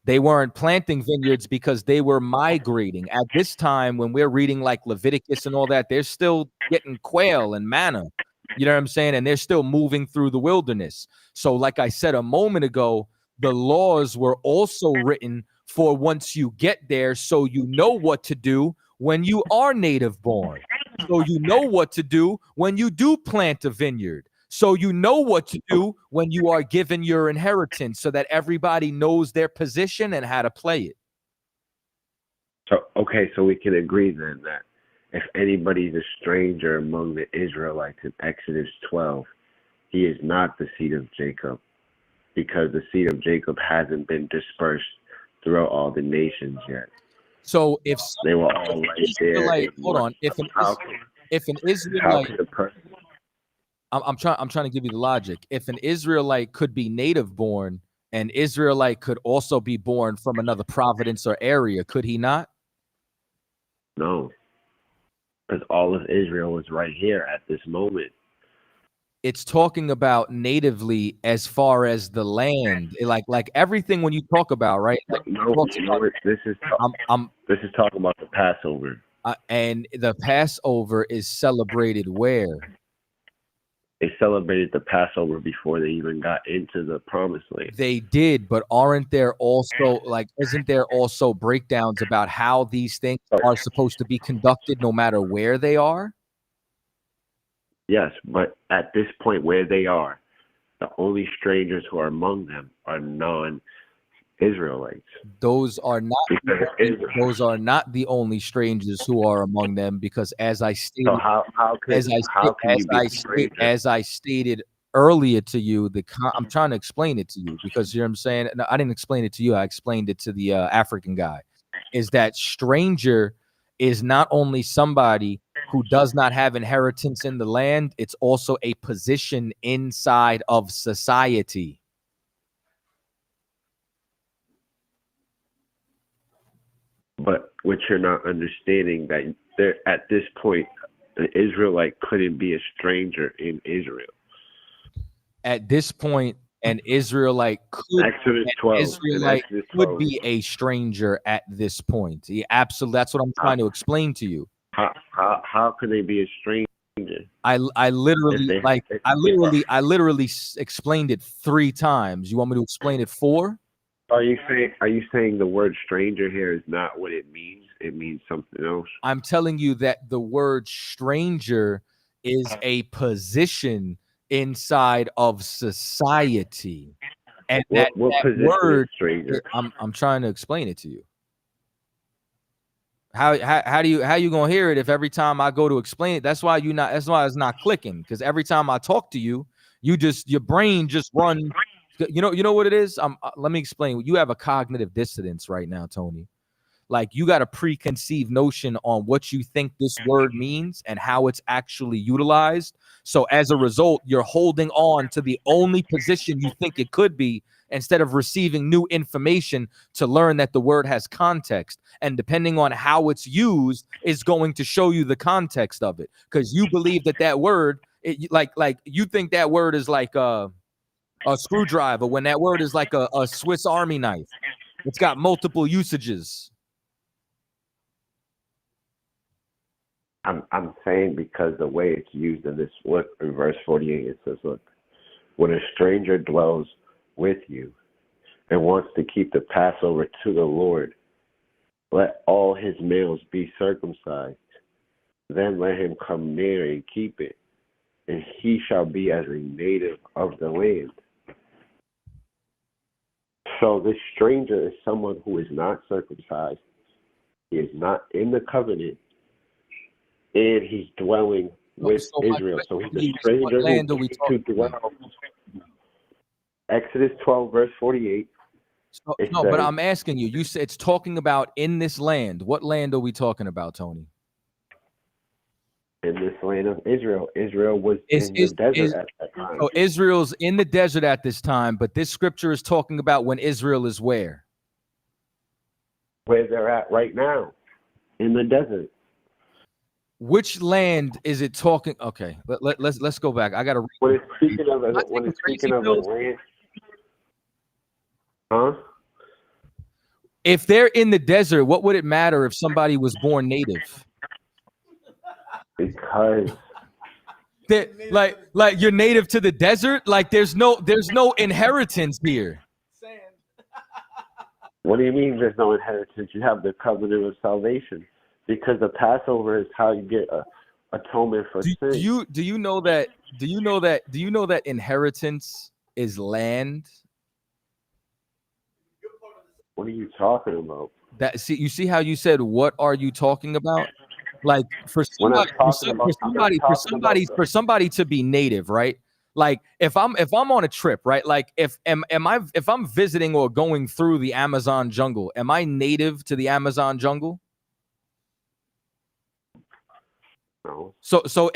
They weren't planting vineyards because they were migrating. At this time, when we're reading like Leviticus and all that, they're still getting quail and manna. You know what I'm saying? And they're still moving through the wilderness. So like I said a moment ago, the laws were also written for once you get there, so you know what to do when you are native born. So you know what to do when you do plant a vineyard. So you know what to do when you are given your inheritance, so that everybody knows their position and how to play it. So, okay, so we can agree then that if anybody's a stranger among the Israelites in Exodus 12, he is not the seed of Jacob, because the seed of Jacob hasn't been dispersed throughout all the nations yet. So if they were all right there, hold on, if an Israelite, how can a person? I'm trying to give you the logic. If an Israelite could be native born, an Israelite could also be born from another province or area, could he not? No, because all of Israel is right here at this moment. It's talking about natively as far as the land, like everything when you talk about, right? Like this is talking about the Passover. And the Passover is celebrated where? They celebrated the Passover before they even got into the Promised Land. They did, but aren't there also isn't there also breakdowns about how these things are supposed to be conducted no matter where they are? Yes, but at this point where they are, the only strangers who are among them are non-Israelites. Those are not the only strangers who are among them, because as I stated, as I stated earlier to you, I'm trying to explain it to you, because you know what I'm saying. No, I didn't explain it to you. I explained it to the African guy. Is that stranger is not only somebody who does not have inheritance in the land, it's also a position inside of society. But what you're not understanding, that there at this point, an Israelite couldn't be a stranger in Israel. At this point, an Israelite could be a stranger at this point. Yeah, absolutely. That's what I'm trying to explain to you. How could they be a stranger? I literally explained it 3 times. You want me to explain it 4? Are you saying the word stranger here is not what it means? It means something else. I'm telling you that the word stranger is a position inside of society, and that word. I'm trying to explain it to you. How you gonna hear it if every time I go to explain it? That's why it's not clicking, because every time I talk to you, your brain just run. You know what it is? Let me explain. You have a cognitive dissonance right now, Tony. Like, you got a preconceived notion on what you think this word means and how it's actually utilized. So as a result, you're holding on to the only position you think it could be, instead of receiving new information to learn that the word has context. And depending on how it's used is going to show you the context of it. Because you believe that word, like you think that word is like a screwdriver, when that word is like a Swiss Army knife. It's got multiple usages. I'm saying because the way it's used in this, look, in verse 48, it says, look, when a stranger dwells with you and wants to keep the Passover to the Lord, let all his males be circumcised. Then let him come near and keep it, and he shall be as a native of the land. So this stranger is someone who is not circumcised. He is not in the covenant, and he's dwelling with Israel. So he's a stranger to dwell. Exodus 12, verse 48. But I'm asking you. You said it's talking about in this land. What land are we talking about, Tony? In this land of Israel. Israel was in the desert at that time. So Israel's in the desert at this time, but this scripture is talking about when Israel is where? Where they're at right now, in the desert. Which land is it talking? Okay, let's go back. I gotta read. When it's speaking of a land, huh? If they're in the desert, what would it matter if somebody was born native? Because like you're native to the desert. Like there's no inheritance here. What do you mean there's no inheritance? You have the covenant of salvation. Because the Passover is how you get atonement for Do sin. you know that inheritance is land? What are you talking about? You see how you said, what are you talking about? Like for When I'm somebody for somebody to be native, right? Like if I'm on a trip, right? Like if I'm visiting or going through the Amazon jungle, am I native to the Amazon jungle? No. So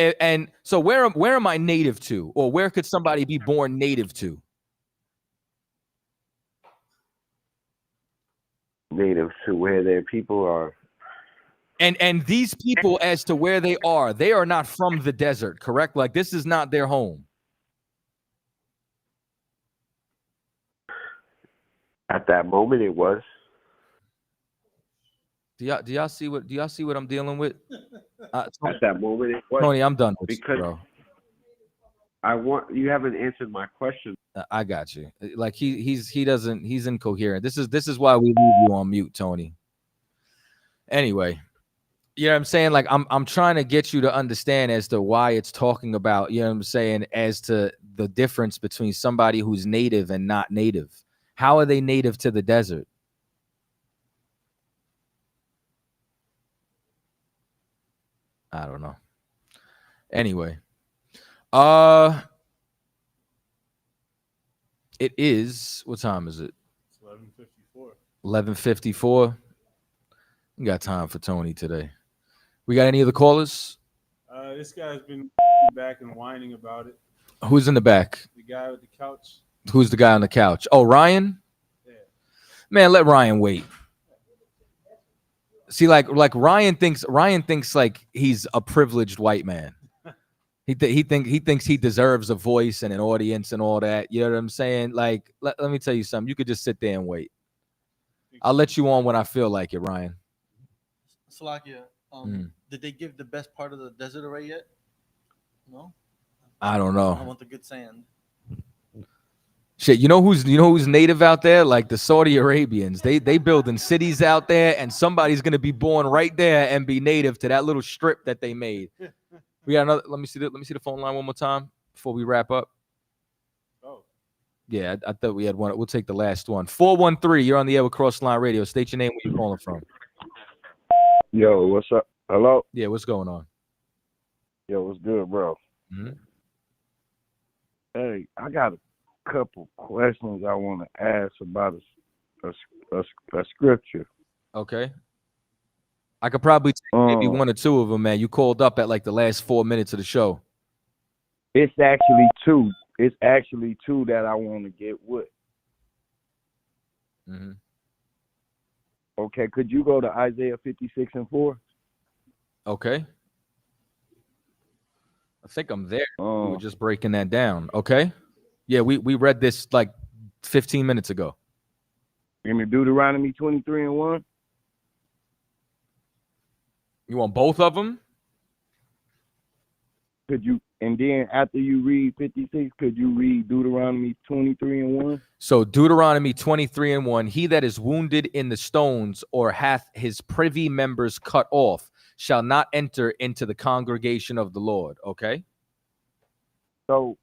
where am I native to, or where could somebody be born native to? Native to where their people are. And these people, as to where they are not from the desert, correct? Like this is not their home. At that moment, it was. Do y'all see what I'm dealing with? At that moment, it was. Tony, I'm done with because you, bro. You haven't answered my question. I got you. Like he's incoherent. This is why we leave you on mute, Tony. Anyway, you know what I'm saying? Like I'm trying to get you to understand as to why it's talking about, you know what I'm saying, as to the difference between somebody who's native and not native. How are they native to the desert? I don't know. Anyway, it is, what time is it? It's 11:54. 11:54. We got time for Tony today. We got any other callers? This guy's been back and whining about it. Who's in the back? The guy with the couch. Who's the guy on the couch? Oh, Ryan? Yeah. Man, let Ryan wait. See, like Ryan thinks like he's a privileged white man. He thinks he deserves a voice and an audience and all that. You know what I'm saying? Like, let me tell you something. You could just sit there and wait. I'll let you on when I feel like it, Ryan. Salakia, did they give the best part of the desert away yet? No. I don't know. I want the good sand. Shit, you know who's native out there? Like the Saudi Arabians. They building cities out there, and somebody's gonna be born right there and be native to that little strip that they made. We got another. Let me see the phone line one more time before we wrap up. Oh. Yeah, I thought we had one. We'll take the last one. 413. You're on the air with Crossline Radio. State your name. Where you calling from? Yo, what's up? Hello? Yeah, what's going on? Yo, what's good, bro? Mm-hmm. Hey, I got a couple questions I want to ask about a scripture. Okay. I could probably take maybe one or two of them, man. You called up at like the last 4 minutes of the show. It's actually two. It's actually two that I want to get with. Mm-hmm. Okay, could you go to Isaiah 56:4? Okay. I think I'm there. We were just breaking that down. Okay. Yeah, we read this like 15 minutes ago. Give me Deuteronomy 23:1. You want both of them? Could you, and then after you read 56, could you read Deuteronomy 23:1? So Deuteronomy 23:1, he that is wounded in the stones or hath his privy members cut off shall not enter into the congregation of the Lord. Okay. So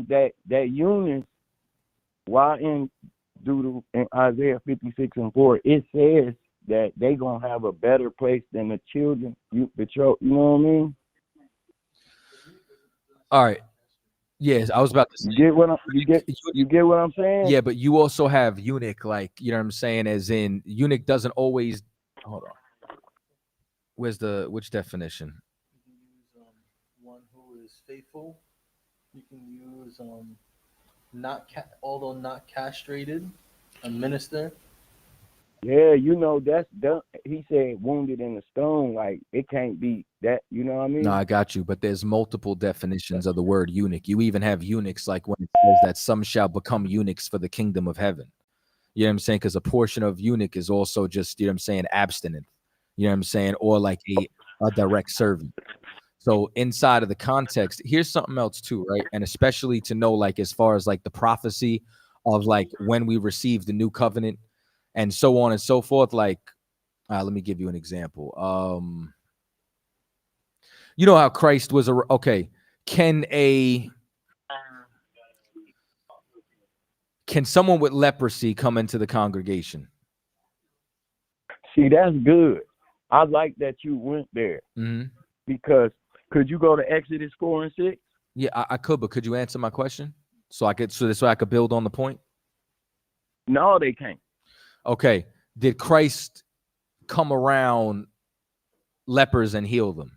that union, why in Isaiah 56:4, it says that they gonna have a better place than the children. You know what I mean? All right. Yes, I was about to say. You get what I'm saying? Yeah, but you also have eunuch, like, you know what I'm saying, as in eunuch doesn't always. Hold on. Which definition? You can use one who is faithful. You can use although not castrated, a minister. Yeah, you know that's he said wounded in the stone, like it can't be that, you know what I mean? No, I got you, but there's multiple definitions of the word eunuch. You even have eunuchs, like when it says that some shall become eunuchs for the kingdom of heaven. You know what I'm saying? Because a portion of eunuch is also just, you know what I'm saying, abstinent. You know what I'm saying? Or like a direct servant. So inside of the context, here's something else too, right? And especially to know, like, as far as like the prophecy of like when we receive the new covenant and so on and so forth. Like, let me give you an example. You know how Christ was okay. Can someone with leprosy come into the congregation? See, that's good. I like that you went there because could you go to Exodus 4 and 6? Yeah, I could, but could you answer my question so I could build on the point? No, they can't. Okay. Did Christ come around lepers and heal them?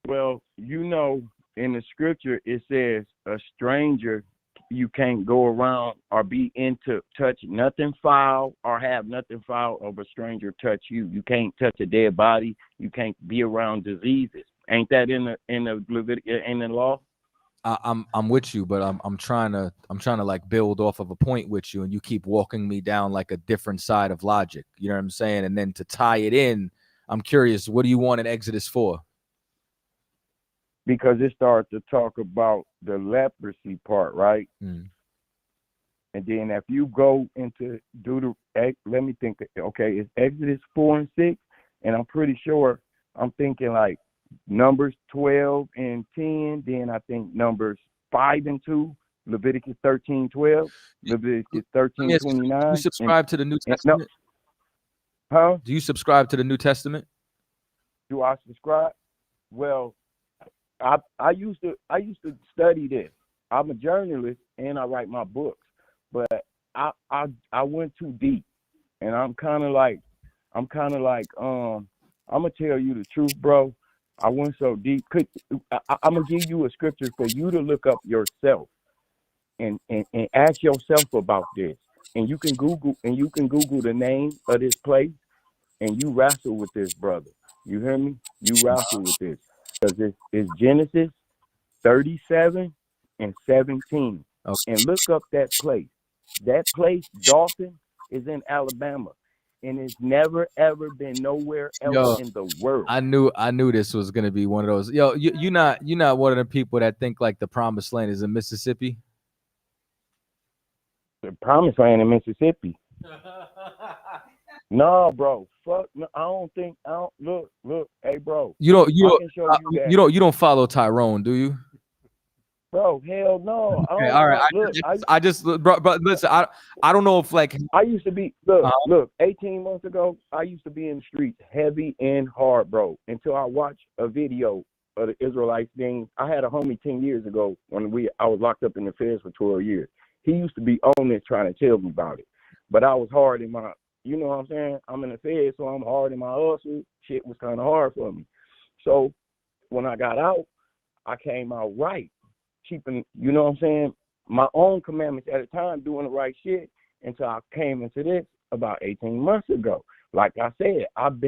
Well, you know, in the scripture it says a stranger you can't go around or be into touch nothing foul or have nothing foul of a stranger touch you. You can't touch a dead body. You can't be around diseases. Ain't that in the law? I'm with you, but I'm trying to like build off of a point with you, and you keep walking me down like a different side of logic. You know what I'm saying? And then to tie it in, I'm curious, what do you want in Exodus 4? Because it starts to talk about the leprosy part, right? And then if you go into let me think. Okay, it's Exodus 4 and 6, and I'm pretty sure I'm thinking like Numbers 12 and 10. Then I think Numbers 5 and 2, Leviticus 13:12, Leviticus 13:29. Do you subscribe to the New Testament? Huh? Do you subscribe to the New Testament? Do I subscribe? Well, I used to study this. I'm a journalist and I write my books, but I went too deep, and I'm kind of like I'm gonna tell you the truth, bro. I went so deep. I'm gonna give you a scripture for you to look up yourself and ask yourself about this. And you can Google the name of this place, and you wrestle with this, brother. You hear me? You wrestle with this. Because it's Genesis 37 and 17. Okay. And look up that place. That place, Dothan, is in Alabama. And it's never, ever been nowhere else in the world. I knew this was gonna be one of those. Yo, you're not one of the people that think like the promised land is in Mississippi. The promised land in Mississippi. No, bro. Fuck. No, I don't think. Look. Hey, bro. You don't follow Tyrone, do you? Bro, hell no. Okay, all right. I just, bro, listen. I don't know if like I used to be. Look. 18 months ago, I used to be in the streets, heavy and hard, bro. Until I watched a video of the Israelites thing. I had a homie 10 years ago when I was locked up in the feds for 12 years. He used to be on this trying to tell me about it, but I was hard in my. You know what I'm saying? I'm in the Fed, so I'm hard in my hustle. Shit was kind of hard for me. So when I got out, I came out right, keeping, you know what I'm saying, my own commandments at a time, doing the right shit until I came into this about 18 months ago. Like I said, I'm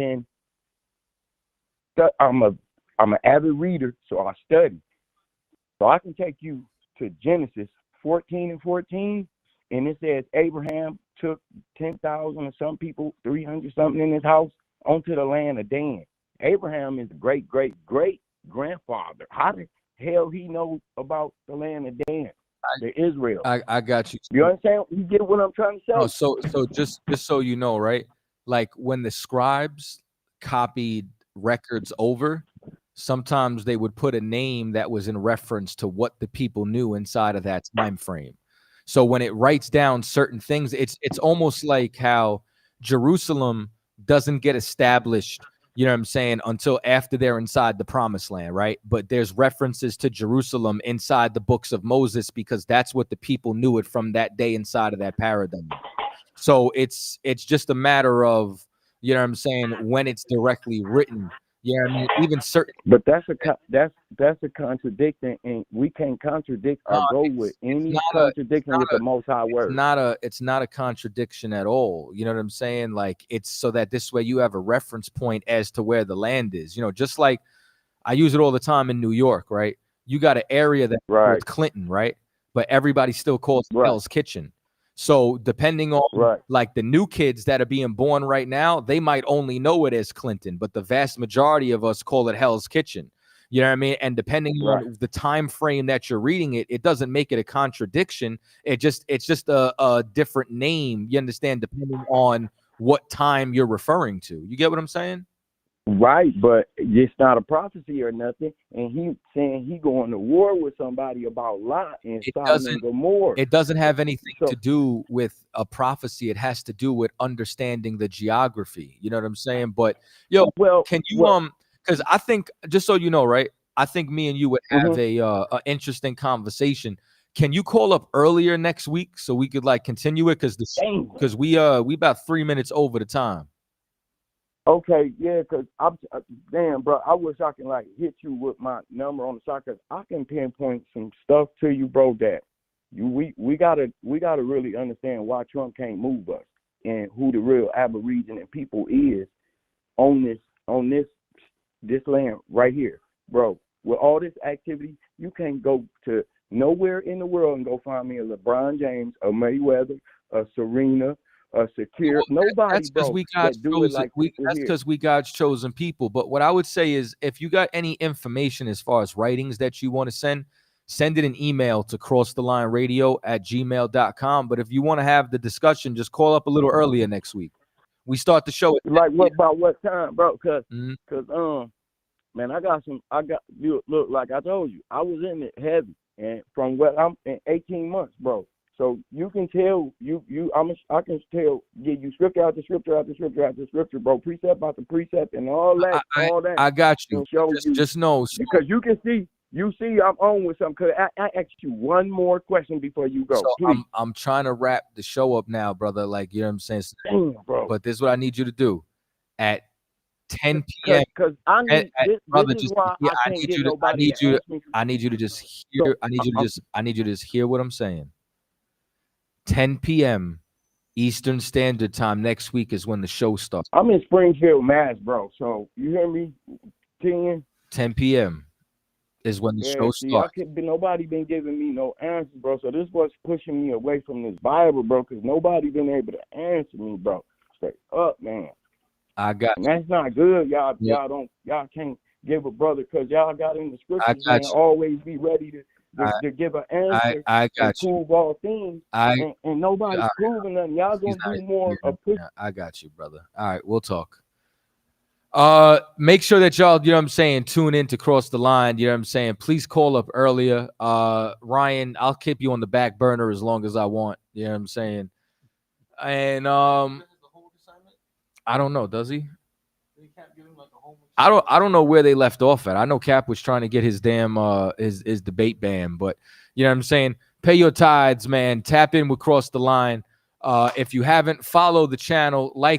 an avid reader, so I study. So I can take you to Genesis 14 and 14, and it says Abraham took 10,000 or some people, 300 something in his house onto the land of Dan. Abraham is the great grandfather. How the hell he knows about the land of Dan, the Israel? I got you. You understand? You get what I'm trying to say? No, so just so you know, right? Like when the scribes copied records over, sometimes they would put a name that was in reference to what the people knew inside of that time frame. So when it writes down certain things, it's almost like how Jerusalem doesn't get established, you know what I'm saying, until after they're inside the promised land, right? But there's references to Jerusalem inside the books of Moses because that's what the people knew it from that day inside of that paradigm. So it's just a matter of, you know what I'm saying, when it's directly written. Yeah, I mean, even certain. But that's a contradiction, and we can't contradict or go with any contradiction with the Most High word. It's not a contradiction at all. You know what I'm saying? Like it's so that this way you have a reference point as to where the land is. You know, just like I use it all the time in New York, right? You got an area that's called Clinton, right? But everybody still calls it Hell's Kitchen. So depending on like the new kids that are being born right now, they might only know it as Clinton, but the vast majority of us call it Hell's Kitchen. You know what I mean? And depending on the time frame that you're reading it, it doesn't make it a contradiction. It's just a different name. You understand? Depending on what time you're referring to. You get what I'm saying? Right, but it's not a prophecy or nothing. And he saying he going to war with somebody about Lot and Sodom and Gomorrah. It doesn't have anything So- to do with a prophecy. It has to do with understanding the geography. You know what I'm saying? But yo, can you because I think, just so you know, right? I think me and you would have a interesting conversation. Can you call up earlier next week so we could like continue it? Because we about 3 minutes over the time. Okay, yeah, because I'm damn, bro. I wish I can like hit you with my number on the side, because I can pinpoint some stuff to you, bro. That we gotta really understand why Trump can't move us and who the real Aboriginal people is on this land right here, bro. With all this activity, you can't go to nowhere in the world and go find me a LeBron James, a Mayweather, a Serena, a Secure. Nobody, that's bro. We God's that do it chosen. like That's here. because we God's chosen people. But what I would say is, if you got any information as far as writings that you want to send it an email to crossthelinerradio@gmail.com. But if you want to have the discussion, just call up a little earlier next week. We start the show at Like what about what time, bro? Cause man, I got you. Look, like I told you, I was in it heavy, and from what I'm in 18 months, bro. So you can tell I can tell, give you scripture after scripture after scripture after scripture, bro. Precept after precept and all that. I got you. Just know because you can see. You see, I'm on with something. Cause I asked you one more question before you go. So Please. I'm trying to wrap the show up now, brother. Like, you know what I'm saying? Damn, bro. But this is what I need you to do at 10 p.m. Because I need brother, this is why I can't get nobody to ask me. I need you to just hear. I need you to just hear what I'm saying. 10 p.m. Eastern Standard Time next week is when the show starts. I'm in Springfield, Mass, bro. So you hear me? 10 p.m. is when the show starts. Nobody been giving me no answers, bro. So this was pushing me away from this Bible, bro, because nobody been able to answer me, bro. Straight up, man. I got and that's not good. Y'all can't give a brother, because y'all got in the scriptures, man, always be ready to give an answer and prove all things. And nobody's proving nothing. Y'all gonna do more of push. I got you, brother. All right, we'll talk. Make sure that y'all, you know what I'm saying, tune in to Cross the Line. You know what I'm saying? Please call up earlier. Ryan, I'll keep you on the back burner as long as I want. You know what I'm saying? And I don't know, does he? I don't know where they left off at. I know Cap was trying to get his damn his debate ban, but you know what I'm saying? Pay your tithes, man. Tap in with Cross the Line. If you haven't, follow the channel, like